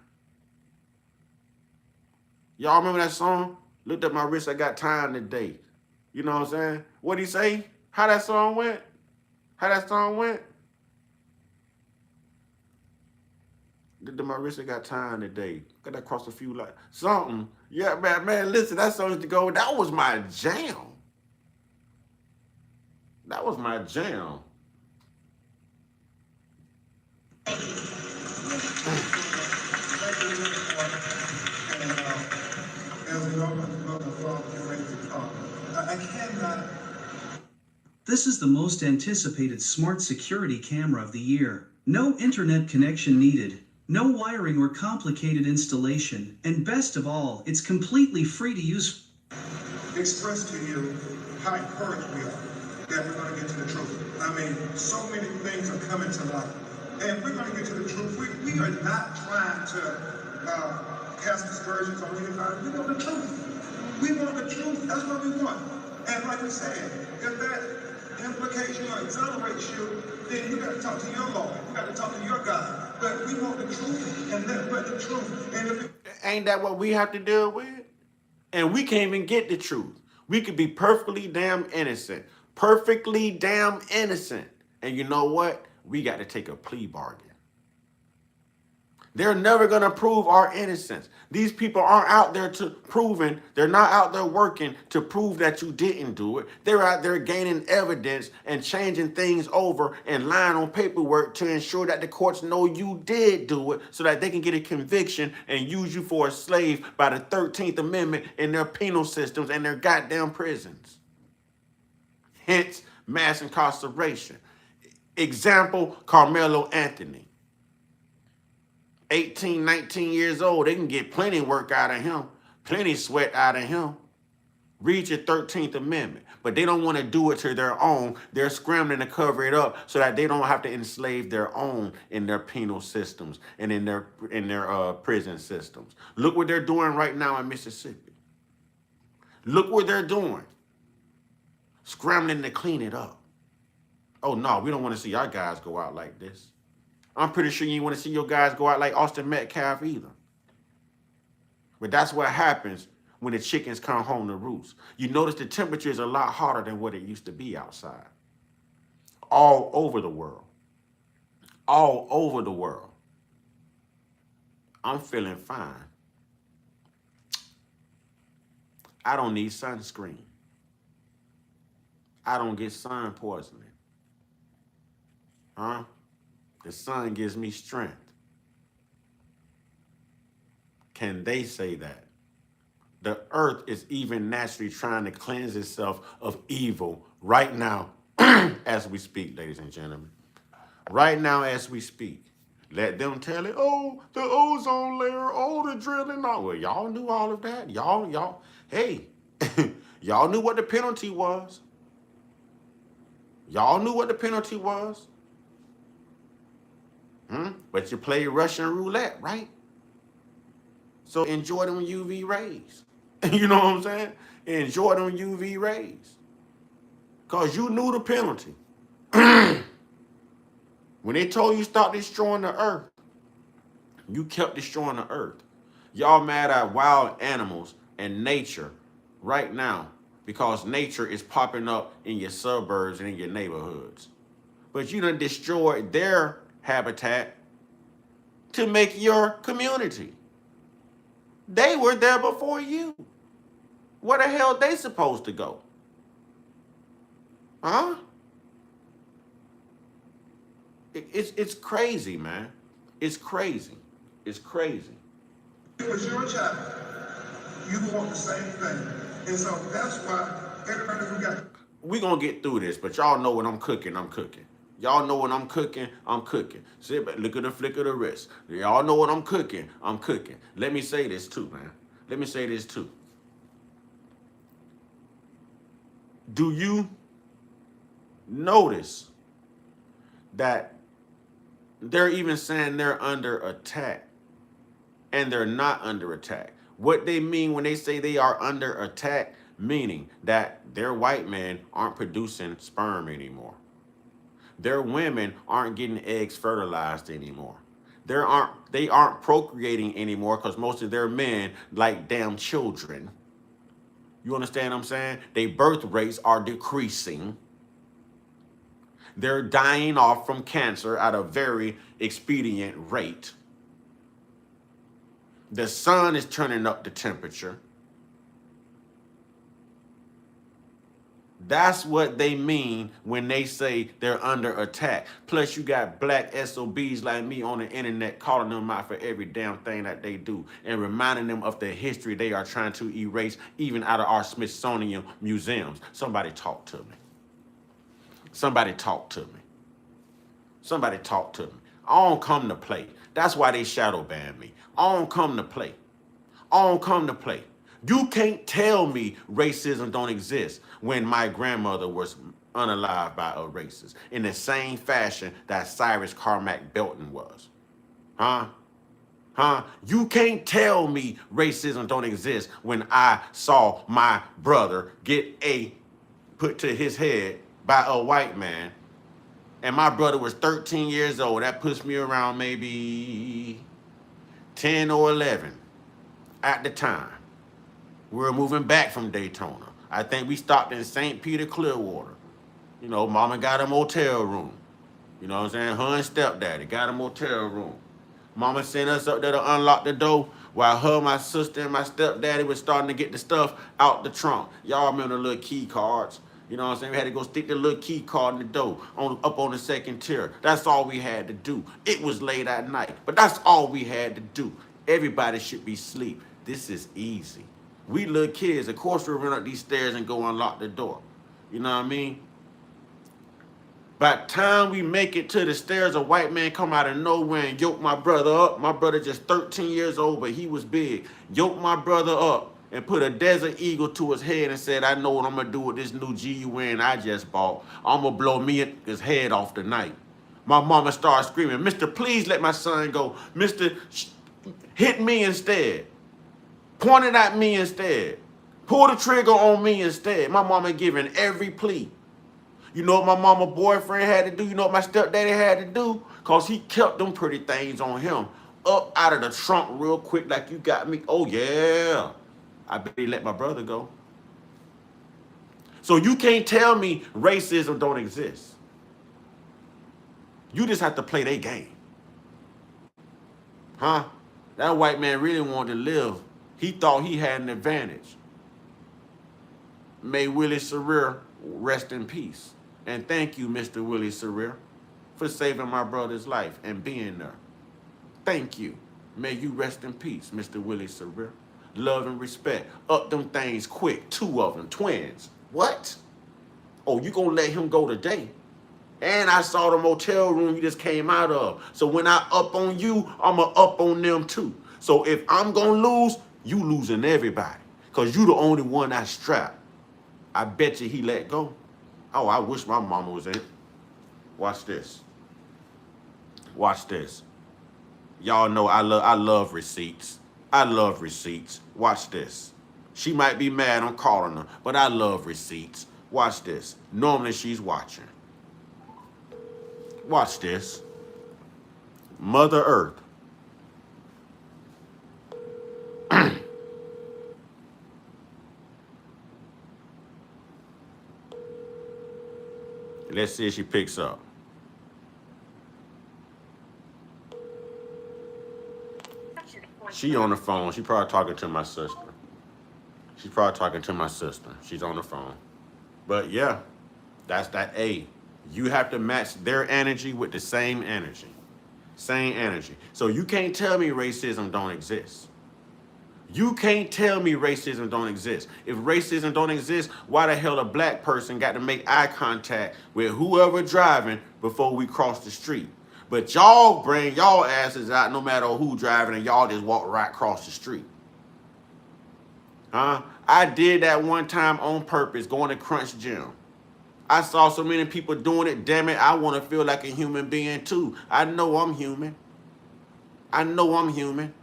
Y'all remember that song? Looked at my wrist, I got time today. You know what I'm saying? What'd he say? How that song went? How that song went? Looked at my wrist, I got time today. Got that cross a few lines. Something. Yeah, man, listen, that song used to go. That was my jam. That was my jam. This is the most anticipated smart security camera of the year. No internet connection needed, no wiring or complicated installation, and best of all, it's completely free to use. Express to you how encouraged we are that we're going to get to the truth. I mean, so many things are coming to light. And we're going to get to the truth. We are not trying to cast aspersions on anybody. We want the truth. We want the truth. That's what we want. And like we said, if that implication or exonerates you, then you got to talk to your Lord. You got to talk to your God. But we want the truth, and that's but the truth. And if ain't that what we have to deal with? And we can't even get the truth. We could be perfectly damn innocent. Perfectly damn innocent. And you know what? We got to take a plea bargain. They're never going to prove our innocence. These people aren't out there they're not out there working to prove that you didn't do it. They're out there gaining evidence and changing things over and lying on paperwork to ensure that the courts know you did do it so that they can get a conviction and use you for a slave by the 13th Amendment in their penal systems and their goddamn prisons. Hence, mass incarceration. Example, Carmelo Anthony. 18, 19 years old, they can get plenty work out of him, plenty sweat out of him. Read your 13th Amendment. But they don't want to do it to their own. They're scrambling to cover it up so that they don't have to enslave their own in their penal systems and in their prison systems. Look what they're doing right now in Mississippi. Look what they're doing. scrambling to clean it up. Oh no, we don't want to see our guys go out like this. I'm pretty sure you want to see your guys go out like Austin Metcalf either. But that's what happens when the chickens come home to roost. You notice the temperature is a lot hotter than what it used to be outside. All over the world. All over the world. I'm feeling fine. I don't need sunscreen. I don't get sun poisoning. Huh? The sun gives me strength. Can they say that? The earth is even naturally trying to cleanse itself of evil right now as we speak, ladies and gentlemen. Right now as we speak. Let them tell it, oh, the ozone layer, oh, the drilling. Oh, well, y'all knew all of that. Y'all, hey, y'all knew what the penalty was. Y'all knew what the penalty was. But you play Russian roulette, right? So enjoy them UV rays. You know what I'm saying? Enjoy them UV rays. Because you knew the penalty. When they told you stop destroying the earth, you kept destroying the earth. Y'all mad at wild animals and nature right now because nature is popping up in your suburbs and in your neighborhoods. But you done destroyed their habitat to make your community. They were there before you. Where the hell they supposed to go? Huh? It's crazy, man. It's crazy. It's crazy. Because you're a child, you want the same thing. And so that's why everybody who got... We're going to get through this, but y'all know when I'm cooking, I'm cooking. Y'all know when I'm cooking, I'm cooking. Sit back, look at the flick of the wrist. Y'all know when I'm cooking, I'm cooking. Let me say this too, man. Let me say this too. Do you notice that they're even saying they're under attack and they're not under attack? What they mean when they say they are under attack, meaning that their white men aren't producing sperm anymore. Their women aren't getting eggs fertilized anymore. They aren't procreating anymore because most of their men like damn children. You understand what I'm saying? Their birth rates are decreasing. They're dying off from cancer at a very expedient rate. The sun is turning up the temperature. That's what they mean when they say they're under attack. Plus, you got black SOBs like me on the internet calling them out for every damn thing that they do and reminding them of the history they are trying to erase even out of our Smithsonian museums. Somebody talk to me. Somebody talk to me. Somebody talk to me. I don't come to play. That's why they shadow ban me. I don't come to play. I don't come to play. You can't tell me racism don't exist when my grandmother was unalived by a racist in the same fashion that Cyrus Carmack Belton was. Huh? You can't tell me racism don't exist when I saw my brother get put to his head by a white man and my brother was 13 years old. That puts me around maybe 10 or 11 at the time. We were moving back from Daytona. I think we stopped in St. Peter, Clearwater. You know, mama got a motel room. You know what I'm saying? Her and stepdaddy got a motel room. Mama sent us up there to unlock the door while her, my sister, and my stepdaddy was starting to get the stuff out the trunk. Y'all remember the little key cards? You know what I'm saying? We had to go stick the little key card in the door up on the second tier. That's all we had to do. It was late at night, but that's all we had to do. Everybody should be asleep. This is easy. We little kids, of course we run up these stairs and go unlock the door. You know what I mean? By the time we make it to the stairs, a white man come out of nowhere and yoke my brother up. My brother just 13 years old, but he was big. Yoked my brother up and put a Desert Eagle to his head and said, I know what I'm going to do with this new GUN I just bought. I'm going to blow his head off tonight. My mama started screaming, Mr. Please let my son go. Mr. Hit me instead. Pointed at me instead. Pull the trigger on me instead. My mama giving every plea. You know what my mama boyfriend had to do? You know what my stepdaddy had to do? Because he kept them pretty things on him up out of the trunk real quick like you got me. Oh, yeah. I bet he let my brother go. So you can't tell me racism don't exist. You just have to play their game. Huh? That white man really wanted to live. He thought he had an advantage. May Willie Sarir rest in peace. And thank you, Mr. Willie Sarir, for saving my brother's life and being there. Thank you. May you rest in peace, Mr. Willie Sarir. Love and respect. Up them things quick. 2 of them, twins. What? Oh, you gonna let him go today? And I saw the motel room you just came out of. So when I up on you, I'ma up on them too. So if I'm gonna lose, you losing everybody. Because you the only one that's strapped. I bet you he let go. Oh, I wish my mama was in. Watch this. Watch this. Y'all know I love receipts. I love receipts. Watch this. She might be mad I'm calling her, but I love receipts. Watch this. Normally she's watching. Watch this. Mother Earth. Let's see if she picks up. She on the phone. She probably talking to my sister. She's probably talking to my sister. She's on the phone. But yeah, that's that A. You have to match their energy with the same energy. Same energy. So you can't tell me racism don't exist. You can't tell me racism don't exist. If racism don't exist, why the hell a black person got to make eye contact with whoever driving before we cross the street? But y'all bring y'all asses out no matter who driving and y'all just walk right across the street. Huh? I did that one time on purpose going to Crunch Gym. I saw so many people doing it. Damn it, I want to feel like a human being too. I know I'm human. I know I'm human.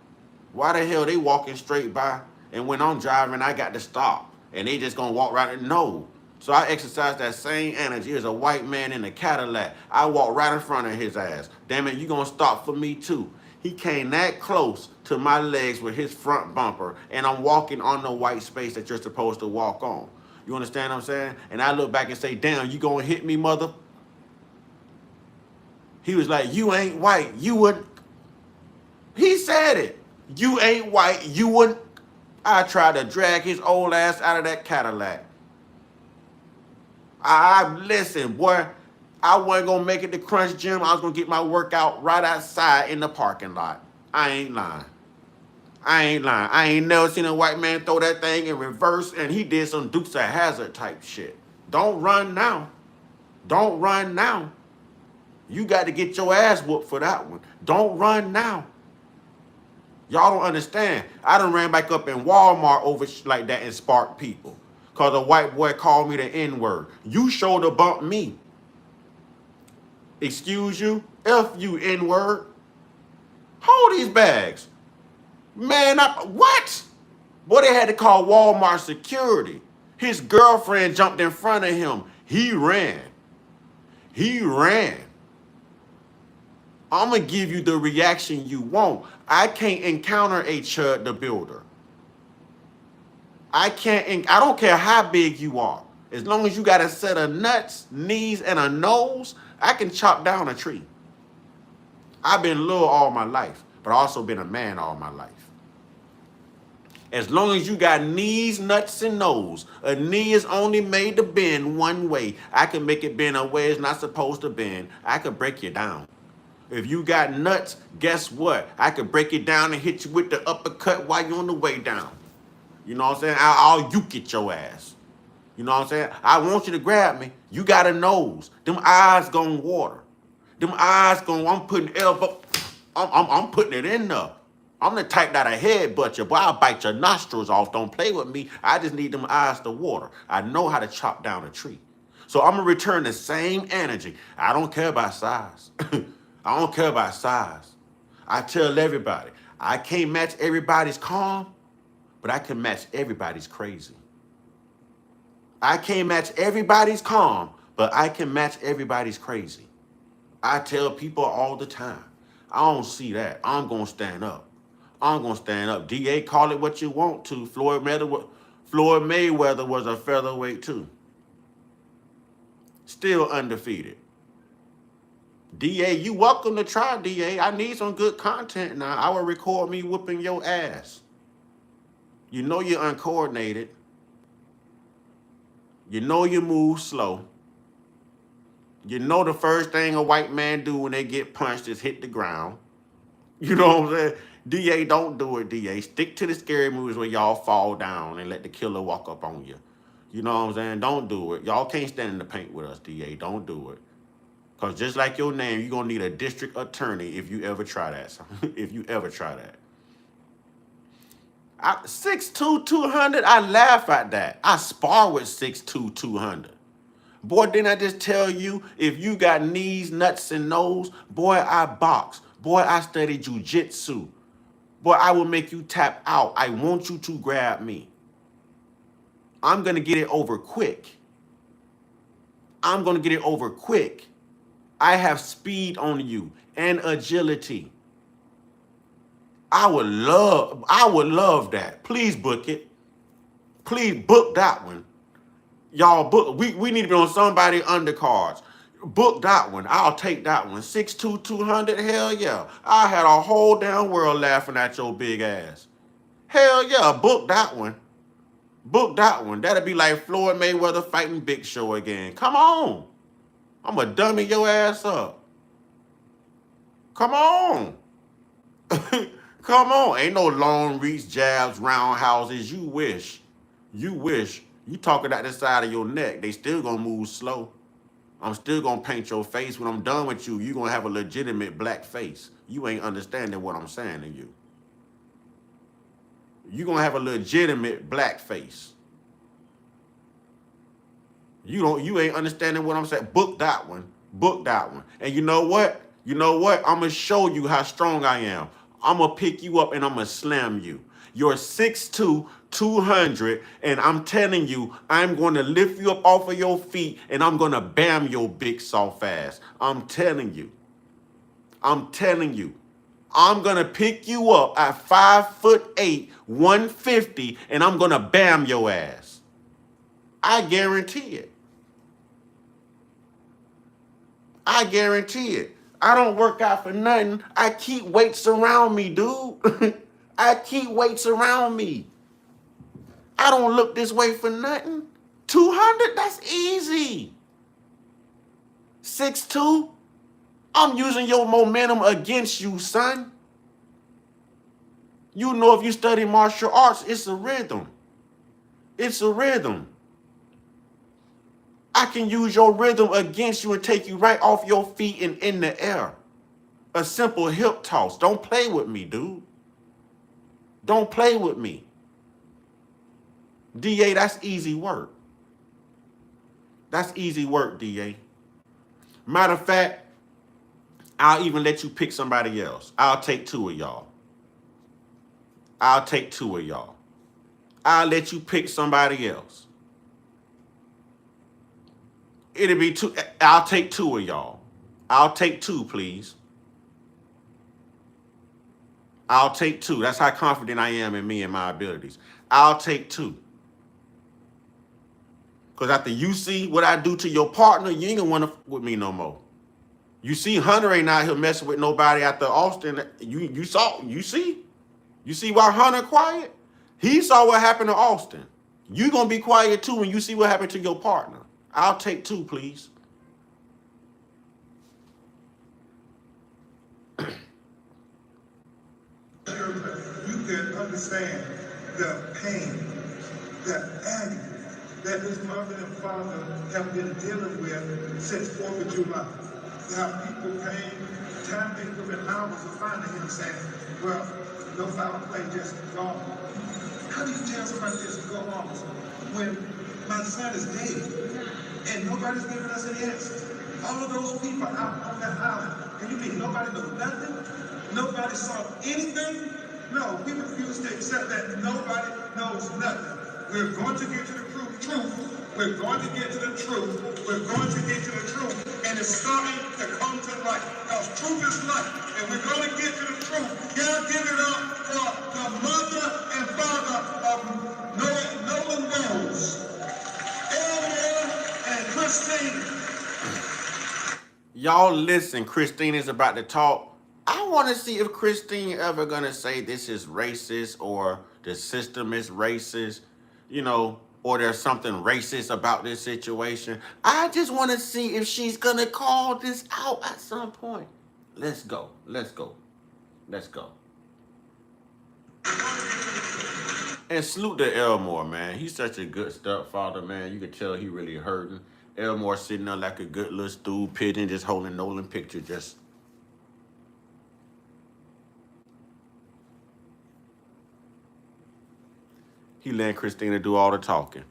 Why the hell they walking straight by? And when I'm driving, I got to stop. And they just gonna walk right in? No. So I exercise that same energy as a white man in a Cadillac. I walk right in front of his ass. Damn it, you gonna stop for me too. He came that close to my legs with his front bumper, and I'm walking on the white space that you're supposed to walk on. You understand what I'm saying? And I look back and say, damn, you gonna hit me, mother? He was like, you ain't white. You wouldn't. He said it. You ain't white. You wouldn't. I tried to drag his old ass out of that Cadillac. Listen, boy, I wasn't gonna make it to Crunch Gym. I was gonna get my workout right outside in the parking lot. I ain't lying. I ain't lying. I ain't never seen a white man throw that thing in reverse, and he did some Dukes of Hazzard type shit. Don't run now. Don't run now. You got to get your ass whooped for that one. Don't run now. Y'all don't understand. I done ran back up in Walmart over like that and sparked people. Because a white boy called me the N-word. You shoulder bumped me. Excuse you? F you, N-word. Hold these bags. Man, what? Boy, they had to call Walmart security. His girlfriend jumped in front of him. He ran. He ran. I'm going to give you the reaction you want. I can't encounter a Chud the Builder. I don't care how big you are. As long as you got a set of nuts, knees, and a nose, I can chop down a tree. I've been little all my life, but I also been a man all my life. As long as you got knees, nuts, and nose, a knee is only made to bend one way. I can make it bend a way it's not supposed to bend. I could break you down. If you got nuts, guess what? I could break it down and hit you with the uppercut while you're on the way down. You know what I'm saying? I'll you get your ass. You know what I'm saying? I want you to grab me. You got a nose. Them eyes gonna water. Them eyes gonna, I'm putting elbow, I'm putting it in there. I'm the type that I headbutt you, but I'll bite your nostrils off. Don't play with me. I just need them eyes to water. I know how to chop down a tree. So I'm gonna return the same energy. I don't care about size. I don't care about size. I tell everybody, I can't match everybody's calm, but I can match everybody's crazy. I can't match everybody's calm, but I can match everybody's crazy. I tell people all the time, I don't see that. I'm going to stand up. I'm going to stand up. DA, call it what you want to. Floyd Mayweather was a featherweight too. Still undefeated. DA, you welcome to try, DA. I need some good content now. I will record me whooping your ass. You know you're uncoordinated. You know you move slow. You know the first thing a white man do when they get punched is hit the ground. You know what I'm saying? DA, don't do it, DA. Stick to the scary movies where y'all fall down and let the killer walk up on you. You know what I'm saying? Don't do it. Y'all can't stand in the paint with us, DA. Don't do it. Because just like your name, you're going to need a district attorney if you ever try that. If you ever try that. 6'2", 200, I laugh at that. I spar with 6'2", 200. Boy, didn't I just tell you, if you got knees, nuts, and nose, boy, I box. Boy, I study jujitsu. Boy, I will make you tap out. I want you to grab me. I'm going to get it over quick. I'm going to get it over quick. I have speed on you and agility. I would love that. Please book it. Please book that one. Y'all book. We need to be on somebody undercards. Book that one. I'll take that one. 6'2", 200. Hell yeah. I had a whole damn world laughing at your big ass. Hell yeah. Book that one. Book that one. That'll be like Floyd Mayweather fighting Big Show again. Come on. I'm going to dummy your ass up. Come on. Come on. Ain't no long reach jabs, roundhouses. You wish. You wish. You talking out the side of your neck. They still going to move slow. I'm still going to paint your face. When I'm done with you, you're going to have a legitimate black face. You ain't understanding what I'm saying to you. You're going to have a legitimate black face. You ain't understanding what I'm saying. Book that one. Book that one. And you know what? You know what? I'm going to show you how strong I am. I'm going to pick you up and I'm going to slam you. You're 6'2", 200, and I'm telling you, I'm going to lift you up off of your feet and I'm going to bam your big soft ass. I'm telling you. I'm telling you. I'm going to pick you up at 5'8", 150, and I'm going to bam your ass. I guarantee it. I guarantee it. I don't work out for nothing. I keep weights around me, dude. I keep weights around me. I don't look this way for nothing. 200, that's easy. 6'2", I'm using your momentum against you, son. You know, if you study martial arts, it's a rhythm. It's a rhythm. I can use your rhythm against you and take you right off your feet and in the air. A simple hip toss. Don't play with me, dude. Don't play with me. DA, that's easy work. That's easy work, DA. Matter of fact, I'll even let you pick somebody else. I'll take two of y'all. I'll take two of y'all. I'll let you pick somebody else. It'll be two. I'll take two of y'all. I'll take two, please. I'll take two. That's how confident I am in me and my abilities. I'll take two. Because after you see what I do to your partner, you ain't gonna want to f with me no more. You see, Hunter ain't out here messing with nobody after Austin. You see why Hunter quiet? He saw what happened to Austin. You gonna be quiet too when you see what happened to your partner. I'll take two, please. You can understand the pain, the agony that his mother and father have been dealing with since 4th of July. There are people paying time increment hours of finding him saying, well, no foul play, just go on. How do you tell somebody just go on when my son is dead and nobody's giving us any answers? All of those people out on that island, and you mean nobody knows nothing? Nobody saw anything? No, we refuse to accept that nobody knows nothing. We're going to get to the truth truth. We're going to get to the truth. We're going to get to the truth. And it's starting to come to light. Because truth is light. And we're going to get to the truth. Y'all give it up for the mother and father of Nolan Wells, Elmore, and Christine. Y'all listen, Christine is about to talk. I want to see if Christine ever gonna say this is racist or the system is racist, you know, or there's something racist about this situation. I just want to see if she's gonna call this out at some point. Let's go. Let's go. Let's go. And salute to Elmore, man. He's such a good stepfather, man. You can tell he really hurting. Elmore sitting there like a good little stool pigeon, just holding Nolan picture, just. He letting Christina do all the talking.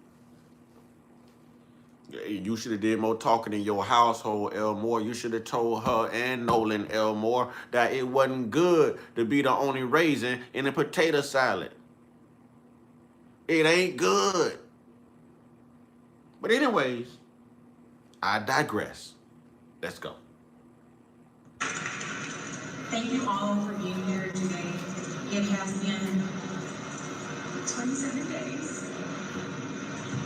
You should have did more talking in your household, Elmore. You should have told her and Nolan Elmore that it wasn't good to be the only raisin in a potato salad. It ain't good. But anyways, I digress. Let's go. Thank you all for being here today. It has been 27 days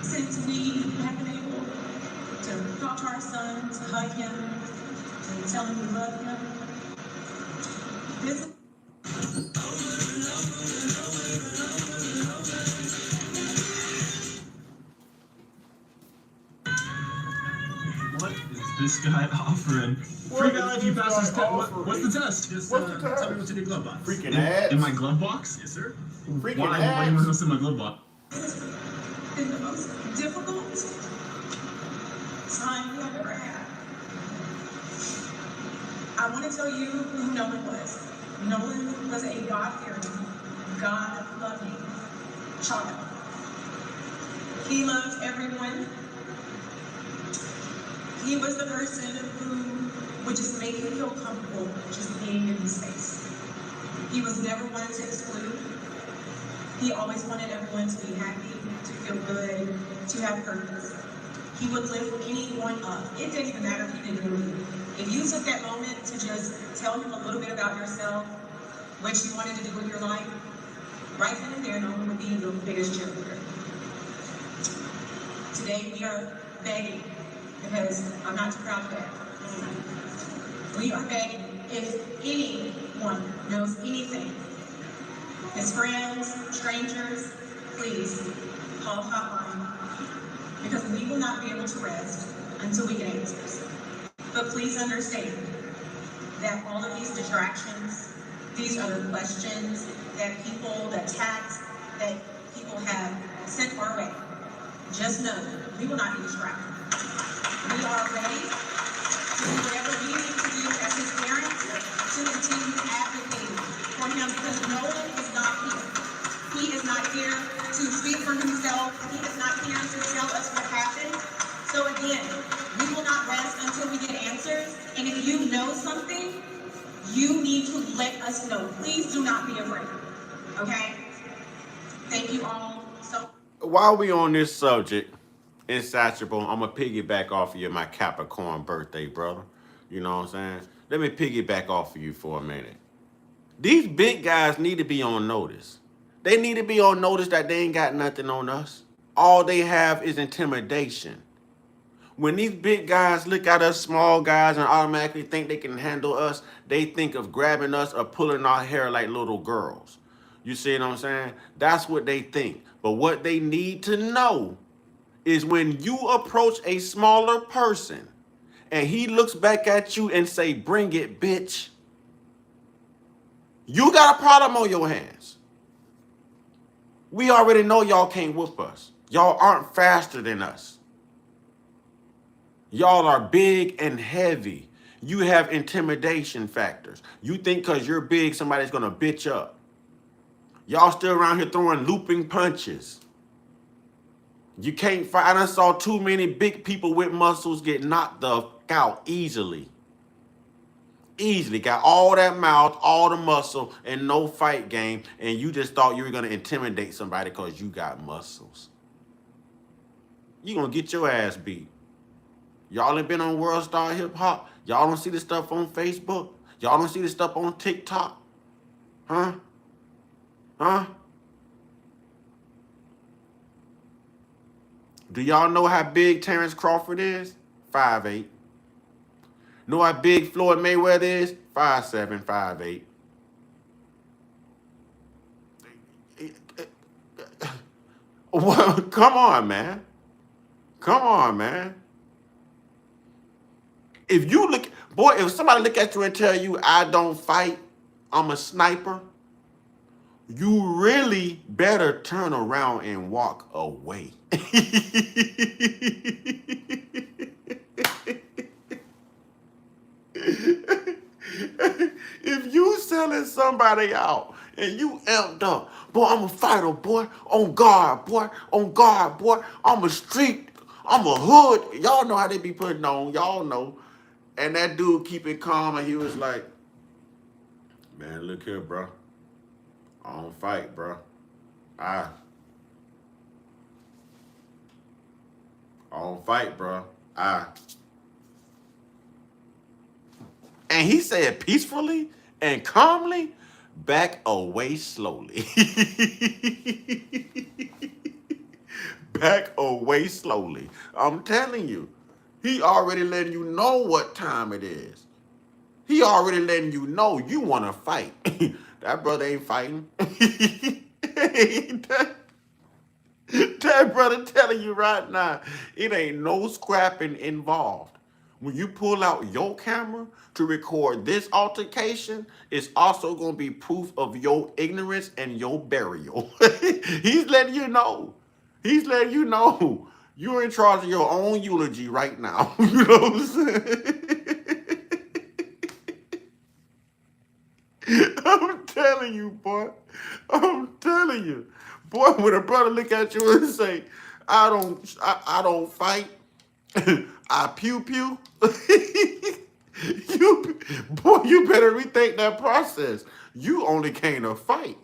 since we have been able to talk to our son, to hug him, to tell him we love him. This What is this guy offering? Free guy if you pass this test. What's the test? Just tell me what's in your glove box. Freaking ads. In my glove box? Yes, sir. Freaking Why do you ads. want to know what's in my glove box? has been the most difficult time we have ever had. I want to tell you who Nolan was. Nolan was a God-fearing, God-loving child. He loved everyone. He was the person who would just make you feel comfortable just being in his space. He was never one to exclude. He always wanted everyone to be happy, to feel good, to have purpose. He would lift anyone up. It didn't even matter if you didn't know him. If you took that moment to just tell him a little bit about yourself, what you wanted to do with your life, right then and there, Nolan would be your biggest cheerleader. Today we are begging, because I'm not too proud of that. We are begging, if anyone knows anything, his friends, strangers, please call the hotline, because we will not be able to rest until we get answers. But please understand that all of these distractions, these other questions, that attacks that people have sent our way, just know we will not be distracted. We are ready to do whatever we need to do as his parents to continue advocating for him, because Nolan is not here. He is not here to speak for himself. He is not here to tell us what happened. So again, we will not rest until we get answers. And if you know something, you need to let us know. Please do not be afraid. Okay? Thank you all so much. While we on this subject, insatiable, I'm gonna piggyback off of you, my Capricorn birthday, brother. You know what I'm saying? Let me piggyback off of you for a minute. These big guys need to be on notice. They need to be on notice that they ain't got nothing on us. All they have is intimidation. When these big guys look at us small guys and automatically think they can handle us, they think of grabbing us or pulling our hair like little girls. You see what I'm saying? That's what they think. But what they need to know is when you approach a smaller person and he looks back at you and say, "Bring it, bitch," you got a problem on your hands. We already know y'all can't whoop us. Y'all aren't faster than us. Y'all are big and heavy. You have intimidation factors. You think because you're big, somebody's going to bitch up. Y'all still around here throwing looping punches. You can't fight. I done saw too many big people with muscles get knocked the fuck out easily. Easily. Got all that mouth, all the muscle, and no fight game, and you just thought you were going to intimidate somebody because you got muscles. you gonna get your ass beat. Y'all ain't been on World Star Hip Hop. Y'all don't see this stuff on Facebook. Y'all don't see this stuff on TikTok. Huh? Huh? Do y'all know how big Terrence Crawford is? 5'8". Know how big Floyd Mayweather is? 5'7", 5'8". Well, come on, man. Come on, man. If you look, boy, if somebody look at you and tell you I don't fight, I'm a sniper, you really better turn around and walk away. If you selling somebody out and you amped up, boy, I'm a fighter, boy, on guard, boy, on guard, boy, I'm a street, I'm a hood. Y'all know how they be putting on, y'all know. And that dude keep it calm, and he was like, man, look here, bro. I don't fight, bro. I don't fight, bro. And he said peacefully and calmly, back away slowly. Back away slowly. I'm telling you, he already letting you know what time it is. He already letting you know you want to fight. That brother ain't fighting. That brother telling you right now, it ain't no scrapping involved. When you pull out your camera to record this altercation, it's also going to be proof of your ignorance and your burial. He's letting you know. He's letting you know. You're in charge of your own eulogy right now. You know what I'm saying? I'm telling you, boy. I'm telling you. Boy, when a brother look at you and say, I don't fight, I pew pew. Boy, you better rethink that process. You only came to fight.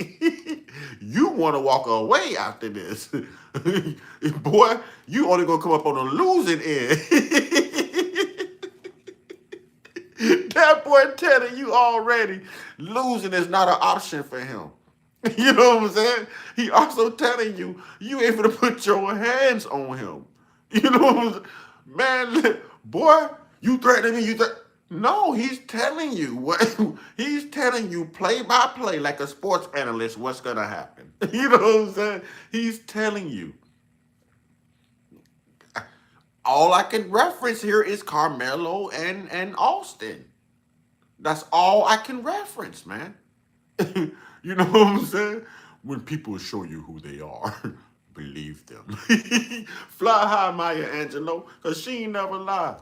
You want to walk away after this. Boy, you only gonna come up on the losing end. That boy telling you already, losing is not an option for him. You know what I'm saying? He also telling you, you able to put your hands on him. You know what I'm saying? Man, boy, you threatening me, No, he's telling you what he's telling you play by play like a sports analyst what's gonna happen. You know what I'm saying? He's telling you. All I can reference here is Carmelo and Austin. That's all I can reference, man. You know what I'm saying? When people show you who they are, believe them. Fly high, Maya Angelou, because she ain't never lied.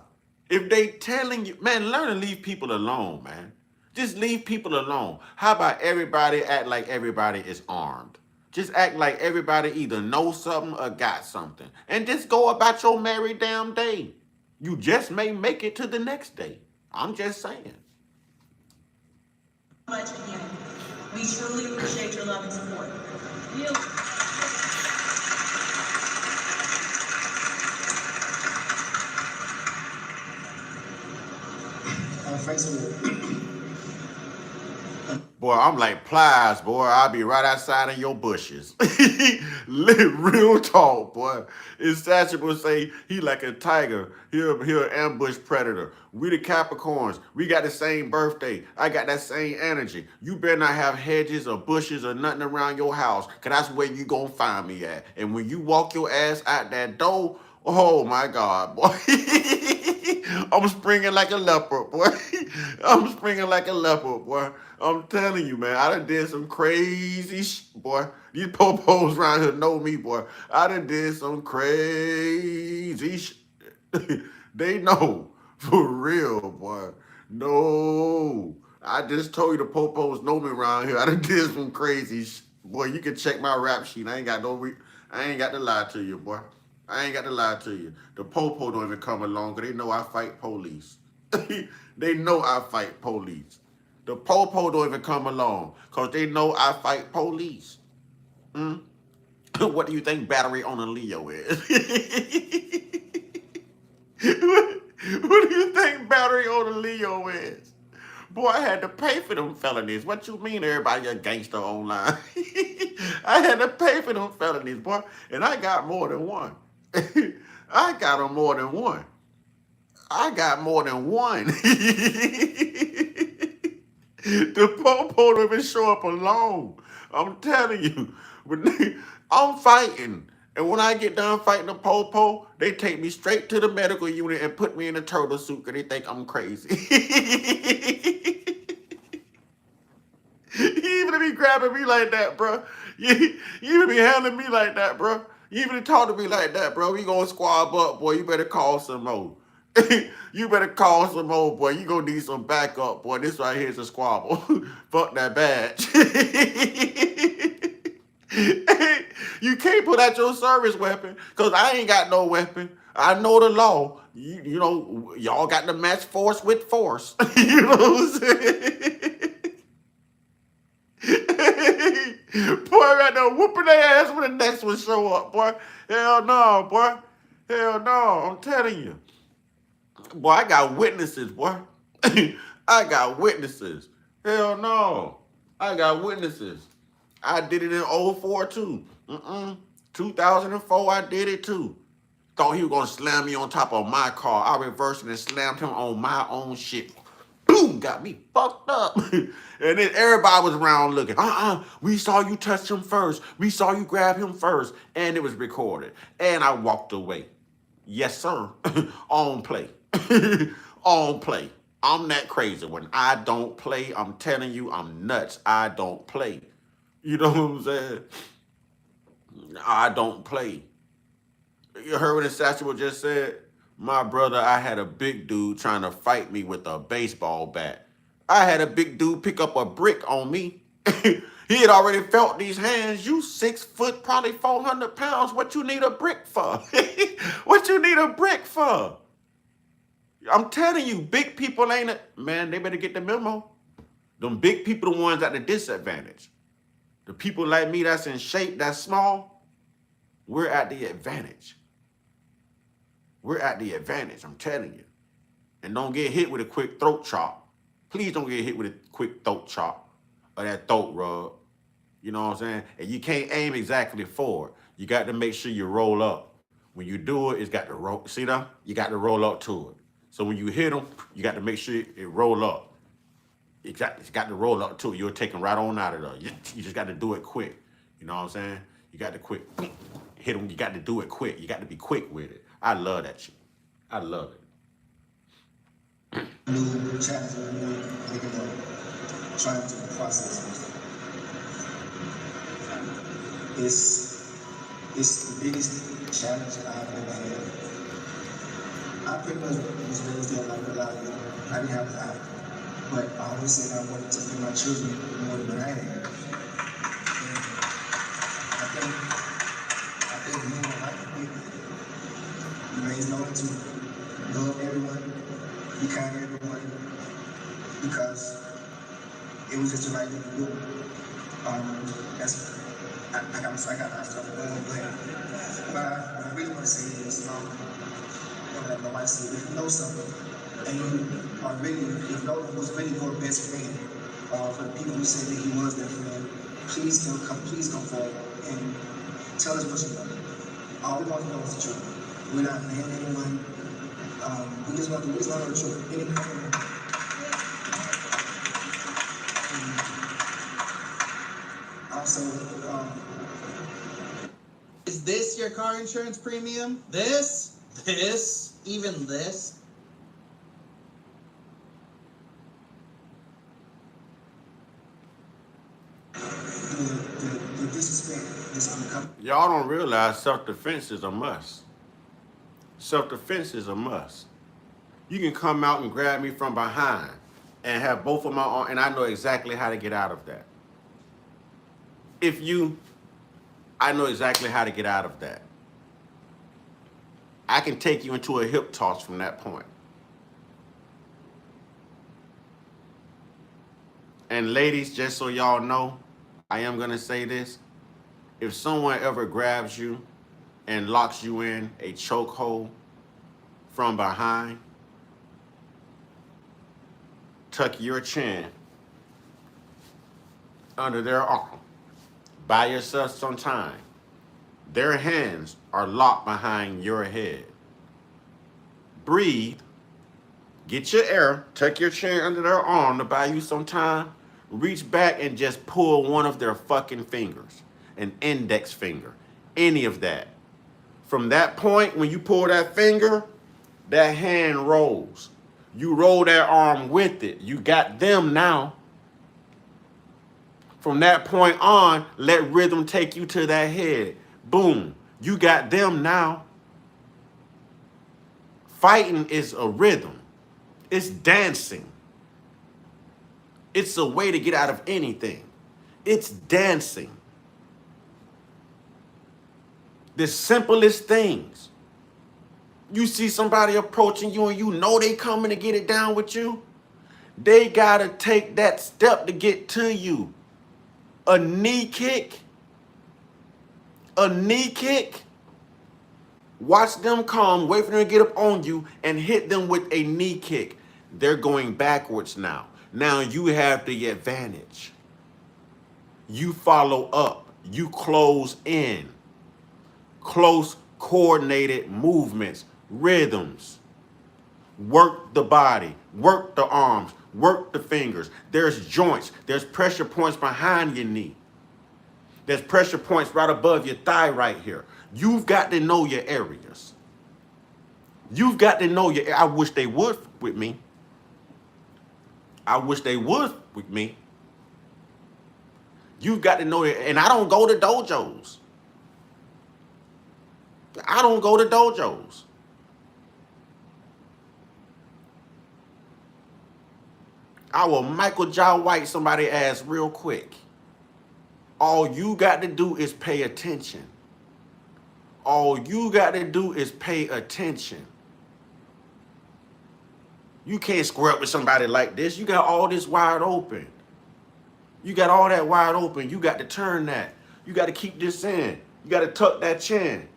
If they telling you, man, learn to leave people alone, man. Just leave people alone. How about everybody act like everybody is armed? Just act like everybody either knows something or got something. And just go about your merry damn day. You just may make it to the next day. I'm just saying. Much again. We truly appreciate your love and support. You. Boy, I'm like Plies, boy. I'll be right outside in your bushes. Real talk, boy. His Satchel will say he like a tiger. He'll ambush predator. We the Capricorns. We got the same birthday. I got that same energy. You better not have hedges or bushes or nothing around your house, because that's where you gonna find me at. And when you walk your ass out that door, oh my God, boy. I'm springing like a leopard, boy. I'm springing like a leopard, boy. I'm telling you, man. I done did some crazy boy. These popos around here know me, boy. I done did some crazy They know. For real, boy. No. I just told you the popos know me around here. I done did some crazy boy. You can check my rap sheet. I ain't got to lie to you, boy. I ain't got to lie to you. The popo don't even come along because they know I fight police. They know I fight police. The popo don't even come along because they know I fight police. What do you think battery on a Leo is? What do you think battery on a Leo is? Boy, I had to pay for them felonies. What you mean everybody a gangster online? I had to pay for them felonies, boy. And I got more than one. I got them more than one. I got more than one. The popo don't even show up alone. I'm telling you. I'm fighting. And when I get done fighting the popo, they take me straight to the medical unit and put me in a turtle suit because they think I'm crazy. You even be grabbing me like that, bro. You even be handling me like that, bro. You even talk to me like that, bro. We gonna squab up, boy. You better call some more. You better call some more, boy. You gonna need some backup, boy. This right here is a squabble. Fuck that badge. You can't put out your service weapon because I ain't got no weapon. I know the law. You know, y'all got to match force with force. You know what I'm saying? Boy, right there whooping their ass when the next one show up, boy. Hell no, boy. Hell no, I'm telling you. Boy, I got witnesses, boy. I got witnesses. Hell no. I got witnesses. I did it in '04 too. 2004, I did it too. Thought he was gonna slam me on top of my car. I reversed and slammed him on my own shit. Boom, got me fucked up. And then everybody was around looking. We saw you touch him first. We saw you grab him first. And it was recorded. And I walked away. Yes, sir. On play. On play. I'm that crazy. When I don't play, I'm telling you, I'm nuts. I don't play. You know what I'm saying? I don't play. You heard what the statue just said? My brother, I had a big dude trying to fight me with a baseball bat. I had a big dude pick up a brick on me. He had already felt these hands. You 6 foot, probably 400 pounds. What you need a brick for? What you need a brick for? I'm telling you, big people ain't it. Man, they better get the memo. Them big people the ones at the disadvantage. The people like me that's in shape, that's small, we're at the advantage. We're at the advantage, I'm telling you. And don't get hit with a quick throat chop. Please don't get hit with a quick throat chop or that throat rub. You know what I'm saying? And you can't aim exactly forward. You got to make sure you roll up. When you do it, it's got to roll. See that? You got to roll up to it. So when you hit them, you got to make sure it roll up. It's got to roll up to it. You're taking right on out of there. You just got to do it quick. You know what I'm saying? You got to quick hit them. You got to do it quick. You got to be quick with it. I love that shit. I love it. New chapter, trying to process. It's the biggest challenge I've ever had. I pretty much was raised there like a lot of you. I didn't have a lot. But I always said I wanted to feed my children more than I had. I think me and my wife we raised Nolan to love everyone, be kind to everyone, because it was just the right thing to do. I got myself going, but what I really want to say is, like my wife said, if you know something, and you are really, if Nolan was really your best friend, for the people who said that he was their friend, please come forward and tell us what you know. All we want to know is the truth. We're not playing anyone. We just want to know the truth. Also, is this your car insurance premium? This, even this? The disrespect is going to come. Y'all don't realize self-defense is a must. Self-defense is a must. You can come out and grab me from behind and have both of my arms, and I know exactly how to get out of that. I know exactly how to get out of that. I can take you into a hip toss from that point. And ladies, just so y'all know, I am going to say this. if someone ever grabs you and locks you in a chokehold from behind, tuck your chin under their arm. Buy yourself some time. Their hands are locked behind your head. Breathe. Get your air. Tuck your chin under their arm to buy you some time. Reach back and just pull one of their fucking fingers, an index finger, any of that. From that point, when you pull that finger, that hand rolls. You roll that arm with it. You got them now. From that point on, let rhythm take you to that head. Boom. You got them now. Fighting is a rhythm. It's dancing. It's a way to get out of anything. It's dancing. The simplest things. You see somebody approaching you and you know they coming to get it down with you. They gotta take that step to get to you. A knee kick. A knee kick. Watch them come, wait for them to get up on you and hit them with a knee kick. They're going backwards now. Now you have the advantage. You follow up. You close in. Close, coordinated movements, rhythms. Work the body, work the arms, work the fingers. There's joints. There's pressure points behind your knee. There's pressure points right above your thigh right here. You've got to know your areas. You've got to know your, I wish they would with me. I wish they would with me. You've got to know it. And I don't go to dojos. I don't go to dojos. I will Michael Jai White somebody ass real quick. All you got to do is pay attention. All you got to do is pay attention. You can't square up with somebody like this. You got all this wide open. You got all that wide open. You got to turn that. You got to keep this in. You got to tuck that chin.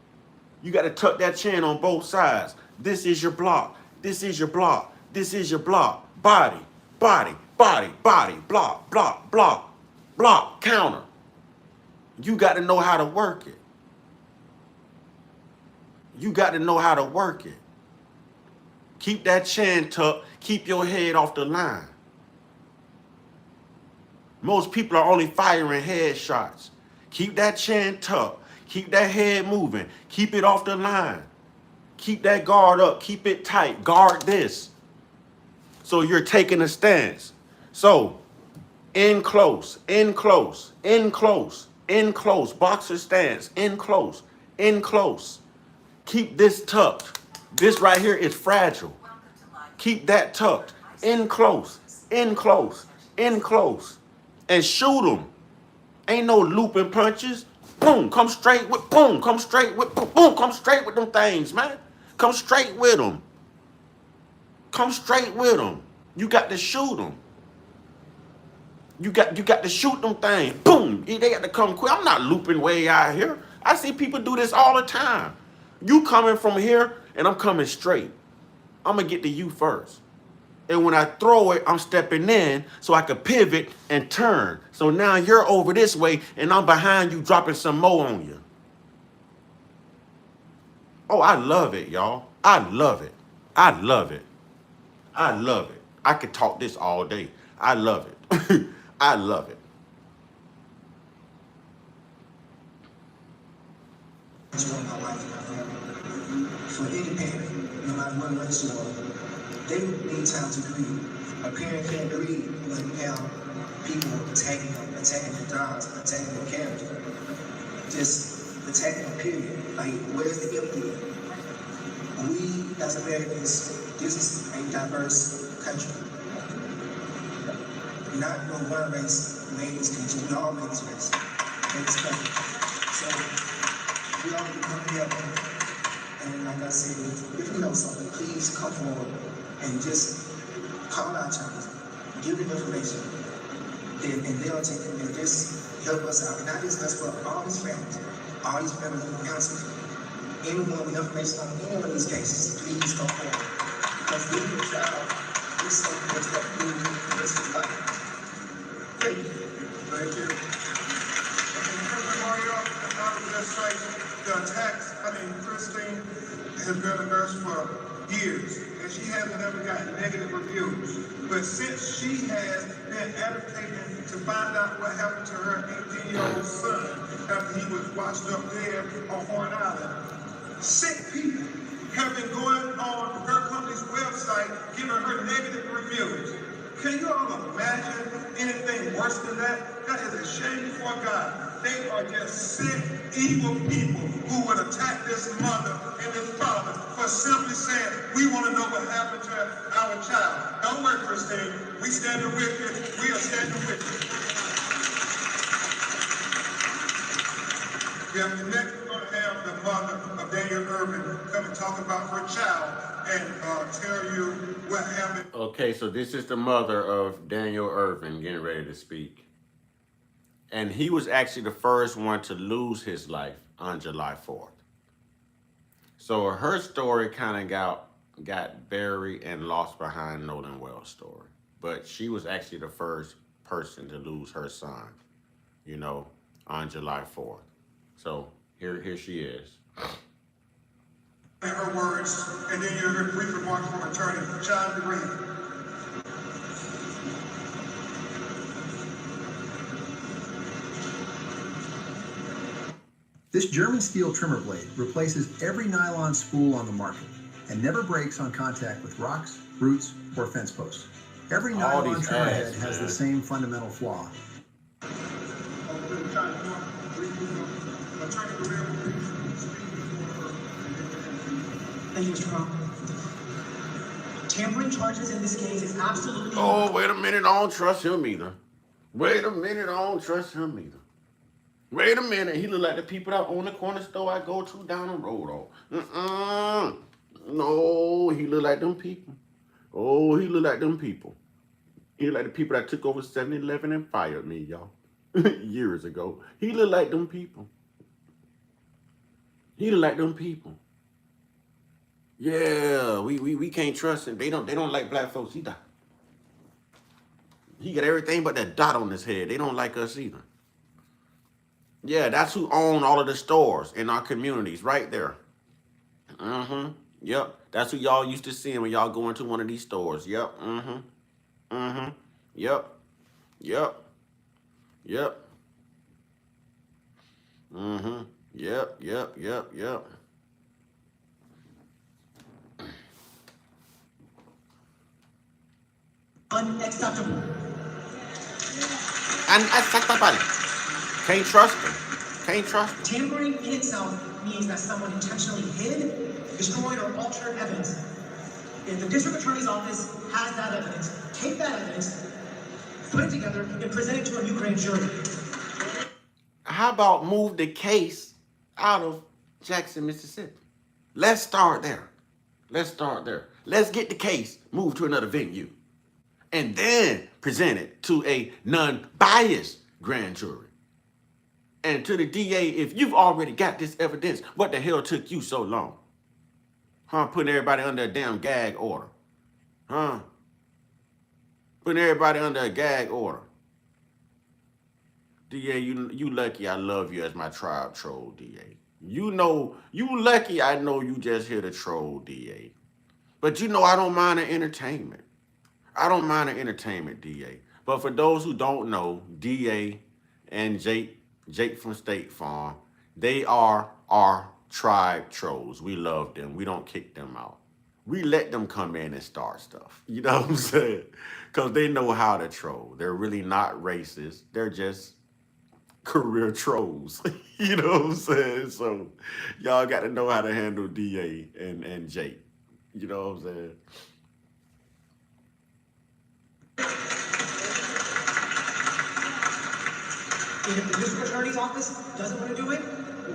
You got to tuck that chin on both sides. This is your block. This is your block. This is your block. Body, body, body, body, block, block, block, block, counter. You got to know how to work it. You got to know how to work it. Keep that chin tucked. Keep your head off the line. Most people are only firing head shots. Keep that chin tucked. Keep that head moving. Keep it off the line. Keep that guard up. Keep it tight. Guard this. So you're taking a stance. So in close, in close, in close, in close. Boxer stance. In close, in close. Keep this tucked. This right here is fragile. Keep that tucked. In close, in close, in close. And shoot them. Ain't no looping punches. Boom, come straight with, boom, come straight with, boom, come straight with them things, man. Come straight with them. Come straight with them. You got to shoot them. You got to shoot them things. Boom, they got to come quick. I'm not looping way out here. I see people do this all the time. You coming from here and I'm coming straight. I'm going to get to you first. And when I throw it, I'm stepping in so I can pivot and turn. So now you're over this way and I'm behind you dropping some more on you. Oh, I love it, y'all. I love it. I love it. I love it. I could talk this all day. I love it. I love it. For any parent, no matter what race you are, they need time to grieve. A parent can't grieve when you have people attacking them, attacking their jobs, attacking their character. Just attacking them, period. Like, where's the empathy? We, as Americans, this is a diverse country. Not no one race made this country. We all made this race, made this country. So, we all need to come together. And like I said, if you know something, please come forward and just call out Chinese. Give them information. and they'll take them and just help us out. And not just us, but all these families who counsel, anyone with information on any of these cases, please come forward. Because being a child is something that's what we need for this life. Thank you. Thank you. Mario, I would just say the attacks, Christine has been a nurse for years, and she hasn't ever gotten negative reviews. But since she has been advocating to find out what happened to her 18-year-old son after he was washed up dead on Horn Island, sick people have been going on her company's website giving her negative reviews. Can you all imagine anything worse than that? That is a shame before God. They are just sick, evil people who would attack this mother and this father for simply saying, we want to know what happened to our child. Don't worry, Christine. We standing with you. We are standing with you. Yeah, next we're going to have the mother of Daniel Irvin come and talk about her child and tell you what happened. Okay, so this is the mother of Daniel Irvin getting ready to speak. And he was actually the first one to lose his life on July 4th. So her story kind of got buried and lost behind Nolan Wells' story. But she was actually the first person to lose her son, on July 4th. So here she is. Her words, and then you hear brief remarks from attorney John DeGreen. This German steel trimmer blade replaces every nylon spool on the market and never breaks on contact with rocks, roots, or fence posts. Every nylon trimmer head has the same fundamental flaw. Thank you, Mr. Crump. Tampering charges in this case is absolutely... Oh, wait a minute, I don't trust him either. Wait a minute, I don't trust him either. Wait a minute, he look like the people that own the corner store I go to down the road. No, he look like them people. Oh, he look like them people. He look like the people that took over 7-Eleven and fired me, y'all, years ago. He look like them people. He look like them people. Yeah, we can't trust him. They don't like black folks either. He got everything but that dot on his head. They don't like us either. Yeah, that's who own all of the stores in our communities, right there. Yep, that's who y'all used to see when y'all go into one of these stores. Yep, yep, yep, yep, yep, yep. Unacceptable. Unacceptable. Can't trust him. Can't trust him. Tampering in itself means that someone intentionally hid, destroyed, or altered evidence. If the district attorney's office has that evidence, take that evidence, put it together, and present it to a new grand jury. How about move the case out of Jackson, Mississippi? Let's start there. Let's start there. Let's get the case moved to another venue. And then present it to a non-biased grand jury. And to the DA, if you've already got this evidence, what the hell took you so long? Putting everybody under a damn gag order. Putting everybody under a gag order. DA, you lucky I love you as my tribe troll, DA. You lucky I know you just here to troll, DA. But I don't mind the entertainment. I don't mind the entertainment, DA. But for those who don't know, DA and Jake from State Farm, they are our tribe trolls. We love them. We don't kick them out. We let them come in and start stuff. You know what I'm saying? Because they know how to troll. They're really not racist. They're just career trolls. You know what I'm saying? So y'all got to know how to handle DA and Jake. You know what I'm saying? If the district attorney's office doesn't want to do it,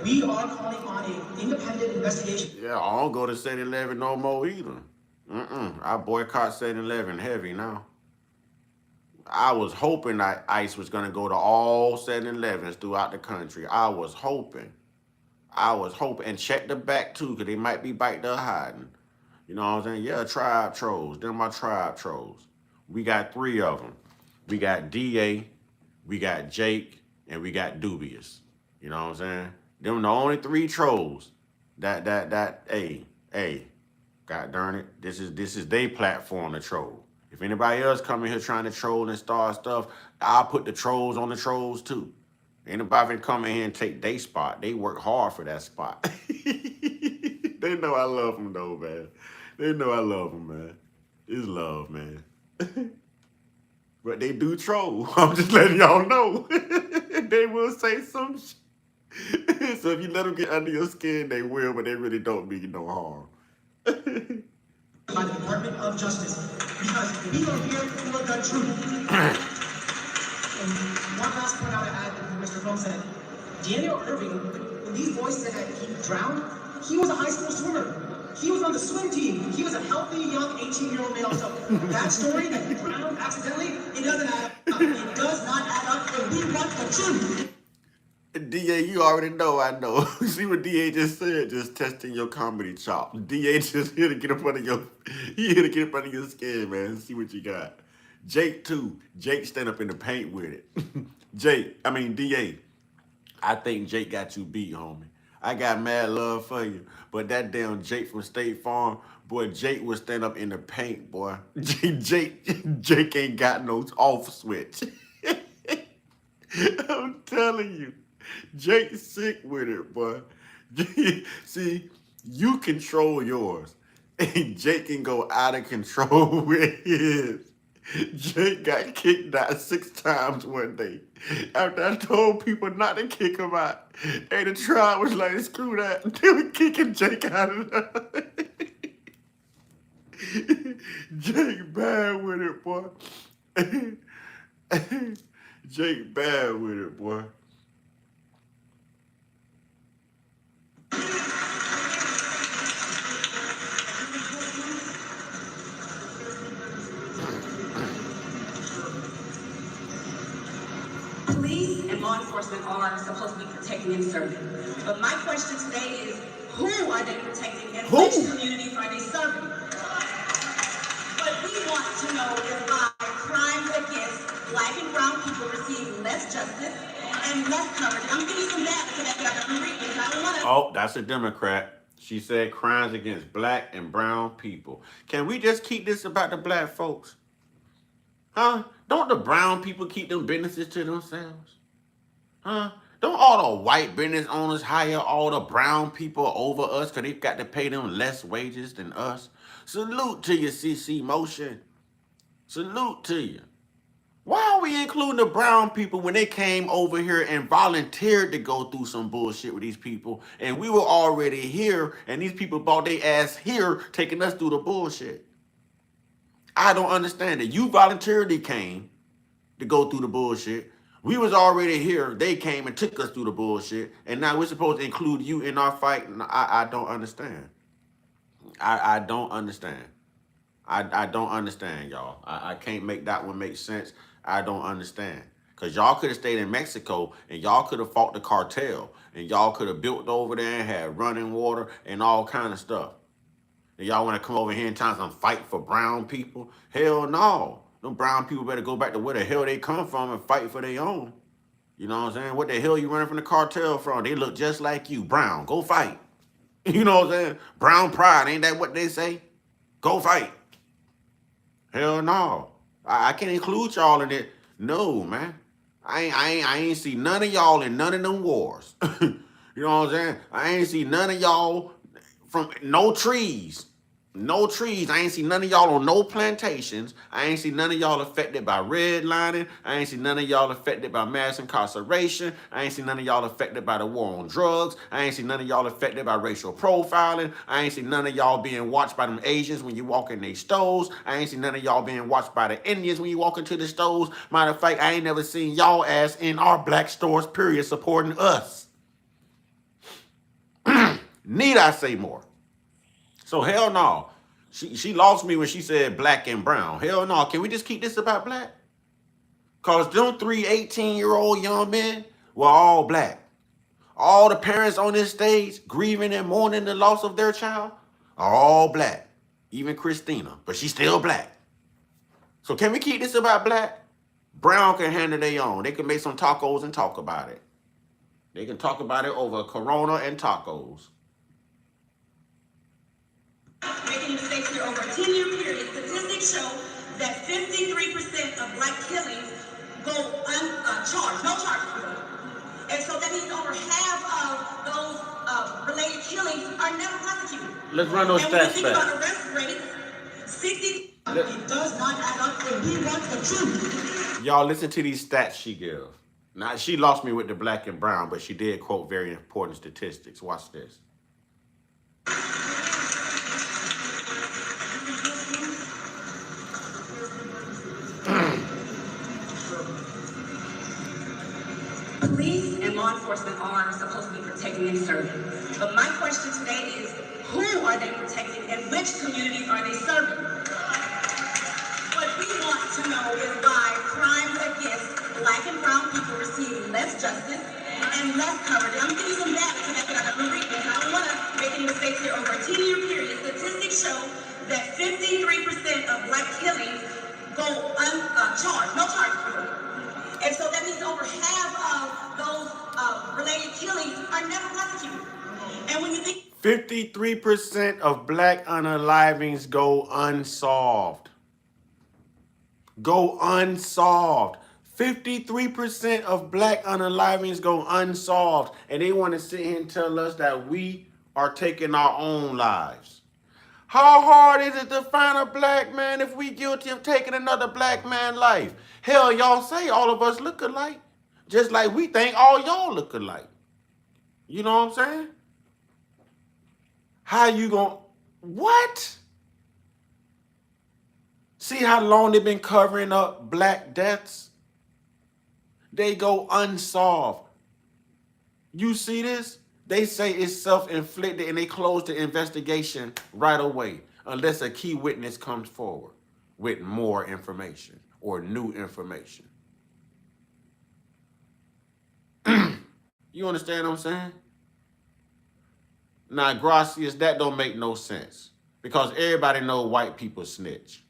we are calling on an independent investigation. Yeah, I don't go to 7-Eleven no more either. I boycott 7-Eleven heavy now. I was hoping that ICE was going to go to all 7-Elevens throughout the country. I was hoping. And check the back too, because they might be back there hiding. You know what I'm saying? Yeah, tribe trolls. Them my tribe trolls. We got 3 of them. We got DA, we got Jake, and we got Dubious. You know what I'm saying? Them the only 3 trolls hey, god darn it, this is their platform to troll. If anybody else come in here trying to troll and start stuff, I'll put the trolls on the trolls too. Anybody can come in here and take their spot. They work hard for that spot. They know I love them though, man. They know I love them, man. It's love, man. But they do troll. I'm just letting y'all know. They will say some shit. So if you let them get under your skin, they will, but they really don't mean no harm. By the Department of Justice, because we are here for the truth. And one last point I would add to what Mr. Crumps said. Daniel Irving, when these boys said that he drowned, he was a high school swimmer. He was on the swim team. He was a healthy, young 18-year-old male. So that story that he drowned accidentally, it doesn't add up. It does not add up, and we want the truth. DA, you already know I know. See what DA just said? Just testing your comedy chops. DA just here to get up under your skin, man. See what you got. Jake too. Jake stand up in the paint with it. DA. I think Jake got you beat, homie. I got mad love for you. But that damn Jake from State Farm, boy, Jake would stand up in the paint, boy. Jake ain't got no off switch. I'm telling you. Jake's sick with it, boy. See, you control yours. And Jake can go out of control with his. Jake got kicked out 6 times one day. After I told people not to kick him out. And the trial was like, screw that. They were kicking Jake out of there. Jake bad with it, boy. Jake bad with it, boy. Police and law enforcement are supposed to be protecting and serving. But my question today is, who are they protecting and which communities are they serving? What we want to know is why crimes against Black and brown people receive less justice and less coverage. I'm giving you some data so that y'all can read it. I don't want to. Oh, that's a Democrat. She said crimes against Black and brown people. Can we just keep this about the Black folks? Huh? Don't the brown people keep them businesses to themselves? Huh? Don't all the white business owners hire all the brown people over us because they've got to pay them less wages than us? Salute to you, CC Motion. Salute to you. Why are we including the brown people when they came over here and volunteered to go through some bullshit with these people? And we were already here, and these people brought their ass here taking us through the bullshit. I don't understand it. You voluntarily came to go through the bullshit. We was already here. They came and took us through the bullshit. And now we're supposed to include you in our fight. I don't understand. I don't understand. I don't understand, y'all. I can't make that one make sense. I don't understand. Because y'all could have stayed in Mexico and y'all could have fought the cartel. And y'all could have built over there and had running water and all kind of stuff. And y'all want to come over here and try some fight for brown people? Hell no. Them brown people better go back to where the hell they come from and fight for their own. You know what I'm saying? What the hell you running from the cartel from? They look just like you. Brown, go fight. You know what I'm saying? Brown pride, ain't that what they say? Go fight. Hell no. I can't include y'all in it. No, man. I ain't see none of y'all in none of them wars. You know what I'm saying? I ain't see none of y'all from no trees. No trees. I ain't see none of y'all on no plantations. I ain't see none of y'all affected by redlining. I ain't see none of y'all affected by mass incarceration. I ain't see none of y'all affected by the war on drugs. I ain't see none of y'all affected by racial profiling. I ain't see none of y'all being watched by them Asians when you walk in their stores. I ain't see none of y'all being watched by the Indians when you walk into the stores. Matter of fact, I ain't never seen y'all ass in our black stores, period, supporting us. Need I say more? So hell no. She lost me when she said Black and brown. Hell no. Can we just keep this about Black? Because them 3 18-year-old young men were all black. All the parents on this stage grieving and mourning the loss of their child are all black. Even Christina, but she's still black. So can we keep this about black? Brown can handle their own. They can make some tacos and talk about it. They can talk about it over Corona and tacos. Making mistakes here over a 10-year period, statistics show that 53% of black killings go uncharged, no charges. And so that means over half of those related killings are never prosecuted. Let's run those and when you stats think back. about arrest rates, 60. It does not add up when we want the truth. Y'all listen to these stats she gives. Now, she lost me with the black and brown, but she did quote very important statistics. Watch this. Police and law enforcement are supposed to be protecting and serving. But my question today is, who are they protecting and which communities are they serving? What we want to know is why crimes against black and brown people receive less justice and less coverage. I'm giving you some data to back it up. I'm reading it. I don't want to make any mistakes here. Over a 10-year period, statistics show that 53% of black killings go uncharged, no charges. And so that means over half of those related killings are never prosecuted. And when you think 53% of black unalivings go unsolved. Go unsolved. 53% of black unalivings go unsolved. And they want to sit here and tell us that we are taking our own lives. How hard is it to find a black man if we guilty of taking another black man's life? Hell, y'all say all of us look alike. Just like we think all y'all look alike. You know what I'm saying? How you gonna, what? See how long they've been covering up black deaths? They go unsolved. You see this? They say it's self-inflicted and they close the investigation right away unless a key witness comes forward with more information or new information. You understand what I'm saying? Now, gracias, that don't make no sense because everybody know white people snitch.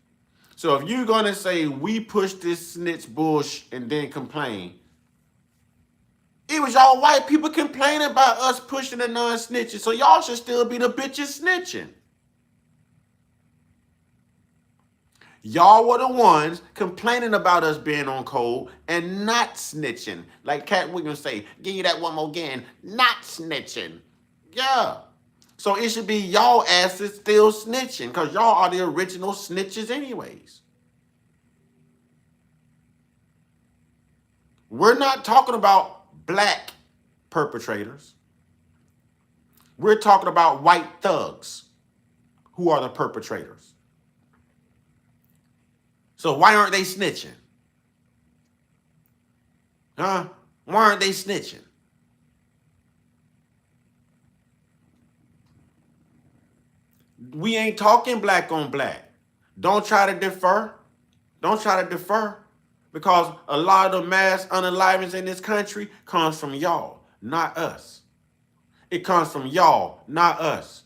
So if you're going to say we push this snitch bush and then complain, it was y'all white people complaining about us pushing the non-snitches, so y'all should still be the bitches snitching. Y'all were the ones complaining about us being on code and not snitching. Like Cat Williams say, give you that one more again, not snitching. Yeah. So it should be y'all asses still snitching because y'all are the original snitches anyways. We're not talking about black perpetrators. We're talking about white thugs who are the perpetrators. So why aren't they snitching? Huh? Why aren't they snitching? We ain't talking black on black. Don't try to defer. Don't try to defer. Because a lot of the mass unalivings in this country comes from y'all, not us. It comes from y'all, not us.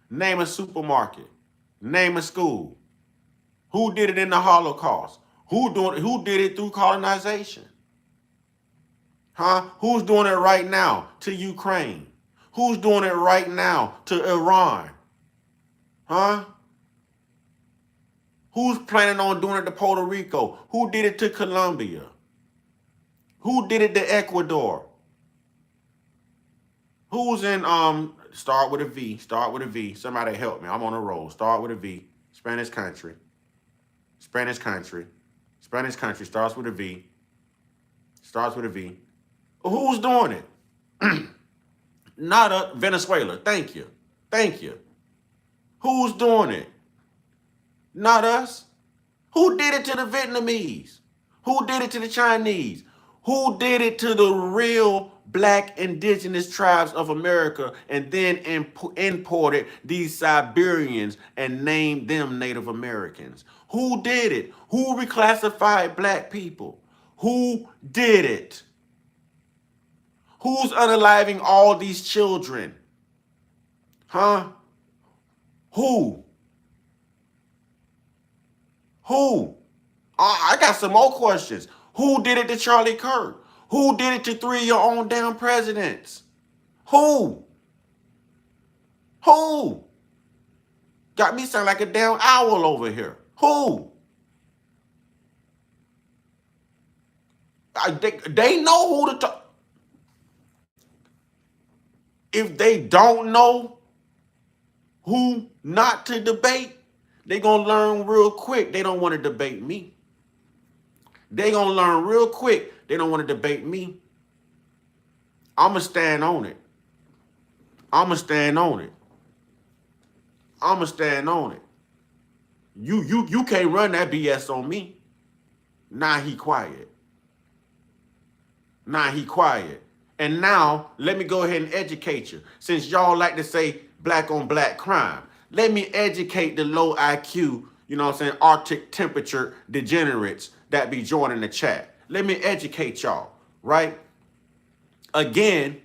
Name a supermarket. Name a school. Who did it in the Holocaust? Who did it through colonization? Huh? Who's doing it right now to Ukraine? Who's doing it right now to Iran? Huh? Who's planning on doing it to Puerto Rico? Who did it to Colombia? Who did it to Ecuador? Who's in start with a V? Start with a V. Somebody help me. I'm on a roll. Start with a V. Spanish country. Spanish country. Spanish country starts with a V. Starts with a V. Who's doing it? Not Venezuela. Thank you. Thank you. Who's doing it? Not us. Who did it to the Vietnamese? Who did it to the Chinese? Who did it to the real black indigenous tribes of America and then imported these Siberians and named them Native Americans? Who did it? Who reclassified black people? Who did it? Who's unaliving all these children? Huh? Who? Who? I got some more questions. Who did it to Charlie Kirk? Who did it to 3 of your own damn presidents? Who? Who? Got me sound like a damn owl over here. Who? They know who to talk. If they don't know who not to debate, they gonna learn real quick. They don't want to debate me. They gonna learn real quick. They don't want to debate me. I'ma stand on it. I'ma stand on it. I'ma stand on it. You can't run that BS on me. Now he quiet. Now he quiet. And now let me go ahead and educate you. Since y'all like to say black on black crime, let me educate the low IQ, you know what I'm saying, Arctic temperature degenerates that be joining the chat. Let me educate y'all, right? Again,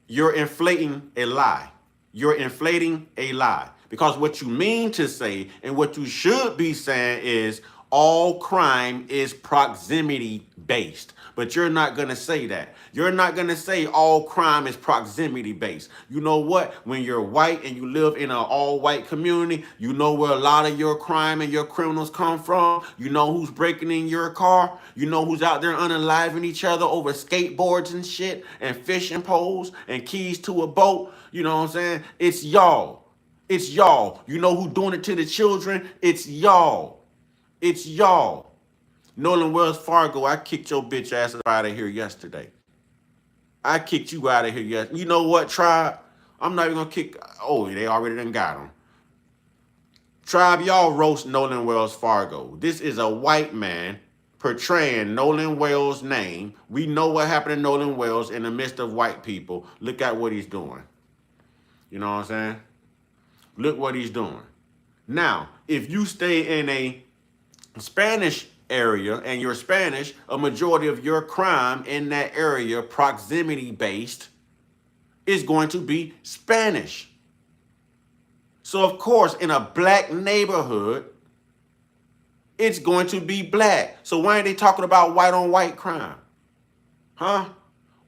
you're inflating a lie. You're inflating a lie. Because what you mean to say and what you should be saying is all crime is proximity based. But you're not going to say that. You're not going to say all crime is proximity based. You know what? When you're white and you live in an all-white community, you know where a lot of your crime and your criminals come from. You know who's breaking in your car. You know who's out there unaliving each other over skateboards and shit and fishing poles and keys to a boat. You know what I'm saying? It's y'all. It's y'all. You know who's doing it to the children? It's y'all. It's y'all. Nolan Wells Fargo, I kicked your bitch ass out of here yesterday. I kicked you out of here yesterday. You know what, Tribe? I'm not even going to kick. Oh, they already done got him. Tribe, y'all roast Nolan Wells Fargo. This is a white man portraying Nolan Wells' name. We know what happened to Nolan Wells in the midst of white people. Look at what he's doing. You know what I'm saying? Look what he's doing. Now, if you stay in a Spanish area and you're Spanish, a majority of your crime in that area, proximity based, is going to be Spanish. So of course, in a black neighborhood, it's going to be black. So why ain't they talking about white on white crime? Huh?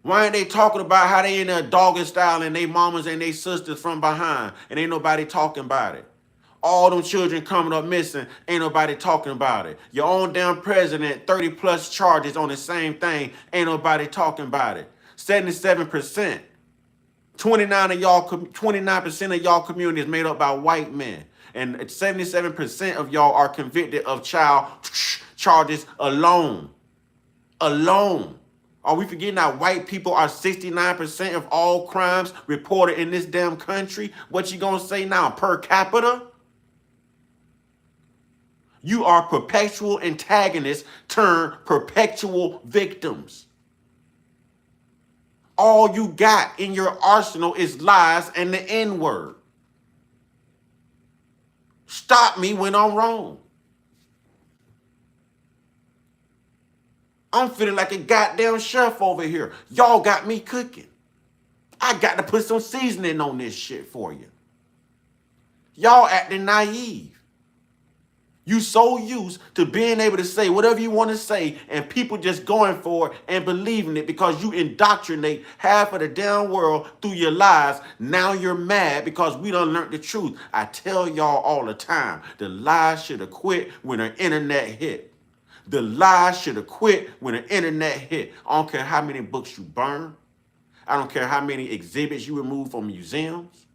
Why ain't they talking about how they in a dogging style and they mamas and they sisters from behind and ain't nobody talking about it? All them children coming up missing, ain't nobody talking about it. Your own damn president, 30 plus charges on the same thing, ain't nobody talking about it. 77%. 29% of y'all community is made up by white men. And 77% of y'all are convicted of child charges alone. Alone. Are we forgetting that white people are 69% of all crimes reported in this damn country? What you gonna say now, per capita? You are perpetual antagonists turned perpetual victims. All you got in your arsenal is lies and the N-word. Stop me when I'm wrong. I'm feeling like a goddamn chef over here. Y'all got me cooking. I got to put some seasoning on this shit for you. Y'all acting naive. You so used to being able to say whatever you want to say and people just going for it and believing it because you indoctrinate half of the damn world through your lies. Now you're mad because we done learned the truth. I tell y'all all the time, the lies should have quit when the internet hit. The lies should have quit when the internet hit. I don't care how many books you burn. I don't care how many exhibits you remove from museums.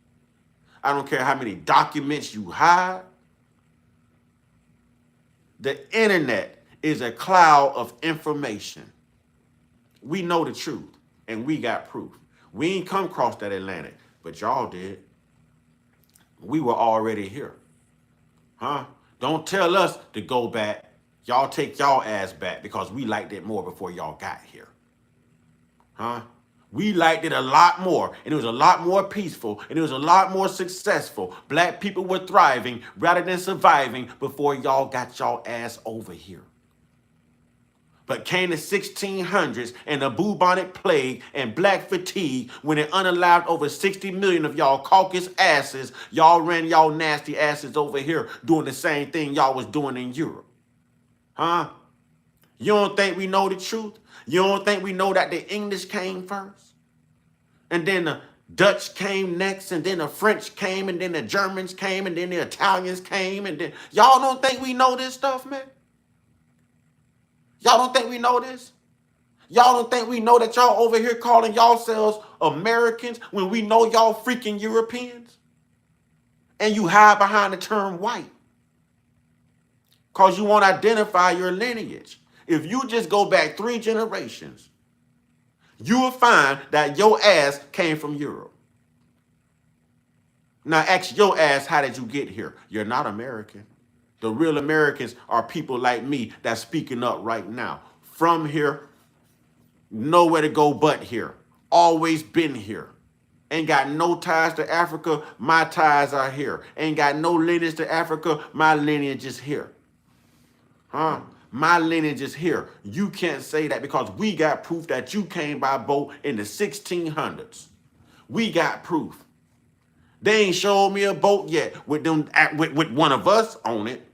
I don't care how many documents you hide. The internet is a cloud of information. We know the truth, and we got proof. We ain't come across that Atlantic, but y'all did. We were already here. Huh? Don't tell us to go back. Y'all take y'all ass back because we liked it more before y'all got here. Huh? We liked it a lot more, and it was a lot more peaceful, and it was a lot more successful. Black people were thriving rather than surviving before y'all got y'all ass over here. But came the 1600s and the bubonic plague and black fatigue when it unalived over 60 million of y'all caucus asses. Y'all ran y'all nasty asses over here doing the same thing y'all was doing in Europe. Huh? You don't think we know the truth? You don't think we know that the English came first? And then the Dutch came next, and then the French came, and then the Germans came, and then the Italians came, and then y'all don't think we know this stuff, man? Y'all don't think we know this? Y'all don't think we know that y'all over here calling yourselves Americans when we know y'all freaking Europeans? And you hide behind the term white because you won't identify your lineage. If you just go back 3 generations, you will find that your ass came from Europe. Now ask your ass, how did you get here? You're not American. The real Americans are people like me that's speaking up right now. From here, nowhere to go but here. Always been here. Ain't got no ties to Africa. My ties are here. Ain't got no lineage to Africa. My lineage is here. Huh? My lineage is here. You can't say that because we got proof that you came by boat in the 1600s. We got proof. They ain't showed me a boat yet with them with one of us on it.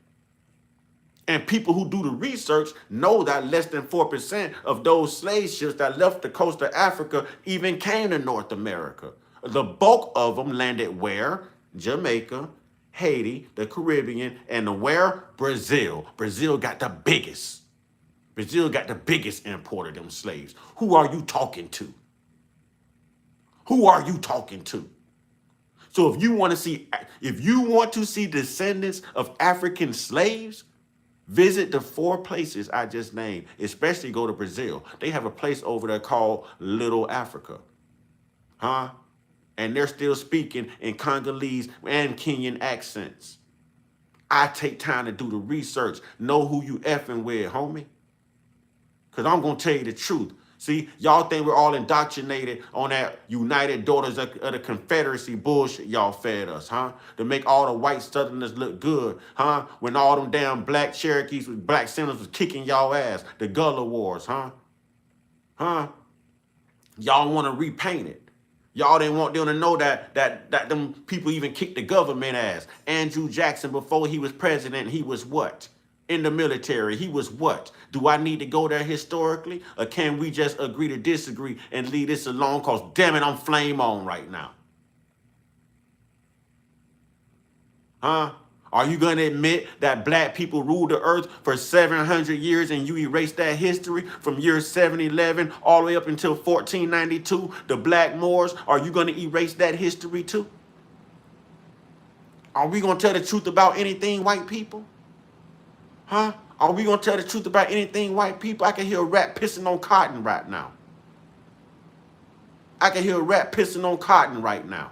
And people who do the research know that less than 4% of those slave ships that left the coast of Africa even came to North America. The bulk of them landed where? Jamaica, Haiti, the Caribbean, and where? Brazil. Brazil got the biggest. Brazil got the biggest import of them slaves. Who are you talking to? Who are you talking to? So if you want to see descendants of African slaves, visit the 4 places I just named, especially go to Brazil. They have a place over there called Little Africa. Huh? And they're still speaking in Congolese and Kenyan accents. I take time to do the research, know who you effing with, homie. Because I'm going to tell you the truth. See, y'all think we're all indoctrinated on that United Daughters of the Confederacy bullshit y'all fed us, huh? To make all the white Southerners look good, huh? When all them damn black Cherokees with black senators was kicking y'all ass. The Gullah Wars, huh? Huh? Y'all want to repaint it. Y'all didn't want them to know that them people even kicked the government ass. Andrew Jackson, before he was president, he was what? In the military, he was what? Do I need to go there historically? Or can we just agree to disagree and leave this alone? Because damn it, I'm flame on right now. Huh? Are you going to admit that black people ruled the earth for 700 years and you erase that history from year 711 all the way up until 1492, the Black Moors? Are you going to erase that history too? Are we going to tell the truth about anything, white people? Huh? Are we going to tell the truth about anything, white people? I can hear a rat pissing on cotton right now. I can hear a rat pissing on cotton right now.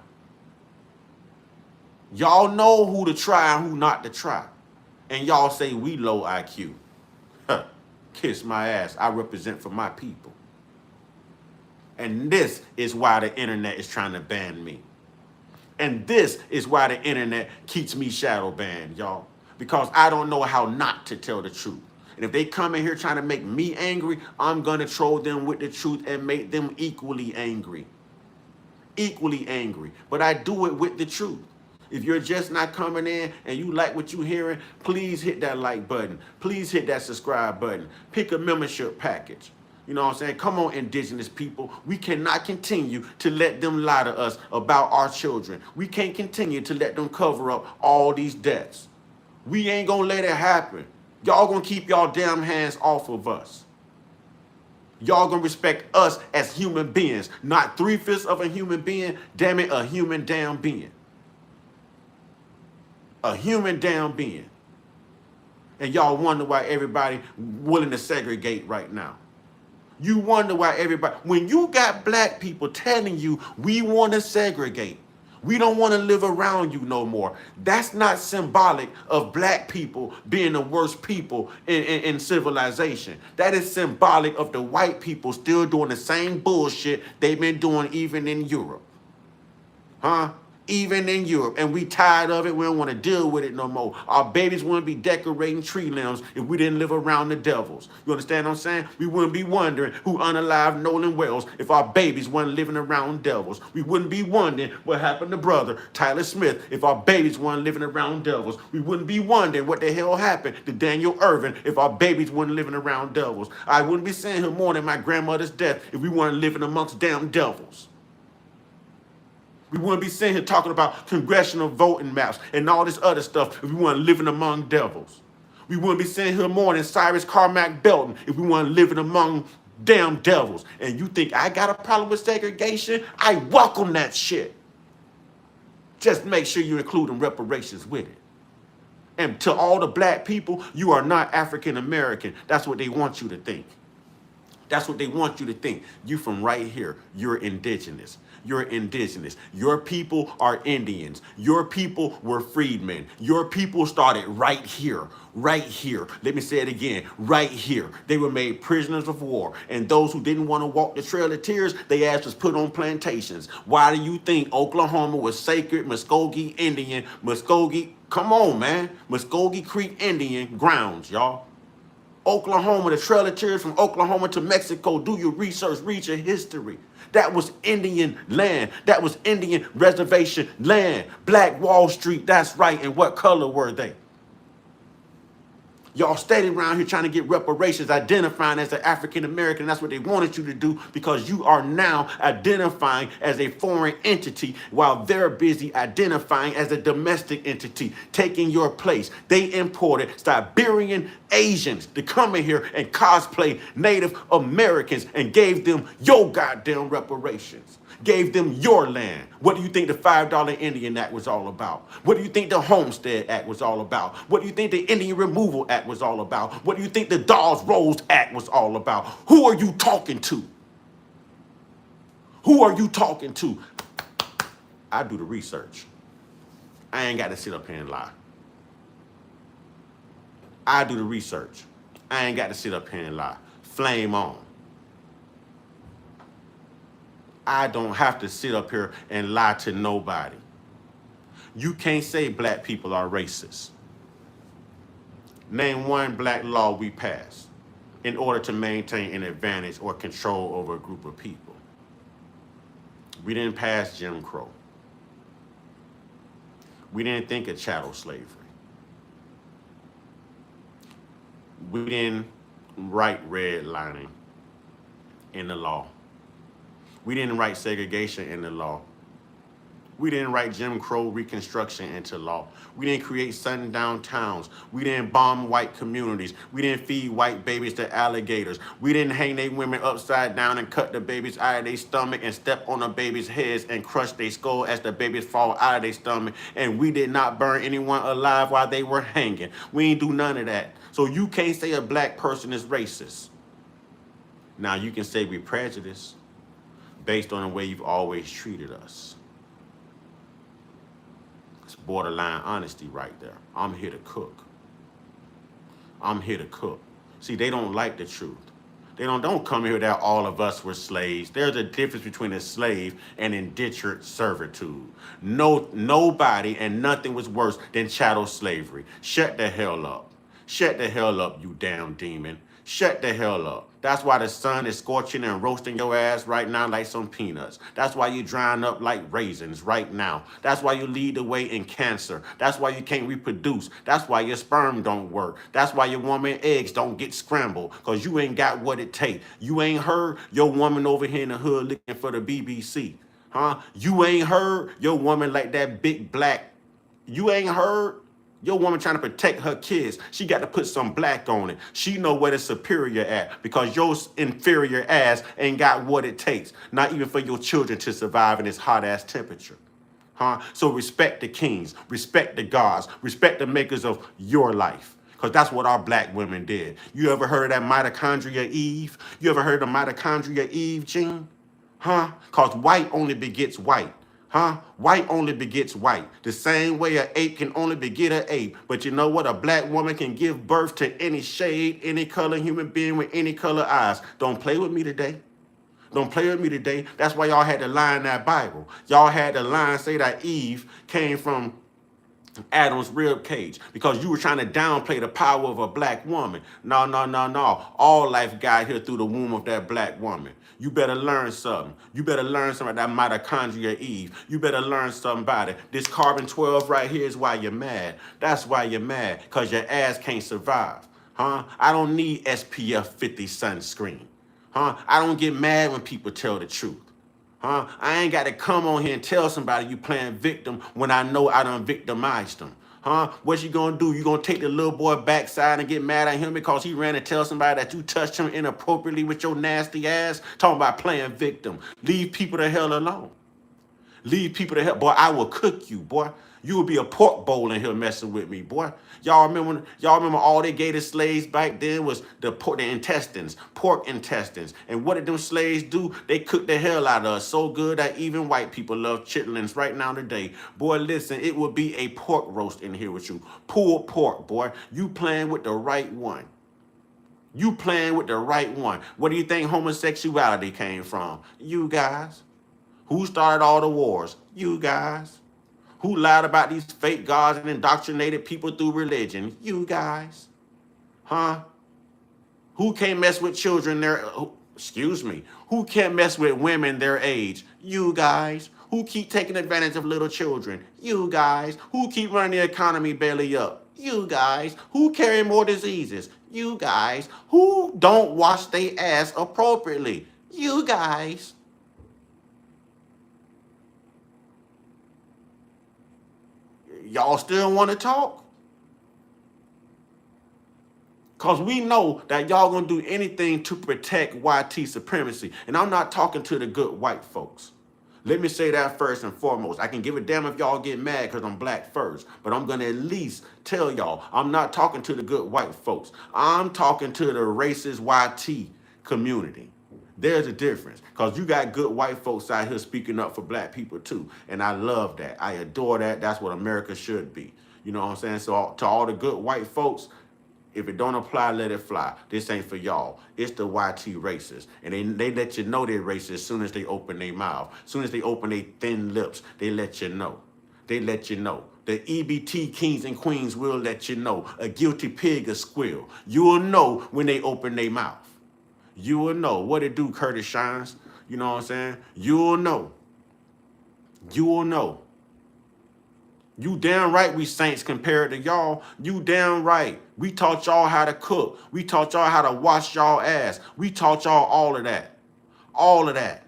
Y'all know who to try and who not to try. And y'all say we low IQ. Huh. Kiss my ass. I represent for my people. And this is why the internet is trying to ban me. And this is why the internet keeps me shadow banned, y'all. Because I don't know how not to tell the truth. And if they come in here trying to make me angry, I'm going to troll them with the truth and make them equally angry. Equally angry. But I do it with the truth. If you're just not coming in and you like what you're hearing, please hit that like button. Please hit that subscribe button. Pick a membership package. You know what I'm saying? Come on, indigenous people. We cannot continue to let them lie to us about our children. We can't continue to let them cover up all these deaths. We ain't gonna let it happen. Y'all gonna keep y'all damn hands off of us. Y'all gonna respect us as human beings, not 3/5 of a human being. Damn it, a human damn being. A human damn being. And y'all wonder why everybody willing to segregate right now. You wonder why everybody, when you got black people telling you we want to segregate, we don't want to live around you no more. That's not symbolic of black people being the worst people in civilization. That is symbolic of the white people still doing the same bullshit they've been doing even in Europe. Huh? even in Europe, and we tired of it. We don't want to deal with it no more. Our babies wouldn't be decorating tree limbs if we didn't live around the devils. You understand what I'm saying? We wouldn't be wondering who unalived Nolan Wells if our babies weren't living around devils. We wouldn't be wondering what happened to brother Tyler Smith if our babies weren't living around devils. We wouldn't be wondering what the hell happened to Daniel Irvin if our babies weren't living around devils. I wouldn't be sitting here mourning my grandmother's death if we weren't living amongst damn devils. We wouldn't be sitting here talking about congressional voting maps and all this other stuff if we weren't living among devils. We wouldn't be sitting here mourning Cyrus Carmack Belton if we weren't living among damn devils. And you think I got a problem with segregation? I welcome that shit. Just make sure you're including reparations with it. And to all the black people, you are not African American. That's what they want you to think. That's what they want you to think. You from right here. You're indigenous. You're indigenous. Your people are Indians. Your people were freedmen. Your people started right here. Right here. Let me say it again. Right here. They were made prisoners of war. And those who didn't want to walk the Trail of Tears, they ass was put on plantations. Why do you think Oklahoma was sacred Muskogee Indian, Muskogee, come on, man, Muskogee Creek Indian grounds, y'all? Oklahoma, the Trail of Tears from Oklahoma to Mexico. Do your research, read your history. That was Indian land. That was Indian reservation land. Black Wall Street, that's right. And what color were they? Y'all stayed around here trying to get reparations, identifying as an African American. That's what they wanted you to do because you are now identifying as a foreign entity while they're busy identifying as a domestic entity, taking your place. They imported Siberian Asians to come in here and cosplay Native Americans and gave them your goddamn reparations. Gave them your land. What do you think the $5 Indian Act was all about? What do you think the Homestead Act was all about? What do you think the Indian Removal Act was all about? What do you think the Dawes Rose Act was all about? Who are you talking to? Who are you talking to? I do the research. I ain't got to sit up here and lie. I do the research. I ain't got to sit up here and lie. Flame on. I don't have to sit up here and lie to nobody. You can't say black people are racist. Name one black law we passed in order to maintain an advantage or control over a group of people. We didn't pass Jim Crow. We didn't think of chattel slavery. We didn't write redlining in the law. We didn't write segregation in the law. We didn't write Jim Crow Reconstruction into law. We didn't create sundown towns. We didn't bomb white communities. We didn't feed white babies to alligators. We didn't hang their women upside down and cut the babies out of their stomach and step on the babies' heads and crush their skull as the babies fall out of their stomach. And we did not burn anyone alive while they were hanging. We ain't do none of that. So you can't say a black person is racist. Now you can say we prejudiced based on the way you've always treated us. It's borderline honesty right there. I'm here to cook. I'm here to cook. See, they don't like the truth. They don't come here that all of us were slaves. There's a difference between a slave and indentured servitude. Nobody and nothing was worse than chattel slavery. Shut the hell up. Shut the hell up, you damn demon. Shut the hell up. That's why the sun is scorching and roasting your ass right now like some peanuts. That's why you're drying up like raisins right now. That's why you lead the way in cancer. That's why you can't reproduce. That's why your sperm don't work. That's why your woman eggs don't get scrambled, because you ain't got what it takes. You ain't heard your woman over here in the hood looking for the BBC. Huh? You ain't heard your woman like that big black. You ain't heard your woman trying to protect her kids. She got to put some black on it. She know where the superior at, because your inferior ass ain't got what it takes. Not even for your children to survive in this hot ass temperature. Huh? So respect the kings, respect the gods, respect the makers of your life. Because that's what our black women did. You ever heard of that mitochondria Eve? You ever heard of mitochondria Eve gene? Huh? Because white only begets white. Huh? White only begets white. The same way an ape can only beget an ape. But you know what? A black woman can give birth to any shade, any color human being with any color eyes. Don't play with me today. Don't play with me today. That's why y'all had to lie in that Bible. Y'all had to lie and say that Eve came from Adam's rib cage because you were trying to downplay the power of a black woman. No, no, no, no. All life got here through the womb of that black woman. You better learn something. You better learn something about that mitochondria Eve. You better learn something about it. This carbon 12 right here is why you're mad. That's why you're mad, because your ass can't survive. Huh? I don't need SPF 50 sunscreen. Huh? I don't get mad when people tell the truth. Huh? I ain't got to come on here and tell somebody you playing victim when I know I done victimized them. Huh? What you gonna do? You gonna take the little boy backside and get mad at him because he ran and tell somebody that you touched him inappropriately with your nasty ass? Talking about playing victim. Leave people the hell alone. Leave people to help. Boy, I will cook you, boy. You will be a pork bowl in here messing with me, boy. Y'all remember all they gave the slaves back then was the intestines, pork intestines. And what did them slaves do? They cooked the hell out of us so good that even white people love chitlins right now today. Boy, listen, it would be a pork roast in here with you. Pulled pork, boy. You playing with the right one. You playing with the right one. Where do you think homosexuality came from? You guys. Who started all the wars? You guys. Who lied about these fake gods and indoctrinated people through religion? You guys. Huh? Who can't mess with children who can't mess with women their age? You guys. Who keep taking advantage of little children? You guys. Who keep running the economy belly up? You guys. Who carry more diseases? You guys. Who don't wash their ass appropriately? You guys. Y'all still want to talk? Because we know that y'all going to do anything to protect YT supremacy. And I'm not talking to the good white folks. Let me say that first and foremost. I can give a damn if y'all get mad because I'm black first. But I'm going to at least tell y'all I'm not talking to the good white folks. I'm talking to the racist YT community. There's a difference, because you got good white folks out here speaking up for black people too. And I love that. I adore that. That's what America should be. You know what I'm saying? So to all the good white folks, if it don't apply, let it fly. This ain't for y'all. It's the YT racists. And they let you know they're racist as soon as they open their mouth. As soon as they open their thin lips, they let you know. They let you know. The EBT kings and queens will let you know. A guilty pig will squeal. You'll know when they open their mouth. You will know. What it do, Curtis Shines? You know what I'm saying? You'll know. You will know. You damn right we saints compared to y'all. You damn right. We taught y'all how to cook. We taught y'all how to wash y'all ass. We taught y'all all of that. All of that.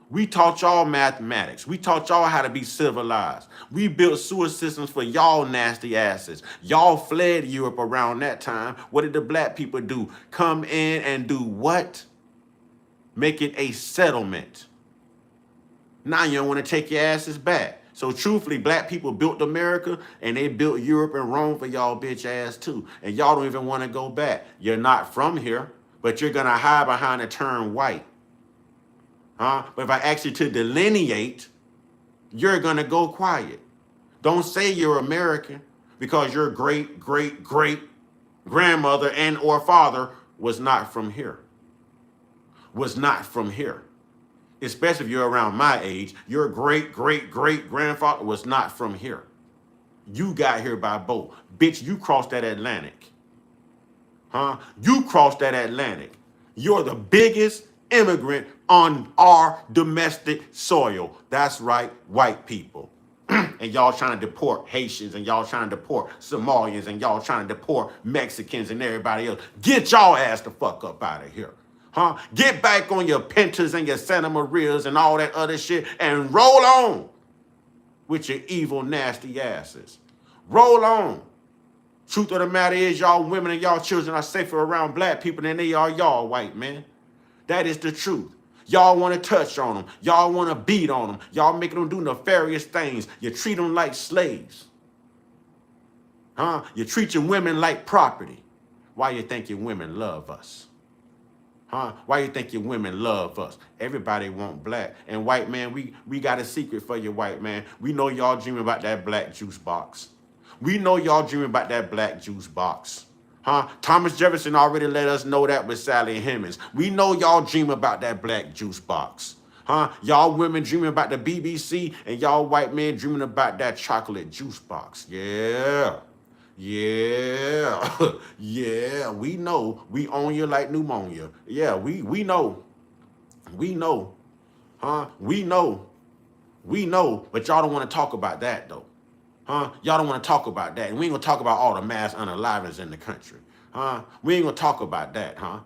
We taught y'all mathematics. We taught y'all how to be civilized. We built sewer systems for y'all nasty asses. Y'all fled Europe around that time. What did the black people do? Come in and do what? Make it a settlement. Now you don't want to take your asses back. So truthfully, black people built America and they built Europe and Rome for y'all bitch ass too. And y'all don't even want to go back. You're not from here, but you're going to hide behind the term white. Huh? But if I ask you to delineate, you're going to go quiet. Don't say you're American because your great, great, great grandmother and or father was not from here. Was not from here. Especially if you're around my age, your great, great, great grandfather was not from here. You got here by boat. Bitch, you crossed that Atlantic. Huh? You crossed that Atlantic. You're the biggest immigrant on our domestic soil. That's right, white people. And y'all trying to deport Haitians, and y'all trying to deport Somalians, and y'all trying to deport Mexicans and everybody else. Get y'all ass the fuck up out of here. Huh? Get back on your Pentas and your Santa Marias and all that other shit and roll on with your evil, nasty asses. Roll on. Truth of the matter is, y'all women and y'all children are safer around black people than they are y'all white men. That is the truth. Y'all want to touch on them. Y'all want to beat on them. Y'all making them do nefarious things. You treat them like slaves. Huh? You're treating women like property. Why you think your women love us? Huh? Why you think your women love us? Everybody want black. And white man, we got a secret for you, white man. We know y'all dreaming about that black juice box. We know y'all dreaming about that black juice box. Huh? Thomas Jefferson already let us know that with Sally Hemings. We know y'all dream about that black juice box. Huh? Y'all women dreaming about the BBC and y'all white men dreaming about that chocolate juice box. Yeah. Yeah. Yeah. We know. We own you like pneumonia. Yeah, we know. We know. Huh? We know. We know. But y'all don't want to talk about that though. Huh? Y'all don't want to talk about that. And we ain't gonna talk about all the mass unalivings in the country. Huh? We ain't gonna talk about that, huh?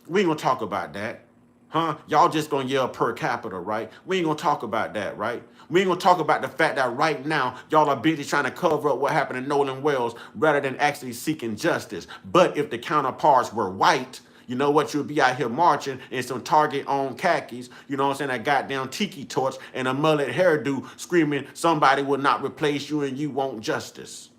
We ain't gonna talk about that. Huh? Y'all just gonna yell per capita, right? We ain't gonna talk about that, right? We ain't gonna talk about the fact that right now, y'all are busy trying to cover up what happened to Nolan Wells rather than actually seeking justice. But if the counterparts were white, you know what? You'll be out here marching in some Target-owned khakis, you know what I'm saying, that goddamn tiki torch and a mullet hairdo screaming, somebody will not replace you and you want justice.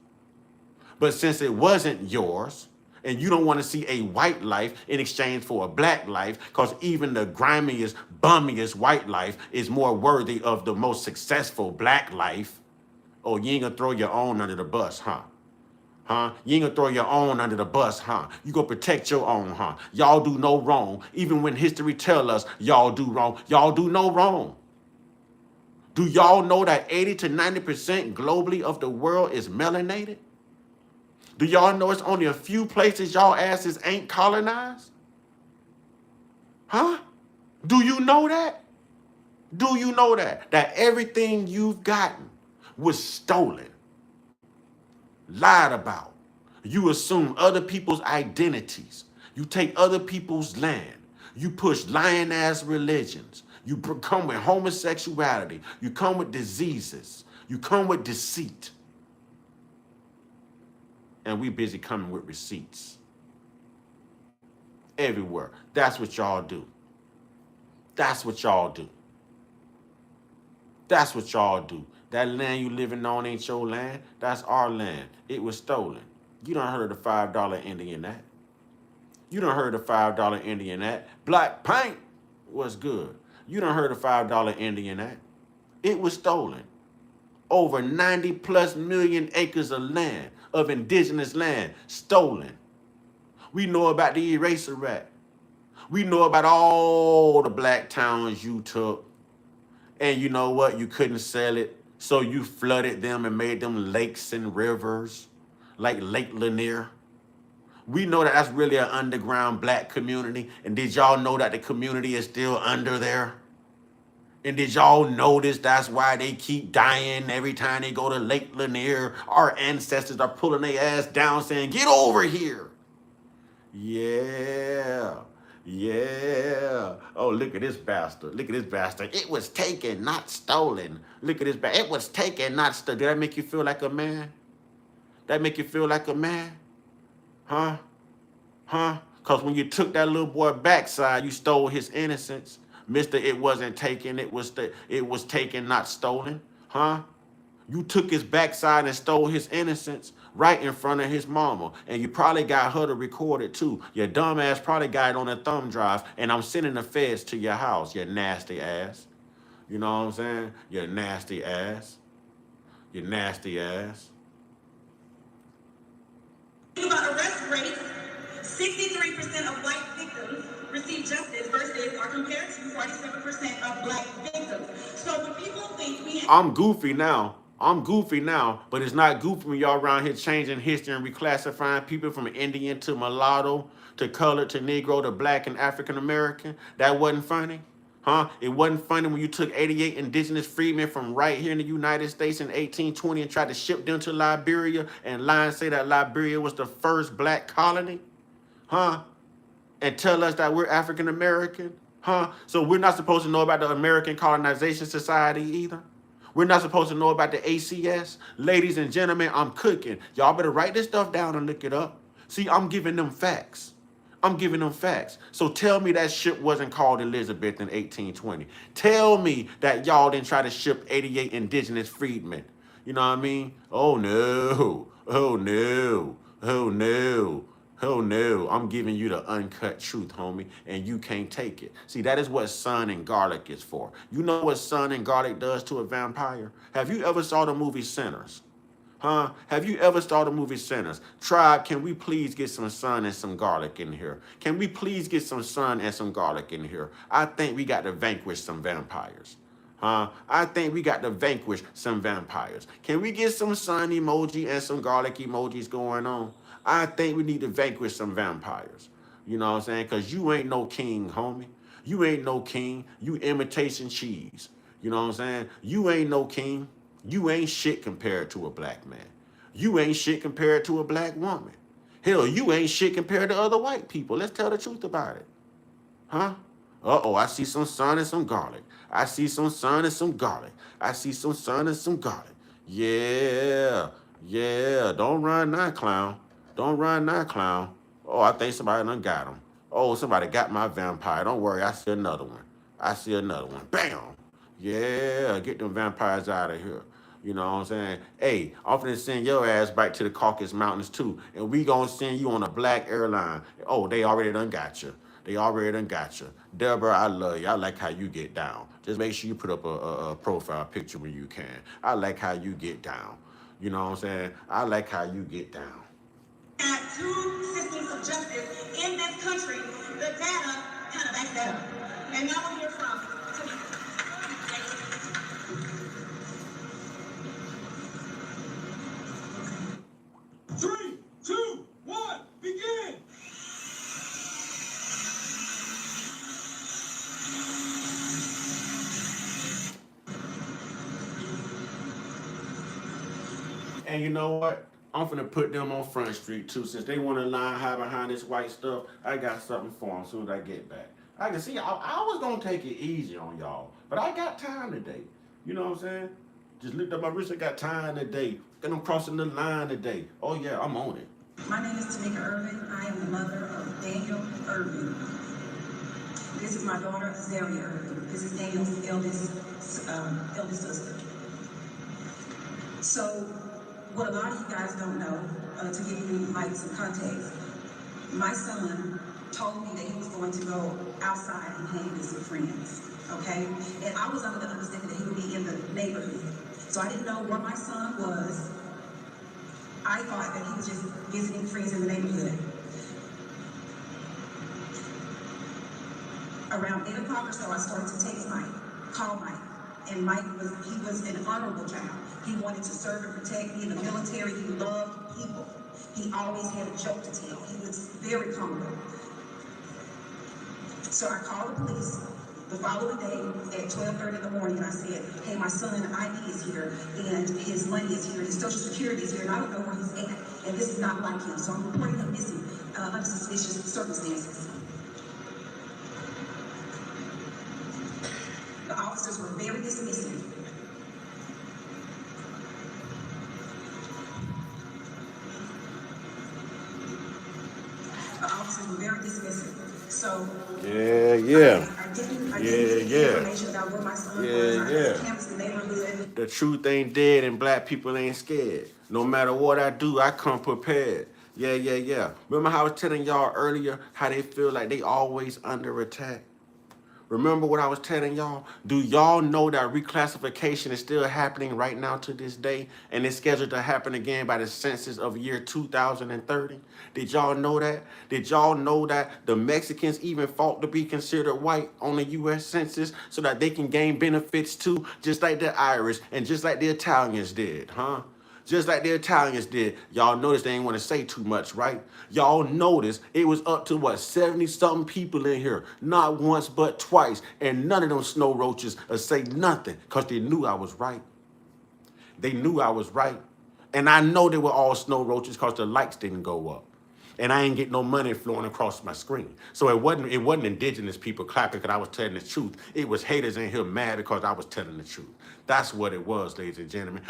But since it wasn't yours, and you don't want to see a white life in exchange for a black life, because even the grimiest, bummiest white life is more worthy of the most successful black life, oh, you ain't gonna throw your own under the bus, huh? Huh? You ain't gonna throw your own under the bus, huh? You gonna protect your own, huh? Y'all do no wrong. Even when history tell us y'all do wrong, y'all do no wrong. Do y'all know that 80 to 90% globally of the world is melanated? Do y'all know it's only a few places y'all asses ain't colonized? Huh? Do you know that? Do you know that? That everything you've gotten was stolen, lied about. You assume other people's identities. You take other people's land. You push lying-ass religions. You come with homosexuality. You come with diseases. You come with deceit. And we busy coming with receipts. Everywhere. That's what y'all do. That's what y'all do. That's what y'all do. That land you living on ain't your land. That's our land. It was stolen. You done heard of the $5 Indian Act. You done heard of $5 Indian Act. Black paint was good. You done heard of $5 Indian Act. It was stolen. Over 90 plus million acres of land, of indigenous land, stolen. We know about the Eraser Act. We know about all the black towns you took. And you know what? You couldn't sell it. So you flooded them and made them lakes and rivers, like Lake Lanier. We know that that's really an underground black community. And did y'all know that the community is still under there? And did y'all notice that's why they keep dying every time they go to Lake Lanier? Our ancestors are pulling their ass down saying, get over here. Yeah. Yeah. Oh, look at this bastard. Look at this bastard. It was taken, not stolen. Look at this bastard. It was taken, not stolen. Did that make you feel like a man? That make you feel like a man? Huh? Huh? Because when you took that little boy backside, you stole his innocence. Mister, it wasn't taken. It was taken, not stolen. Huh? You took his backside and stole his innocence right in front of his mama. And you probably got her to record it too. Your dumb ass probably got it on a thumb drive. And I'm sending the feds to your house, you nasty ass. You know what I'm saying? You nasty ass. You nasty ass. About arrest rates, 63% of white victims receive justice versus are compared to 47% of black victims. So when people think I'm goofy now, but it's not goofy when y'all around here changing history and reclassifying people from Indian to mulatto to colored to Negro to black and African American. That wasn't funny. Huh? It wasn't funny when you took 88 indigenous freedmen from right here in the United States in 1820 and tried to ship them to Liberia and lie and say that Liberia was the first black colony? Huh? And tell us that we're African American? Huh? So we're not supposed to know about the American Colonization Society either? We're not supposed to know about the ACS? Ladies and gentlemen, I'm cooking. Y'all better write this stuff down and look it up. See, I'm giving them facts. I'm giving them facts. So tell me that ship wasn't called Elizabeth in 1820. Tell me that y'all didn't try to ship 88 indigenous freedmen. You know what I mean? Oh no. Oh no. Oh no. Oh no. I'm giving you the uncut truth, homie, and you can't take it. See, that is what sun and garlic is for. You know what sun and garlic does to a vampire? Have you ever saw the movie Sinners? Huh? Have you ever saw the movie Sinners? Tribe, can we please get some sun and some garlic in here? Can we please get some sun and some garlic in here? I think we got to vanquish some vampires. Huh? I think we got to vanquish some vampires. Can we get some sun emoji and some garlic emojis going on? I think we need to vanquish some vampires. You know what I'm saying? Because you ain't no king, homie. You ain't no king. You imitation cheese. You know what I'm saying? You ain't no king. You ain't shit compared to a black man. You ain't shit compared to a black woman. Hell, you ain't shit compared to other white people. Let's tell the truth about it. Huh? Uh-oh, I see some sun and some garlic. I see some sun and some garlic. I see some sun and some garlic. Yeah. Yeah. Don't run now, clown. Don't run now, clown. Oh, I think somebody done got him. Oh, somebody got my vampire. Don't worry, I see another one. I see another one. Bam! Yeah, get them vampires out of here. You know what I'm saying? Hey, I'm finna send your ass back to the Caucasus Mountains too. And we gonna send you on a black airline. Oh, they already done got you. They already done got you. Deborah, I love you. I like how you get down. Just make sure you put up a profile picture when you can. I like how you get down. You know what I'm saying? I like how you get down. Had two systems of justice in this country, the data kind of backs that up. And now we'll hear from. 3, 2, 1, begin! And you know what? I'm finna put them on Front Street too. Since they want to line high behind this white stuff, I got something for them as soon as I get back. I can see, I was gonna take it easy on y'all, but I got time today. You know what I'm saying? Just lift up my wrist, I got time today. Then I'm crossing the line today. Oh yeah, I'm on it. My name is Tamika Irvin. I am the mother of Daniel Irvin. This is my daughter, Zaria Irvin. This is Daniel's eldest sister. So, what a lot of you guys don't know, to give you like some context, my son told me that he was going to go outside and hang with some friends, okay? And I was under the understanding that he would be in the neighborhood. So I didn't know where my son was. I thought that he was just visiting friends in the neighborhood. Around 8 o'clock or so, I started to text Mike, call Mike. And Mike was an honorable child. He wanted to serve and protect me in the military. He loved people. He always had a joke to tell. He was very humble. So I called the police the following day at 12:30 in the morning, and I said, hey, my son ID is here, and his money is here, and his social security is here, and I don't know where he's at, and this is not like him. So I'm reporting him missing under suspicious circumstances. The officers were very dismissive. The officers were very dismissive. So Yeah. I didn't get information about where my son was. I canvassed the neighborhood. The truth ain't dead and black people ain't scared. No matter what I do, I come prepared. Yeah. Remember how I was telling y'all earlier how they feel like they always under attack? Remember what I was telling y'all? Do y'all know that reclassification is still happening right now to this day? And it's scheduled to happen again by the census of year 2030? Did y'all know that? Did y'all know that the Mexicans even fought to be considered white on the U.S. Census so that they can gain benefits too, just like the Irish and just like the Italians did, huh? Just like the Italians did. Y'all notice they ain't want to say too much, right? Y'all notice it was up to, what, 70-something people in here. Not once, but twice. And none of them snow roaches say nothing because they knew I was right. They knew I was right. And I know they were all snow roaches because the lights didn't go up. And I ain't get no money flowing across my screen. So it wasn't indigenous people clapping because I was telling the truth. It was haters in here mad because I was telling the truth. That's what it was, ladies and gentlemen.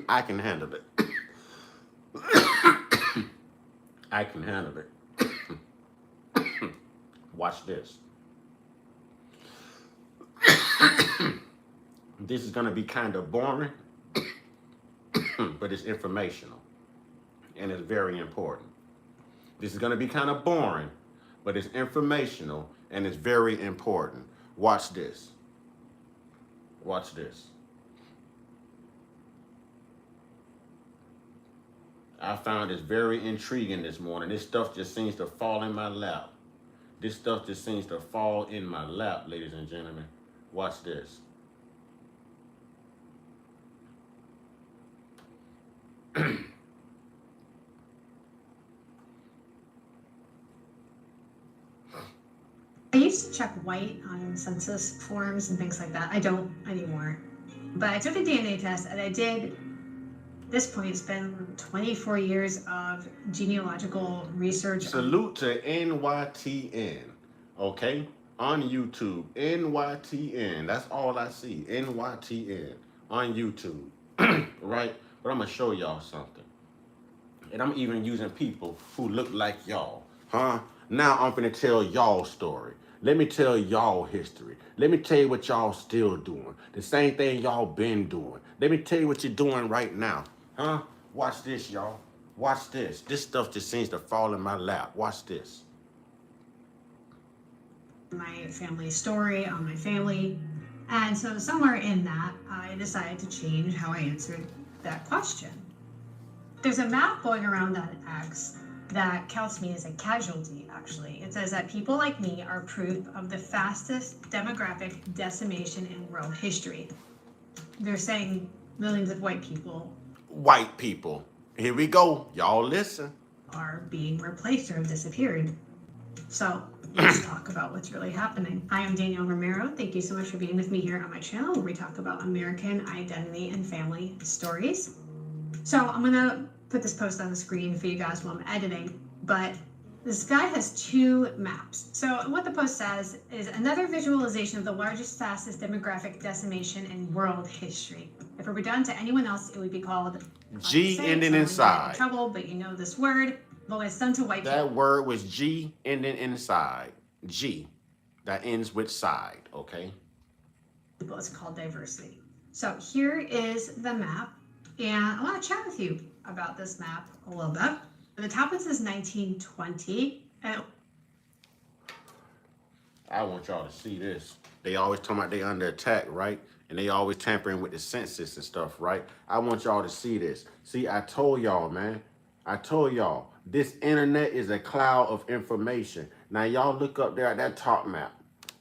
I can handle it. I can handle it. Watch this. This is going to be kind of boring, but it's informational, and it's very important. This is going to be kind of boring, but it's informational, and it's very important. Watch this. Watch this. I found this very intriguing this morning. This stuff just seems to fall in my lap. This stuff just seems to fall in my lap, ladies and gentlemen. Watch this. I used to check white on census forms and things like that. I don't anymore. But I took a DNA test and I did, at this point, it's been 24 years of genealogical research. Salute to NYTN, okay? On YouTube, NYTN. That's all I see, NYTN on YouTube, right? But I'm gonna show y'all something. And I'm even using people who look like y'all, huh? Now I'm gonna tell y'all story. Let me tell y'all history. Let me tell you what y'all still doing. The same thing y'all been doing. Let me tell you what you're doing right now, huh? Watch this, y'all. Watch this. This stuff just seems to fall in my lap. Watch this. My family story on my family. And so somewhere in that, I decided to change how I answered that question. There's a map going around on X that counts me as a casualty, actually. It says that people like me are proof of the fastest demographic decimation in world history. They're saying millions of white people. White people. Here we go. Y'all listen. Are being replaced or have disappeared. So let's talk about what's really happening. I am Danielle Romero. Thank you so much for being with me here on my channel where we talk about American identity and family stories. So I'm gonna put this post on the screen for you guys while I'm editing, but this guy has two maps. So what the post says is another visualization of the largest, fastest demographic decimation in world history. If it were done to anyone else, it would be called G ending inside. Trouble, but you know this word. Well, it's done to white people. That word was G ending inside. G. That ends with side, okay? It's called diversity. So here is the map, and I want to chat with you about this map a little bit. At the top it says 1920. I want y'all to see this. They always talking about they under attack, right? And they always tampering with the census and stuff, right? I want y'all to see this. See, I told y'all, man. I told y'all, this internet is a cloud of information. Now, y'all look up there at that top map.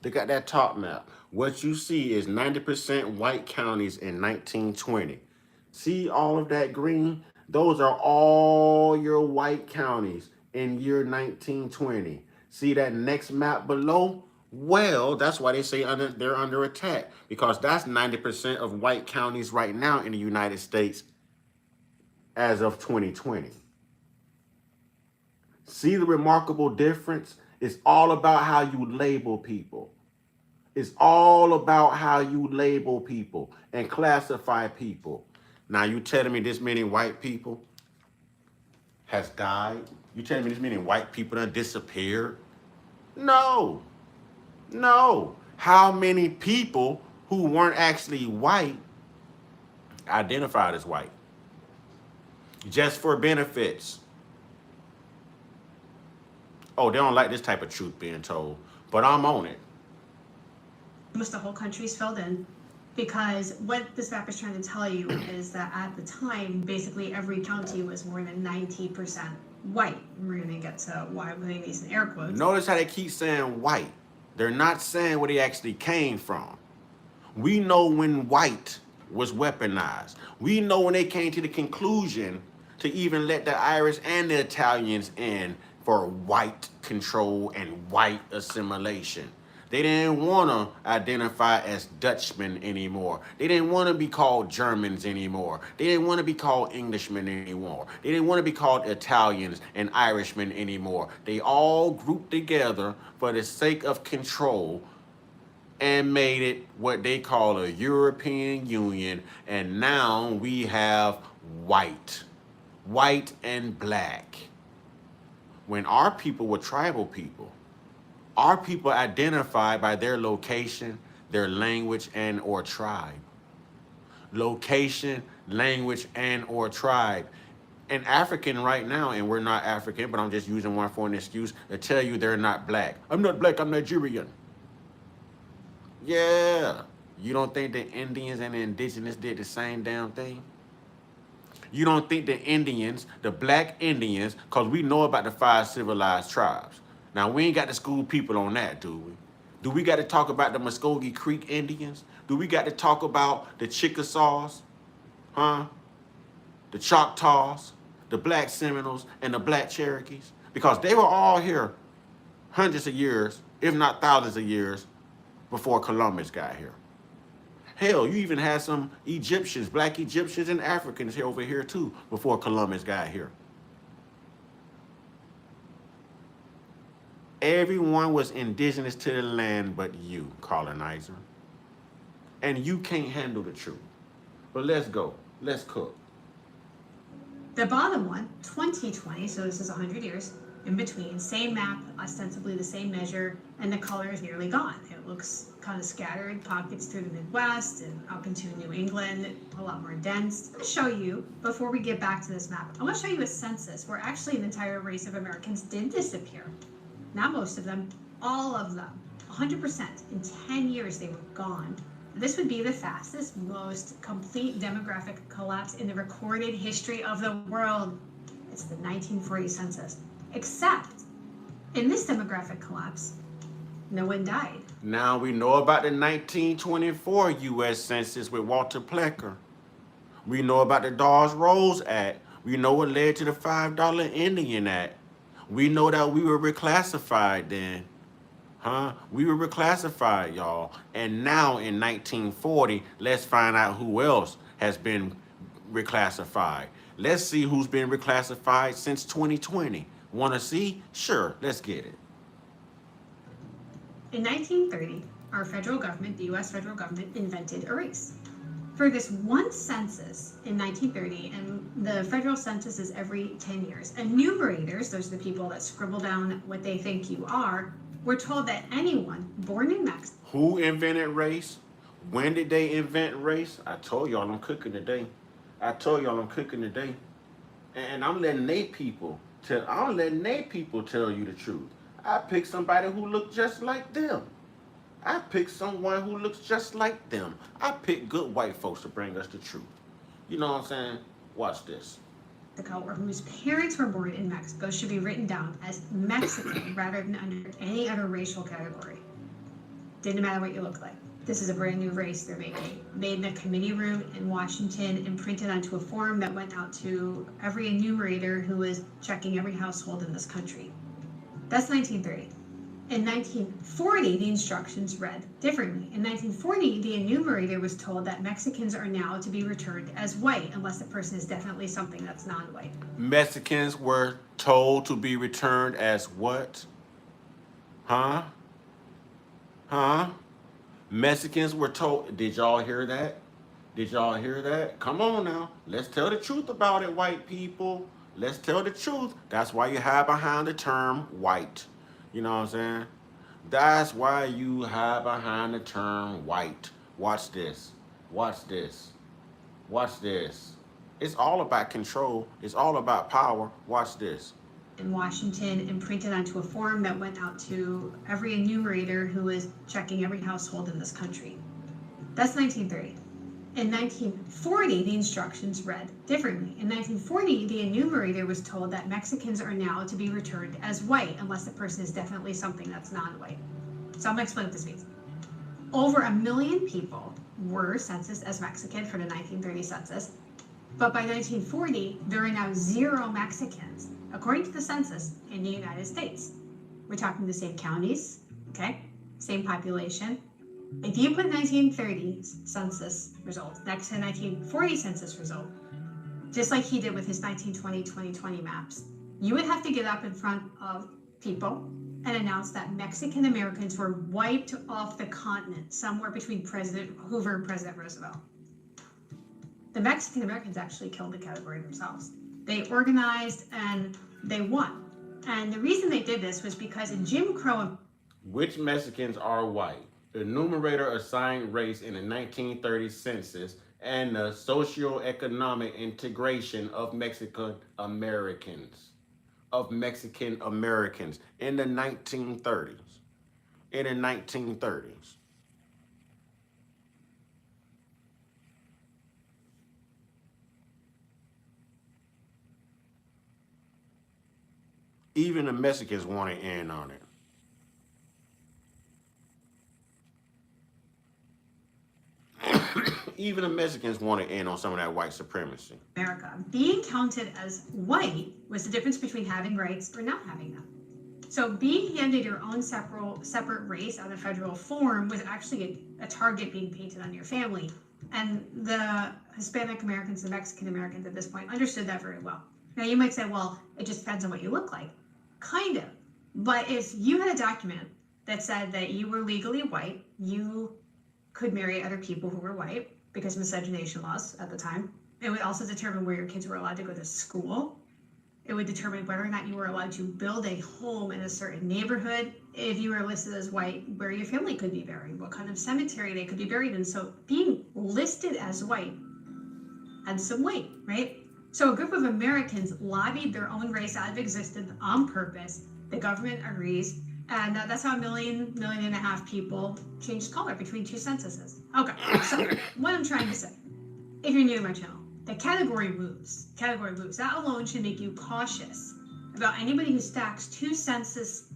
Look at that top map. What you see is 90% white counties in 1920. See all of that green? Those are all your white counties in year 1920. See that next map below? Well, that's why they say they're under attack, because that's 90% of white counties right now in the United States as of 2020. See the remarkable difference? It's all about how you label people. It's all about how you label people and classify people. Now, you telling me this many white people has died? You telling me this many white people done disappeared? No. No. How many people who weren't actually white identified as white? Just for benefits. Oh, they don't like this type of truth being told, but I'm on it. Almost the whole country's filled in, because what this map is trying to tell you is that at the time, basically every county was more than 90% white. We're going to get to why I'm putting these in air quotes. Notice how they keep saying white. They're not saying where they actually came from. We know when white was weaponized. We know when they came to the conclusion to even let the Irish and the Italians in for white control and white assimilation. They didn't want to identify as Dutchmen anymore. They didn't want to be called Germans anymore. They didn't want to be called Englishmen anymore. They didn't want to be called Italians and Irishmen anymore. They all grouped together for the sake of control and made it what they call a European Union. And now we have white and black. When our people were tribal people, our people identified by their location, their language, and or tribe. Location, language, and or tribe. An African right now, and we're not African, but I'm just using one for an excuse, to tell you they're not black. I'm not black, I'm Nigerian. Yeah. You don't think the Indians and the indigenous did the same damn thing? You don't think the Indians, the black Indians, because we know about the 5 civilized tribes. Now, we ain't got to school people on that, do we? Do we got to talk about the Muskogee Creek Indians? Do we got to talk about the Chickasaws? Huh? The Choctaws, the Black Seminoles, and the Black Cherokees? Because they were all here hundreds of years, if not thousands of years, before Columbus got here. Hell, you even had some Egyptians, black Egyptians and Africans here over here too, before Columbus got here. Everyone was indigenous to the land but you, colonizer. And you can't handle the truth. But let's go. Let's cook. The bottom one, 2020, so this is 100 years in between, same map, ostensibly the same measure, and the color is nearly gone. It looks kind of scattered, pockets through the Midwest and up into New England, a lot more dense. I'm going to show you, before we get back to this map, I want to show you a census where actually an entire race of Americans did disappear. Not most of them, all of them, 100%. In 10 years, they were gone. This would be the fastest, most complete demographic collapse in the recorded history of the world. It's the 1940 census. Except, in this demographic collapse, no one died. Now we know about the 1924 U.S. Census with Walter Plecker. We know about the Dawes Rolls Act. We know what led to the $5 Indian Act. We know that we were reclassified then. Huh? We were reclassified, y'all. And now in 1940, let's find out who else has been reclassified. Let's see who's been reclassified since 2020. Want to see? Sure, let's get it. In 1930, our federal government, the U.S. federal government, invented a race. For this one census in 1930, and the federal census is every 10 years, enumerators, those are the people that scribble down what they think you are, were told that anyone born in Mexico. Who invented race? When did they invent race? I told y'all I'm cooking today. And I'm letting they people tell you the truth. I picked somebody who looked just like them. I picked someone who looks just like them. I picked good white folks to bring us the truth. You know what I'm saying? Watch this. Or whose parents were born in Mexico should be written down as Mexican rather than under any other racial category. Didn't matter what you look like. This is a brand new race they're making. Made in a committee room in Washington and printed onto a form that went out to every enumerator who was checking every household in this country. That's 1930. In 1940, the instructions read differently. In 1940, the enumerator was told that Mexicans are now to be returned as white unless the person is definitely something that's non-white. Mexicans were told to be returned as what? Huh? Mexicans were told. Did y'all hear that? Come on now. Let's tell the truth about it, white people. Let's tell the truth. That's why you hide behind the term white. You know what I'm saying? That's why you hide behind the term white. Watch this. It's all about control. It's all about power. Watch this. In Washington and printed onto a form that went out to every enumerator who was checking every household in this country. That's 1930. In 1940, the instructions read differently. In 1940, the enumerator was told that Mexicans are now to be returned as white unless the person is definitely something that's non-white. So I'm going to explain what this means. Over 1 million people were censused as Mexican for the 1930 census, but by 1940, there are now 0 Mexicans, according to the census, in the United States. We're talking the same counties, okay? Same population. If you put 1930 census results next to 1940 census result, just like he did with his 1920-2020 maps, you would have to get up in front of people and announce that Mexican Americans were wiped off the continent somewhere between President Hoover and President Roosevelt. The Mexican Americans actually killed the category themselves. They organized and they won. And the reason they did this was because in Jim Crow... Which Mexicans are white? The enumerator assigned race in the 1930 census and the socioeconomic integration of Mexican Americans in the 1930s. Even the Mexicans want to in on it. Even the Mexicans want to in on some of that white supremacy. America. Being counted as white was the difference between having rights or not having them. So being handed your own separate race on a federal form was actually a target being painted on your family. And the Hispanic Americans, the Mexican Americans at this point understood that very well. Now you might say, well, it just depends on what you look like. Kind of. But if you had a document that said that you were legally white, you could marry other people who were white because of miscegenation laws at the time. It would also determine where your kids were allowed to go to school. It would determine whether or not you were allowed to build a home in a certain neighborhood. If you were listed as white, where your family could be buried, what kind of cemetery they could be buried in. So being listed as white had some weight, right? So a group of Americans lobbied their own race out of existence on purpose. The government agrees. And that's how 1.5 million people changed color between two censuses. Okay, so what I'm trying to say, if you're new to my channel, the category moves. Category moves. That alone should make you cautious about anybody who stacks two census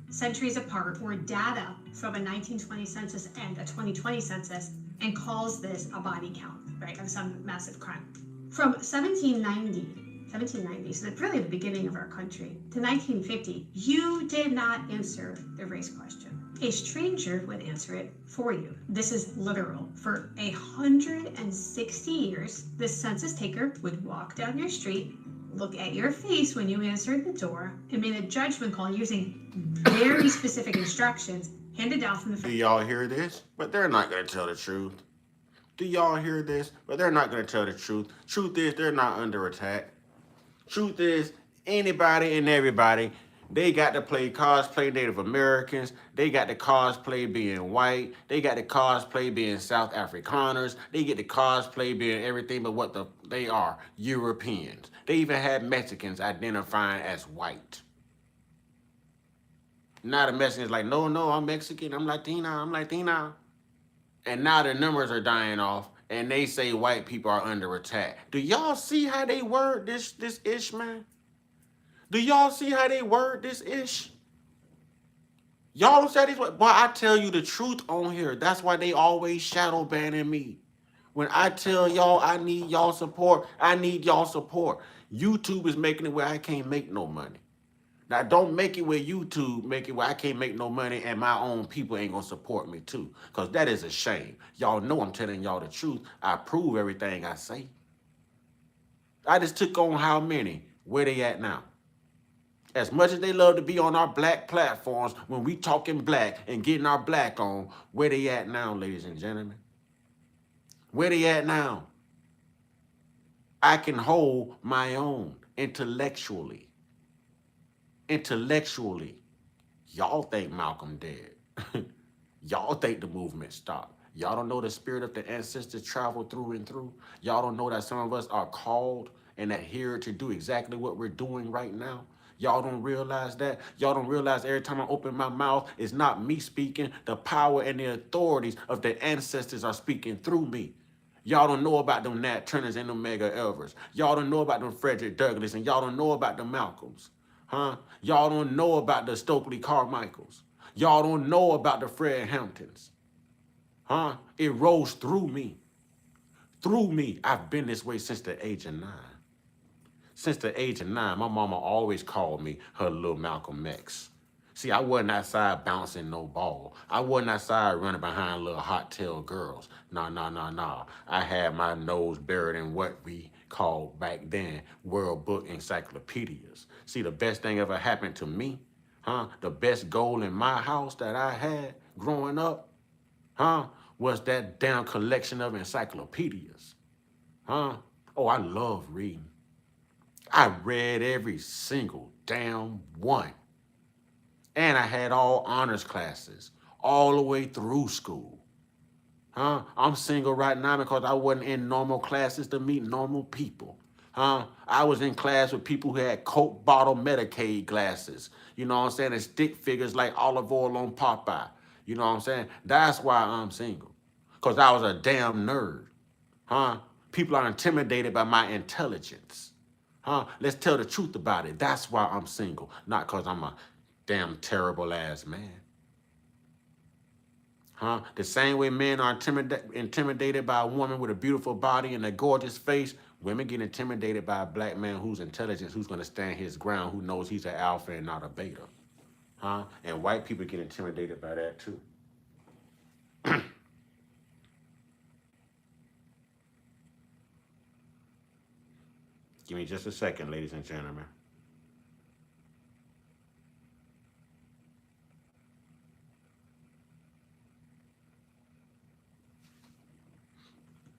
centuries apart or data from a 1920 census and a 2020 census and calls this a body count, right, of some massive crime. From 1790, so really the beginning of our country, to 1950, you did not answer the race question. A stranger would answer it for you. This is literal. For 160 years, the census taker would walk down your street, look at your face when you answered the door, and made a judgment call using very specific instructions handed down from the... Do y'all hear this? But they're not going to tell the truth. Do y'all hear this? But they're not going to tell the truth. Truth is, they're not under attack. Truth is, anybody and everybody, they got to play cosplay Native Americans. They got to cosplay being white. They got to cosplay being South Afrikaners. They get to cosplay being everything but what they are, Europeans. They even had Mexicans identifying as white. Now the Mexicans like, no, I'm Mexican. I'm Latina. And now the numbers are dying off. And they say white people are under attack. Do y'all see how they word this ish, man? Do y'all see how they word this ish? Y'all don't say this way. Boy, I tell you the truth on here. That's why they always shadow banning me. When I tell y'all I need y'all support, I need y'all support. YouTube is making it where I can't make no money. Now, don't make it where YouTube make it where I can't make no money and my own people ain't gonna support me too. Because that is a shame. Y'all know I'm telling y'all the truth. I prove everything I say. I just took on how many? Where they at now? As much as they love to be on our black platforms when we talking black and getting our black on, where they at now, ladies and gentlemen? Where they at now? I can hold my own intellectually. Intellectually, y'all think Malcolm dead. Y'all think the movement stopped. Y'all don't know the spirit of the ancestors traveled through and through. Y'all don't know that some of us are called and adhered to do exactly what we're doing right now. Y'all don't realize that. Y'all don't realize every time I open my mouth, it's not me speaking. The power and the authorities of the ancestors are speaking through me. Y'all don't know about them Nat Turners and them Medgar Evers. Y'all don't know about them Frederick Douglass, and y'all don't know about them Malcolms. Huh? Y'all don't know about the Stokely Carmichaels. Y'all don't know about the Fred Hamptons. Huh? It rose through me. Through me. I've been this way since the age of 9. Since the age of 9, my mama always called me her little Malcolm X. See, I wasn't outside bouncing no ball. I wasn't outside running behind little hot tail girls. Nah. I had my nose buried in what we called back then World Book encyclopedias. See, the best thing ever happened to me, the best goal in my house that I had growing up, was that damn collection of encyclopedias. Oh, I love reading. I read every single damn one. And I had all honors classes all the way through school. I'm single right now because I wasn't in normal classes to meet normal people. I was in class with people who had Coke bottle Medicaid glasses. You know what I'm saying? And stick figures like olive oil on Popeye. You know what I'm saying? That's why I'm single. Because I was a damn nerd. People are intimidated by my intelligence. Huh? Let's tell the truth about it. That's why I'm single. Not because I'm a damn terrible ass man. Huh? The same way men are intimidated by a woman with a beautiful body and a gorgeous face, women get intimidated by a black man who's intelligent, who's going to stand his ground, who knows he's an alpha and not a beta. Huh? And white people get intimidated by that too. Give me just a second, ladies and gentlemen.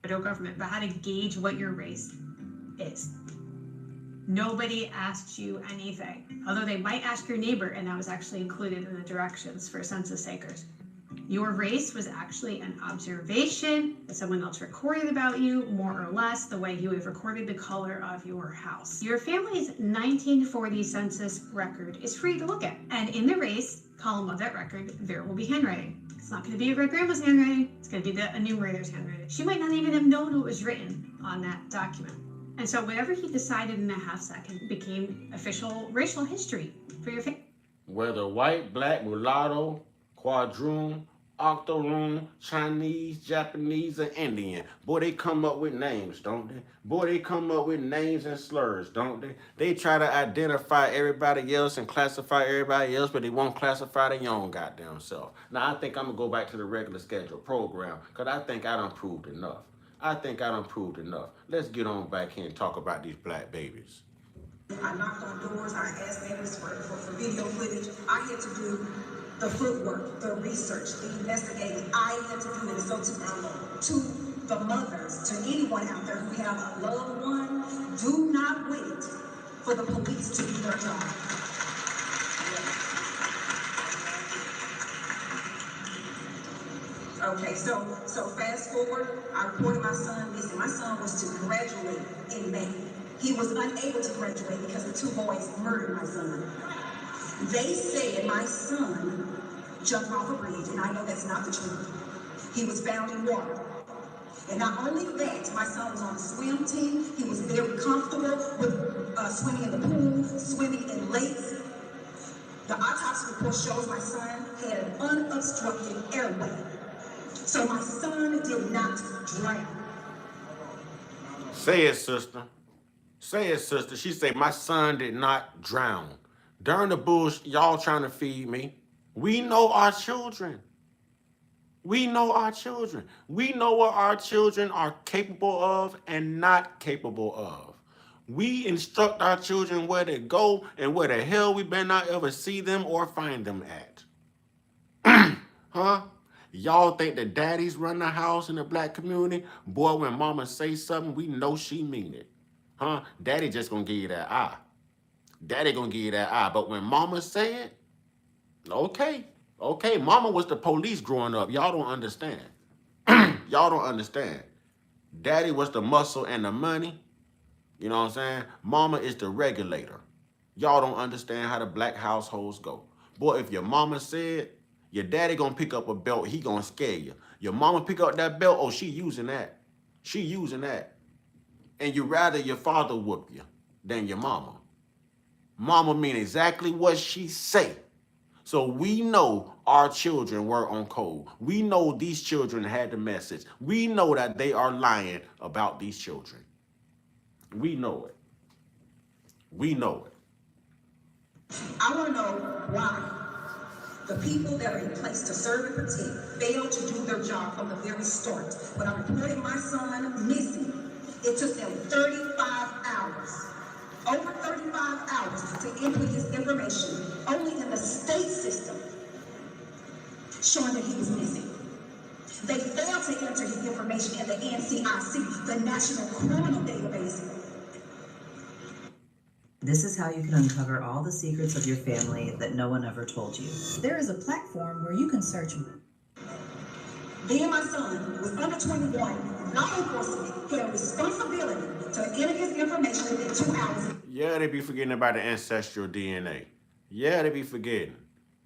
Federal government about how to gauge what your race is. Nobody asks you anything, although they might ask your neighbor, and that was actually included in the directions for census takers. Your race was actually an observation that someone else recorded about you, more or less, the way you have recorded the color of your house. Your family's 1940 census record is free to look at. And in the race column of that record, there will be handwriting. It's not going to be your great grandma's handwriting. It's going to be the enumerator's handwriting. She might not even have known what was written on that document. And so whatever he decided in a half second became official racial history for your family. Whether white, black, mulatto, quadroon, octoroon, Chinese, Japanese, or Indian. Boy, they come up with names, don't they? Boy, they come up with names and slurs, don't they? They try to identify everybody else and classify everybody else, but they won't classify their own goddamn self. Now, I think I'm going to go back to the regular scheduled program, because I think I done proved enough. Let's get on back here and talk about these black babies. I knocked on doors, I asked neighbors for video footage. I had to do the footwork, the research, the investigating. I had to do it. So to the mothers, to anyone out there who have a loved one, do not wait for the police to do their job. Okay, so fast forward, I reported my son missing. My son was to graduate in May. He was unable to graduate because the two boys murdered my son. They said my son jumped off a bridge, and I know that's not the truth. He was found in water. And not only that, my son was on the swim team. He was very comfortable with swimming in the pool, swimming in lakes. The autopsy report shows my son had an unobstructed airway. So my son did not drown. Say it, sister. Say it, sister. She said, my son did not drown. During the bush, y'all trying to feed me. We know our children. We know our children. We know what our children are capable of and not capable of. We instruct our children where to go and where the hell we better not ever see them or find them at. Huh? Y'all think the daddies run the house in the black community? Boy, when mama say something, we know she mean it. Huh? Daddy just gonna give you that eye. Daddy gonna give you that eye. But when mama say it, okay. Mama was the police growing up. Y'all don't understand. Y'all don't understand. Daddy was the muscle and the money. You know what I'm saying? Mama is the regulator. Y'all don't understand how the black households go. Boy, if your mama said, your daddy gonna pick up a belt, he gonna scare you. Your mama pick up that belt, oh, she using that. She using that. And you rather your father whoop you than your mama. Mama mean exactly what she say. So we know our children were on code. We know these children had the message. We know that they are lying about these children. We know it. We know it. I want to know why the people that are in place to serve and protect failed to do their job from the very start. When I reported my son missing, it took them 35 hours. Over 35 hours to input his information only in the state system showing that he was missing. They failed to enter his information in the NCIC, the National Criminal Database. This is how you can uncover all the secrets of your family that no one ever told you. There is a platform where you can search. Me and my son was under 21. Law enforcement had a responsibility to enter his information within 2 hours. Yeah, they be forgetting about the ancestral DNA. Yeah, they be forgetting.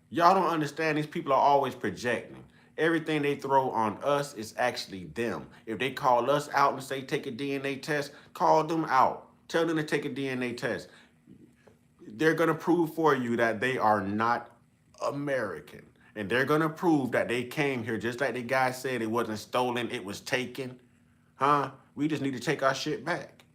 Y'all don't understand, these people are always projecting. Everything they throw on us is actually them. If they call us out and say, take a DNA test, call them out. Tell them to take a DNA test. They're going to prove for you that they are not American. And they're going to prove that they came here just like the guy said it wasn't stolen, it was taken. Huh? We just need to take our shit back.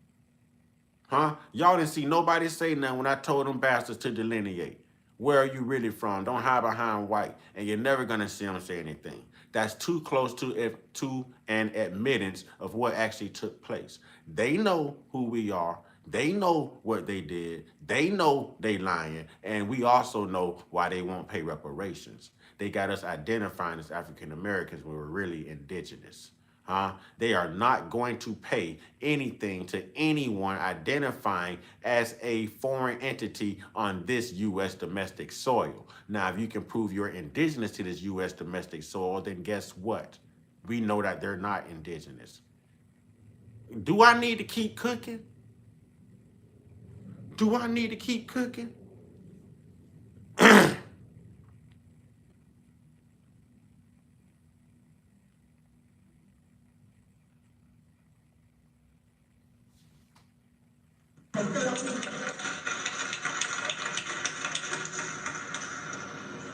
Huh? Y'all didn't see nobody say nothing when I told them bastards to delineate. Where are you really from? Don't hide behind white. And you're never going to see them say anything. That's too close to an admittance of what actually took place. They know who we are. They know what they did. They know they lying. And we also know why they won't pay reparations. They got us identifying as African Americans when we're really indigenous. Huh? They are not going to pay anything to anyone identifying as a foreign entity on this U.S. domestic soil. Now, if you can prove you're indigenous to this U.S. domestic soil, then guess what? We know that they're not indigenous. Do I need to keep cooking? Do I need to keep cooking?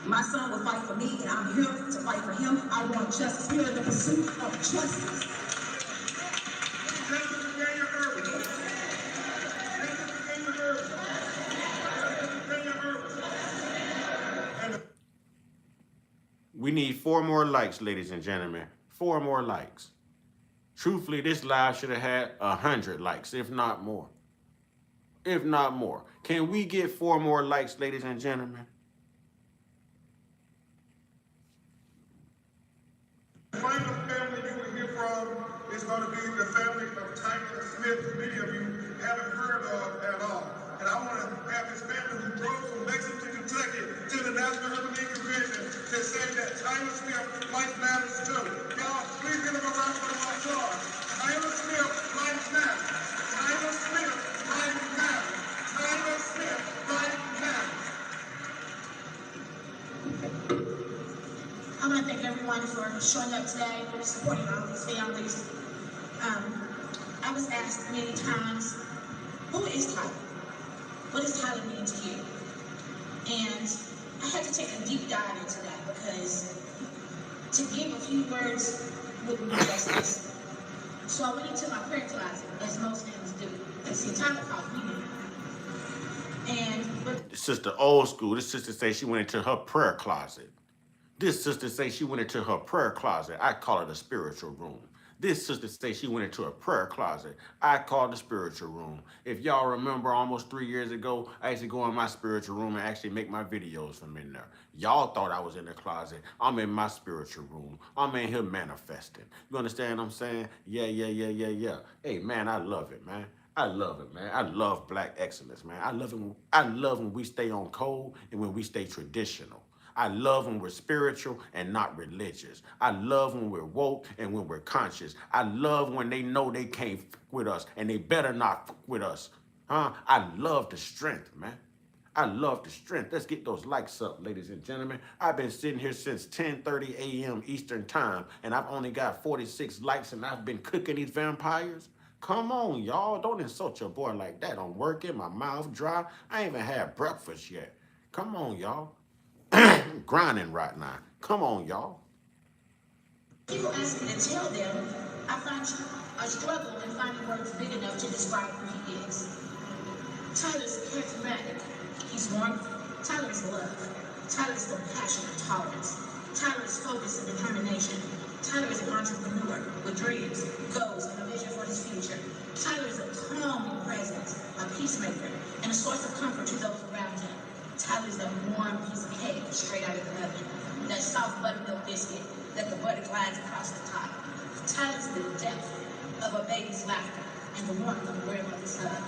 My son will fight for me, and I'm here to fight for him. I want justice. We are in the pursuit of justice. We need 4 more likes, ladies and gentlemen. 4 more likes. Truthfully, this live should have had 100 likes, if not more. If not more. Can we get 4 more likes, ladies and gentlemen? The final family you will hear from is going to be the family of Tyler Smith, who many of you haven't heard of at all. And I want to have this family who drove from Lexington, Kentucky to the National Urban League Convention to say that Tyler Smith life matters too. Y'all, please give him a round of applause. Tyler Smith, life matters. Tyler Smith, life matters. Tyler Smith, life matters. I want to thank everyone for showing up today, for supporting all these families. I was asked many times, who is Tyler? What does Tyler mean to you? And I had to take a deep dive into that because to give a few words wouldn't be justice. So I went into my prayer closet, as most families do. And see, Tyler calls me in. And This sister old school. This sister say she went into her prayer closet. This sister say she went into her prayer closet. I call it a spiritual room. This sister say she went into a prayer closet. I call it the spiritual room. If y'all remember, almost 3 years ago, I used to go in my spiritual room and actually make my videos from in there. Y'all thought I was in the closet. I'm in my spiritual room. I'm in here manifesting. You understand what I'm saying? Yeah. Hey, man, I love it, man. I love it, man. I love black excellence, man. I love when we stay on code and when we stay traditional. I love when we're spiritual and not religious. I love when we're woke and when we're conscious. I love when they know they can't f with us and they better not f with us. Huh? I love the strength, man. I love the strength. Let's get those likes up, ladies and gentlemen. I've been sitting here since 10:30 a.m. Eastern time, and I've only got 46 likes, and I've been cooking these vampires. Come on, y'all. Don't insult your boy like that. I'm working, my mouth dry. I ain't even had breakfast yet. Come on, y'all. Grinding right now. Come on, y'all. people ask me to tell them, I find a struggle in finding words big enough to describe who he is. Tyler's charismatic. He's warm. Tyler's love. Tyler's compassion and tolerance. Tyler's focus and determination. Tyler is an entrepreneur with dreams, goals, and a vision for his future. Tyler is a calming presence, a peacemaker, and a source of comfort to those around him. Tyler's that warm piece of cake straight out of the oven, that soft buttermilk biscuit that the butter glides across the top. Tyler's the depth of a baby's laughter and the warmth of a grandmother's hug.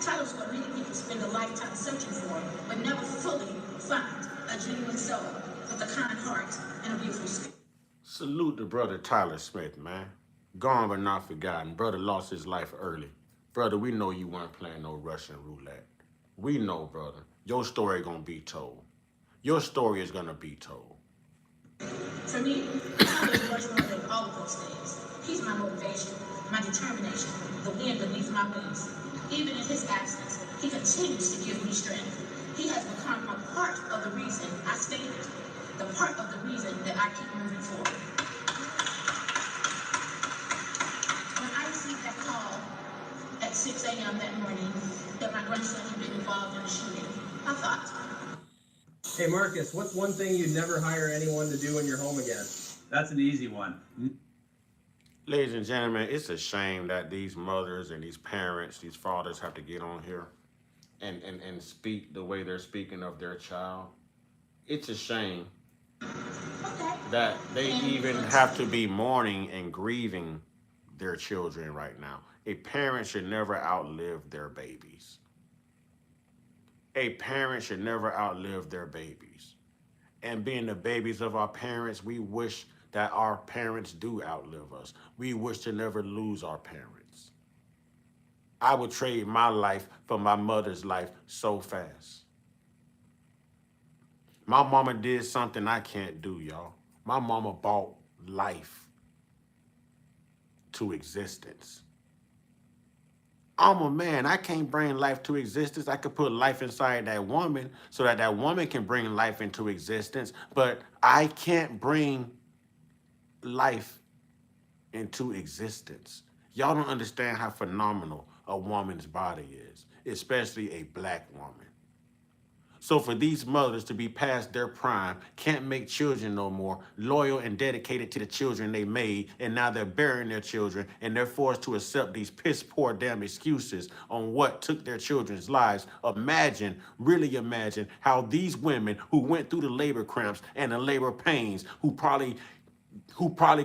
Tyler's what many people spend a lifetime searching for, but never fully find. A genuine soul with a kind heart and a beautiful spirit. Salute to brother Tyler Smith, man. Gone but not forgotten. Brother lost his life early. Brother, we know you weren't playing no Russian roulette. We know, brother. Your story gonna be told. Your story is gonna be told. For me, Tyler is much more than all of those things. He's my motivation, my determination, the wind beneath my wings. Even in his absence, he continues to give me strength. He has become a part of the reason I stand, the part of the reason that I keep moving forward. When I received that call at 6 a.m. that morning that my grandson had been involved in a shooting, I thought, hey Marcus, what's one thing you'd never hire anyone to do in your home again? That's an easy one. Ladies and gentlemen, it's a shame that these mothers and these parents, these fathers have to get on here and speak the way they're speaking of their child. It's a shame that they even have to be mourning and grieving their children right now. A parent should never outlive their babies. A parent should never outlive their babies. And being the babies of our parents, we wish that our parents do outlive us. We wish to never lose our parents. I would trade my life for my mother's life so fast. My mama did something I can't do, y'all. My mama brought life to existence. I'm a man. I can't bring life to existence. I could put life inside that woman so that that woman can bring life into existence, but I can't bring life into existence. Y'all don't understand how phenomenal a woman's body is, especially a black woman. So for these mothers to be past their prime, can't make children no more, loyal and dedicated to the children they made, and now they're burying their children, and they're forced to accept these piss poor damn excuses on what took their children's lives. Imagine, really imagine, how these women who went through the labor cramps and the labor pains, who probably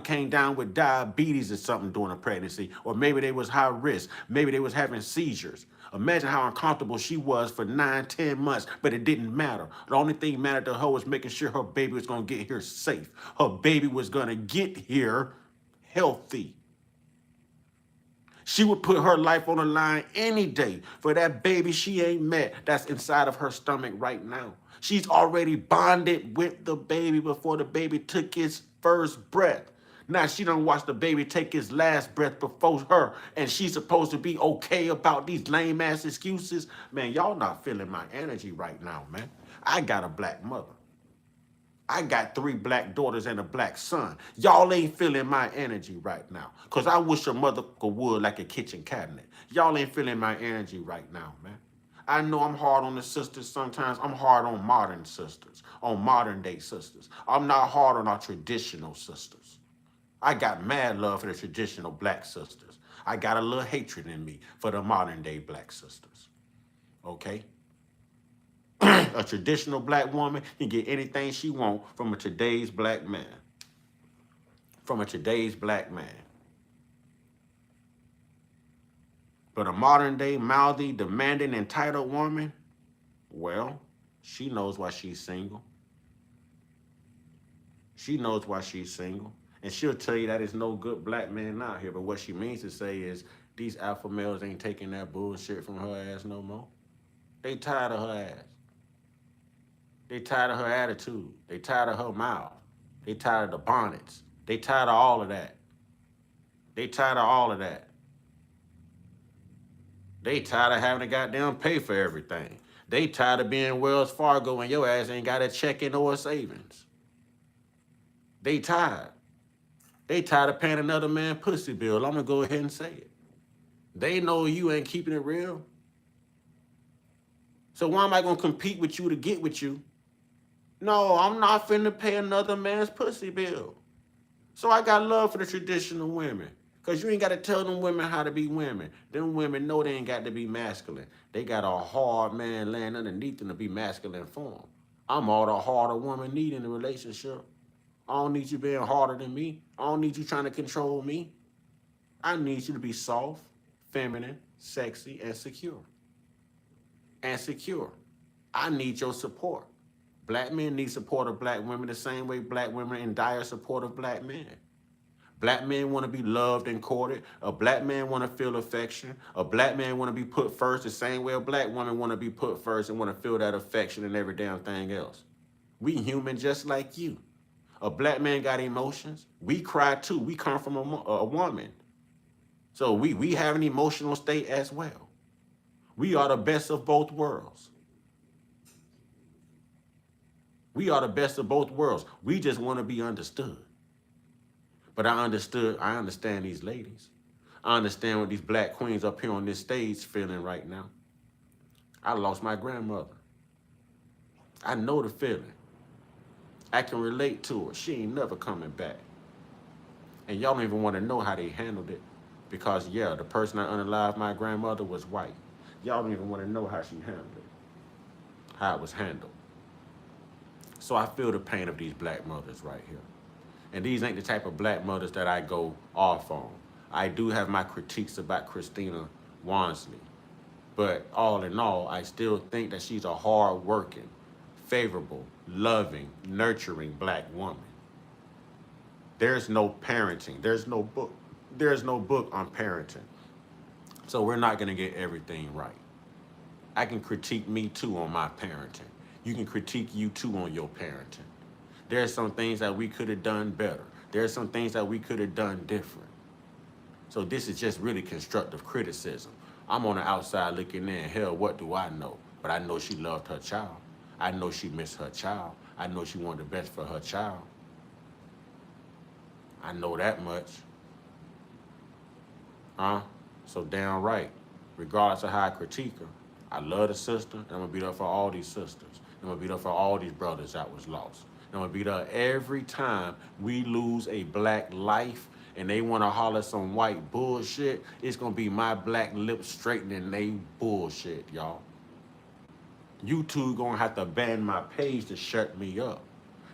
came down with diabetes or something during a pregnancy, or maybe they was high risk, maybe they was having seizures. Imagine how uncomfortable she was for 9-10 months, but it didn't matter. The only thing mattered to her was making sure her baby was gonna get here safe. Her baby was gonna get here healthy. She would put her life on the line any day for that baby she ain't met that's inside of her stomach right now. She's already bonded with the baby before the baby took its first breath. Now she done watched the baby take his last breath before her, and she's supposed to be okay about these lame ass excuses. Man, y'all not feeling my energy right now, man. I got a black mother. I got 3 black daughters and a black son. Y'all ain't feeling my energy right now, because I wish a mother would like a kitchen cabinet. Y'all ain't feeling my energy right now, man. I know I'm hard on the sisters sometimes. I'm hard on modern sisters, on modern day sisters. I'm not hard on our traditional sisters. I got mad love for the traditional black sisters. I got a little hatred in me for the modern day black sisters, okay? A traditional black woman can get anything she wants from a today's black man. From a today's black man. But a modern day, mouthy, demanding, entitled woman, well, she knows why she's single. She knows why she's single. And she'll tell you that there's no good black man out here. But what she means to say is these alpha males ain't taking that bullshit from her ass no more. They tired of her ass. They tired of her attitude. They tired of her mouth. They tired of the bonnets. They tired of all of that. They tired of all of that. They tired of having to goddamn pay for everything. They tired of being Wells Fargo and your ass ain't got a checking or a savings. They tired. They tired of paying another man pussy bill. I'm gonna go ahead and say it. They know you ain't keeping it real. So why am I gonna compete with you to get with you? No, I'm not finna pay another man's pussy bill. So I got love for the traditional women. Because you ain't got to tell them women how to be women. Them women know they ain't got to be masculine. They got a hard man laying underneath them to be masculine for them. I'm all the harder woman need in a relationship. I don't need you being harder than me. I don't need you trying to control me. I need you to be soft, feminine, sexy, and secure. And secure. I need your support. Black men need support of black women the same way black women in dire support of black men. Black men want to be loved and courted. A black man want to feel affection. A black man want to be put first the same way a black woman want to be put first and want to feel that affection and every damn thing else. We human just like you. A black man got emotions. We cry too. We come from a woman. So we have an emotional state as well. We are the best of both worlds. We are the best of both worlds. We just want to be understood. But I understand these ladies. I understand what these black queens up here on this stage feeling right now. I lost my grandmother. I know the feeling. I can relate to her. She ain't never coming back. And y'all don't even want to know how they handled it. Because, yeah, the person that unalived my grandmother was white. Y'all don't even want to know how she handled it. How it was handled. So I feel the pain of these black mothers right here. And these ain't the type of black mothers that I go off on. I do have my critiques about Christina Wansley. But all in all, I still think that she's a hard-working, favorable, loving, nurturing black woman. There's no parenting. There's no book. There's no book on parenting. So we're not going to get everything right. I can critique me too on my parenting. You can critique you too on your parenting. There's some things that we could have done better. There's some things that we could have done different. So this is just really constructive criticism. I'm on the outside looking in. Hell, what do I know? But I know she loved her child. I know she missed her child. I know she wanted the best for her child. I know that much. So damn right. Regardless of how I critique her, I love the sister, and I'm gonna be there for all these sisters. I'm gonna be there for all these brothers that was lost. I'm gonna be there every time we lose a black life and they wanna holler some white bullshit. It's gonna be my black lips straightening they bullshit, y'all. YouTube gonna have to ban my page to shut me up.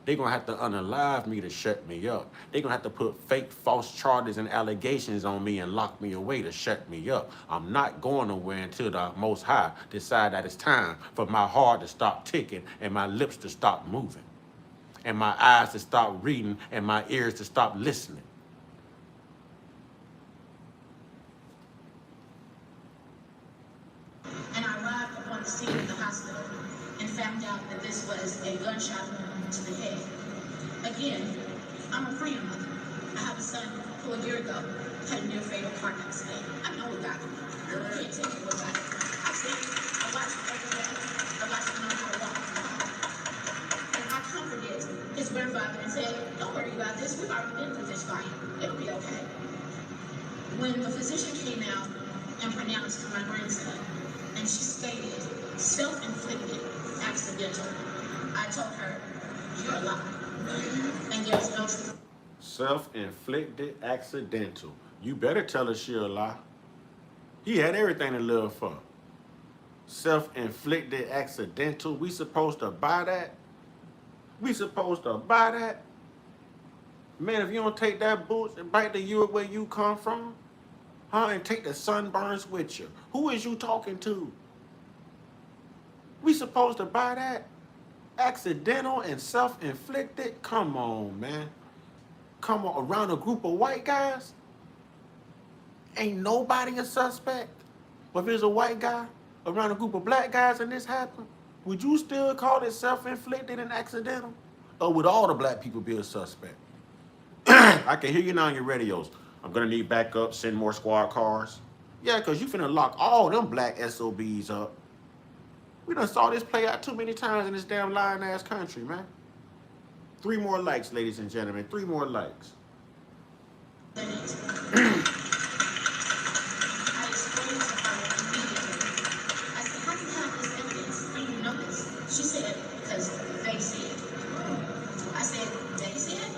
They're gonna have to unalive me to shut me up. They're gonna have to put fake false charges and allegations on me and lock me away to shut me up. I'm not going nowhere until the Most High decide that it's time for my heart to stop ticking and my lips to stop moving and my eyes to stop reading and my ears to stop listening. And I arrived upon the scene of the hospital and found out that this was a gunshot wound to the head. Again, I'm a praying mother. I have a son who a year ago had a near fatal car accident. I know what got him. I can't tell you what got him. I've seen it. I watched it every day. I watched him learn how to walk. And I comforted his grandfather and said, don't worry about this. We've already been through this fight. It'll be okay. When the physician came out and pronounced my grandson, and she stated, self-inflicted, accidental, I told her, you're a lie. And there's no truth. Self-inflicted, accidental. You better tell her she a lie. He had everything to live for. Self-inflicted, accidental. We supposed to buy that? We supposed to buy that? Man, if you don't take that boot and bite the Europe where you come from, and take the sunburns with you, who is you talking to? We supposed to buy that? Accidental and self-inflicted? Come on, man. Come on, around a group of white guys? Ain't nobody a suspect? But if it's a white guy around a group of black guys and this happened, would you still call it self-inflicted and accidental? Or would all the black people be a suspect? I can hear you now on your radios. I'm gonna need backup, send more squad cars. Yeah, because you finna lock all them black SOBs up. We done saw this play out too many times in this damn lying-ass country, man. 3 more likes, ladies and gentlemen. 3 more likes. I explained to her immediately. I said, how do you have this evidence? How do you know this? She said, because they said. I said, they said?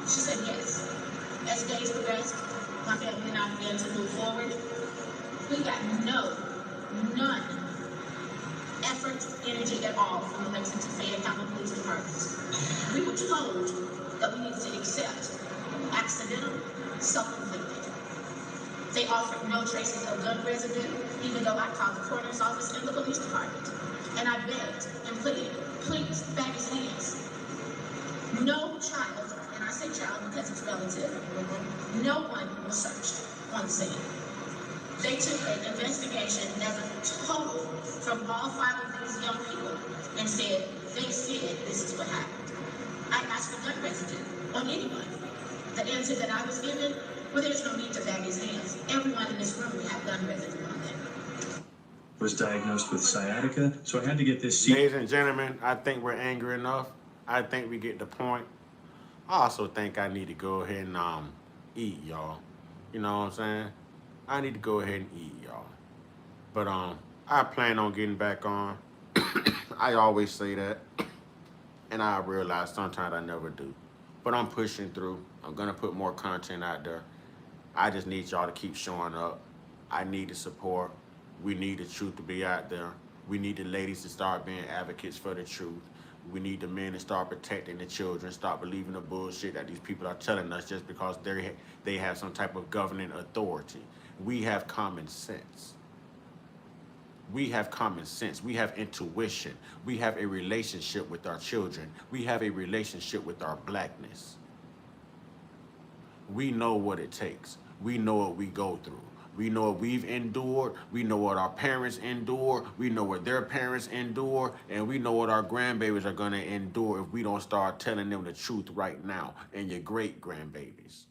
She said, yes. As days progressed, my family and I began to move forward. We got none effort, energy at all from the Lexington Fayette County Police Department. We were told that we needed to accept accidental, self-inflicted. They offered no traces of gun residue, even though I called the coroner's office and the police department. And I begged and pleaded, please, back his hands. No child, and I say child because it's relative, no one was searched on the scene. They took an investigation as a total from all 5 of these young people and said, they said this is what happened. I asked for gun residue on anyone. The answer that I was given, well, there's no need to bag his hands. Everyone in this room would have gun residue on them. was diagnosed with sciatica, so I had to get this. Ladies and gentlemen, I think we're angry enough. I think we get the point. I also think I need to go ahead and eat, y'all. You know what I'm saying? I need to go ahead and eat, y'all. But I plan on getting back on. I always say that, and I realize sometimes I never do. But I'm pushing through. I'm gonna put more content out there. I just need y'all to keep showing up. I need the support. We need the truth to be out there. We need the ladies to start being advocates for the truth. We need the men to start protecting the children, stop believing the bullshit that these people are telling us just because they have some type of governing authority. We have common sense. We have common sense. We have intuition. We have a relationship with our children. We have a relationship with our blackness. We know what it takes. We know what we go through. We know what we've endured. We know what our parents endure. We know what their parents endure. And we know what our grandbabies are going to endure if we don't start telling them the truth right now, and your great grandbabies.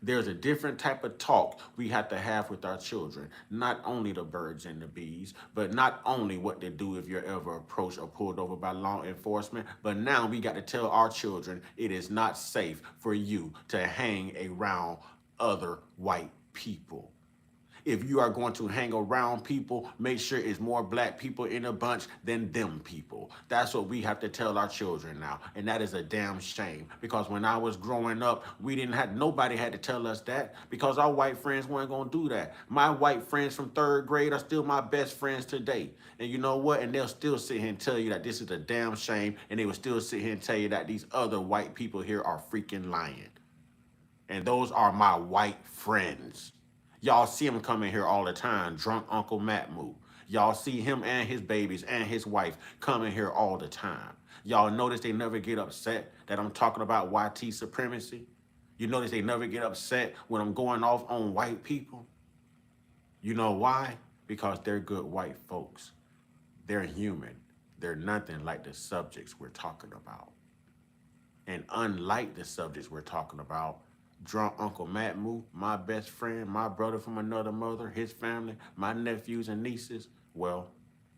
There's a different type of talk we have to have with our children. Not only the birds and the bees, but not only what to do if you're ever approached or pulled over by law enforcement, but now we got to tell our children it is not safe for you to hang around other white people. If you are going to hang around people, make sure it's more black people in a bunch than them people. That's what we have to tell our children now. And that is a damn shame. Because when I was growing up, nobody had to tell us that, because our white friends weren't going to do that. My white friends from 3rd grade are still my best friends today. And you know what? And they'll still sit here and tell you that this is a damn shame. And they will still sit here and tell you that these other white people here are freaking lying. And those are my white friends. Y'all see him coming here all the time, drunk Uncle Matmoo. Y'all see him and his babies and his wife coming here all the time. Y'all notice they never get upset that I'm talking about YT supremacy? You notice they never get upset when I'm going off on white people? You know why? Because they're good white folks. They're human. They're nothing like the subjects we're talking about. And unlike the subjects we're talking about, drunk Uncle Matmoo, my best friend, my brother from another mother, his family, my nephews and nieces, well,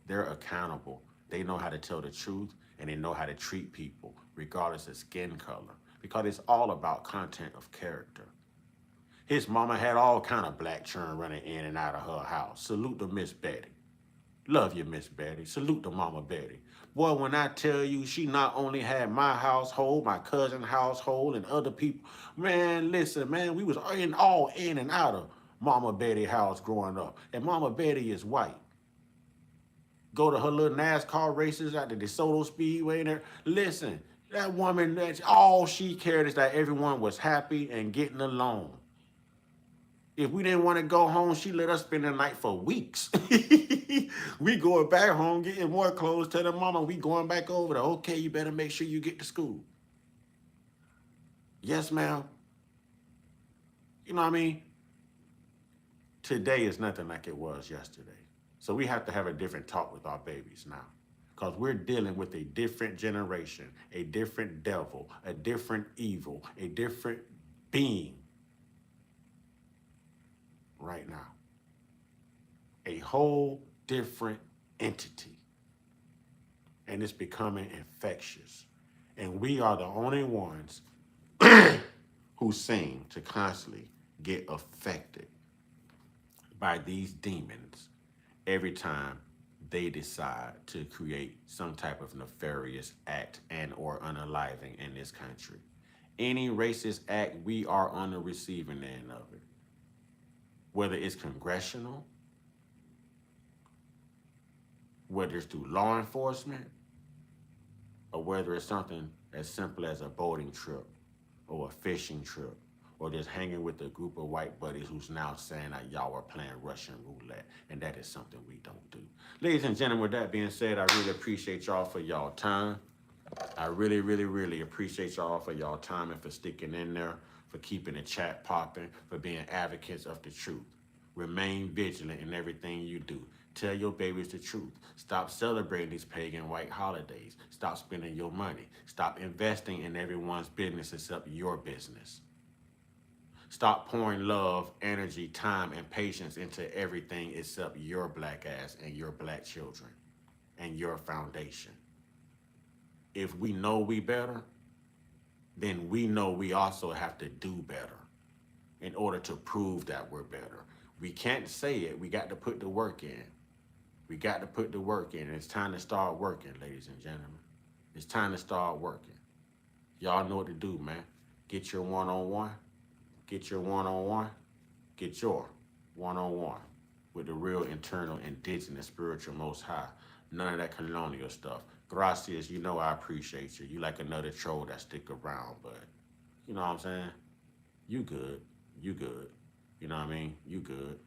they're accountable. They know how to tell the truth, and they know how to treat people, regardless of skin color, because it's all about content of character. His mama had all kind of black children running in and out of her house. Salute to Miss Betty. Love you, Miss Betty. Salute to Mama Betty. Boy, when I tell you, she not only had my household, my cousin's household, and other people. Man, listen, man, we was all in and out of Mama Betty's house growing up. And Mama Betty is white. Go to her little NASCAR races at the DeSoto Speedway there. Listen, that woman, all she cared is that everyone was happy and getting along. If we didn't want to go home, she let us spend the night for weeks. We going back home, getting more clothes, telling mama we going back over there. Okay, you better make sure you get to school. Yes, ma'am. You know what I mean? Today is nothing like it was yesterday. So we have to have a different talk with our babies now. Because we're dealing with a different generation, a different devil, a different evil, a different being right now. A whole different entity. And it's becoming infectious. And we are the only ones who seem to constantly get affected by these demons every time they decide to create some type of nefarious act and or unaliving in this country. Any racist act, we are on the receiving end of it. Whether it's congressional, whether it's through law enforcement, or whether it's something as simple as a boating trip or a fishing trip, or just hanging with a group of white buddies who's now saying that y'all are playing Russian roulette, and that is something we don't do. Ladies and gentlemen, with that being said, I really appreciate y'all for y'all time. I really, really, really appreciate y'all for y'all time and for sticking in there, for keeping the chat popping, for being advocates of the truth. Remain vigilant in everything you do. Tell your babies the truth. Stop celebrating these pagan white holidays. Stop spending your money. Stop investing in everyone's business except your business. Stop pouring love, energy, time, and patience into everything except your black ass and your black children and your foundation. If we know we better, then we know we also have to do better in order to prove that we're better. We can't say it. We got to put the work in. We got to put the work in. It's time to start working, ladies and gentlemen. It's time to start working. Y'all know what to do, man. Get your one-on-one. Get your one-on-one. Get your one-on-one with the real internal, indigenous, spiritual Most High. None of that colonial stuff. Gracias, you know I appreciate you. You like another troll that stick around, but you know what I'm saying? You good. You good. You know what I mean? You good.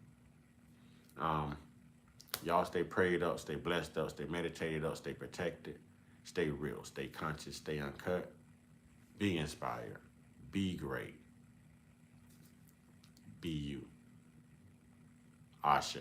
Y'all stay prayed up, stay blessed up, stay meditated up, stay protected, stay real, stay conscious, stay uncut, be inspired, be great, be you. Ashe.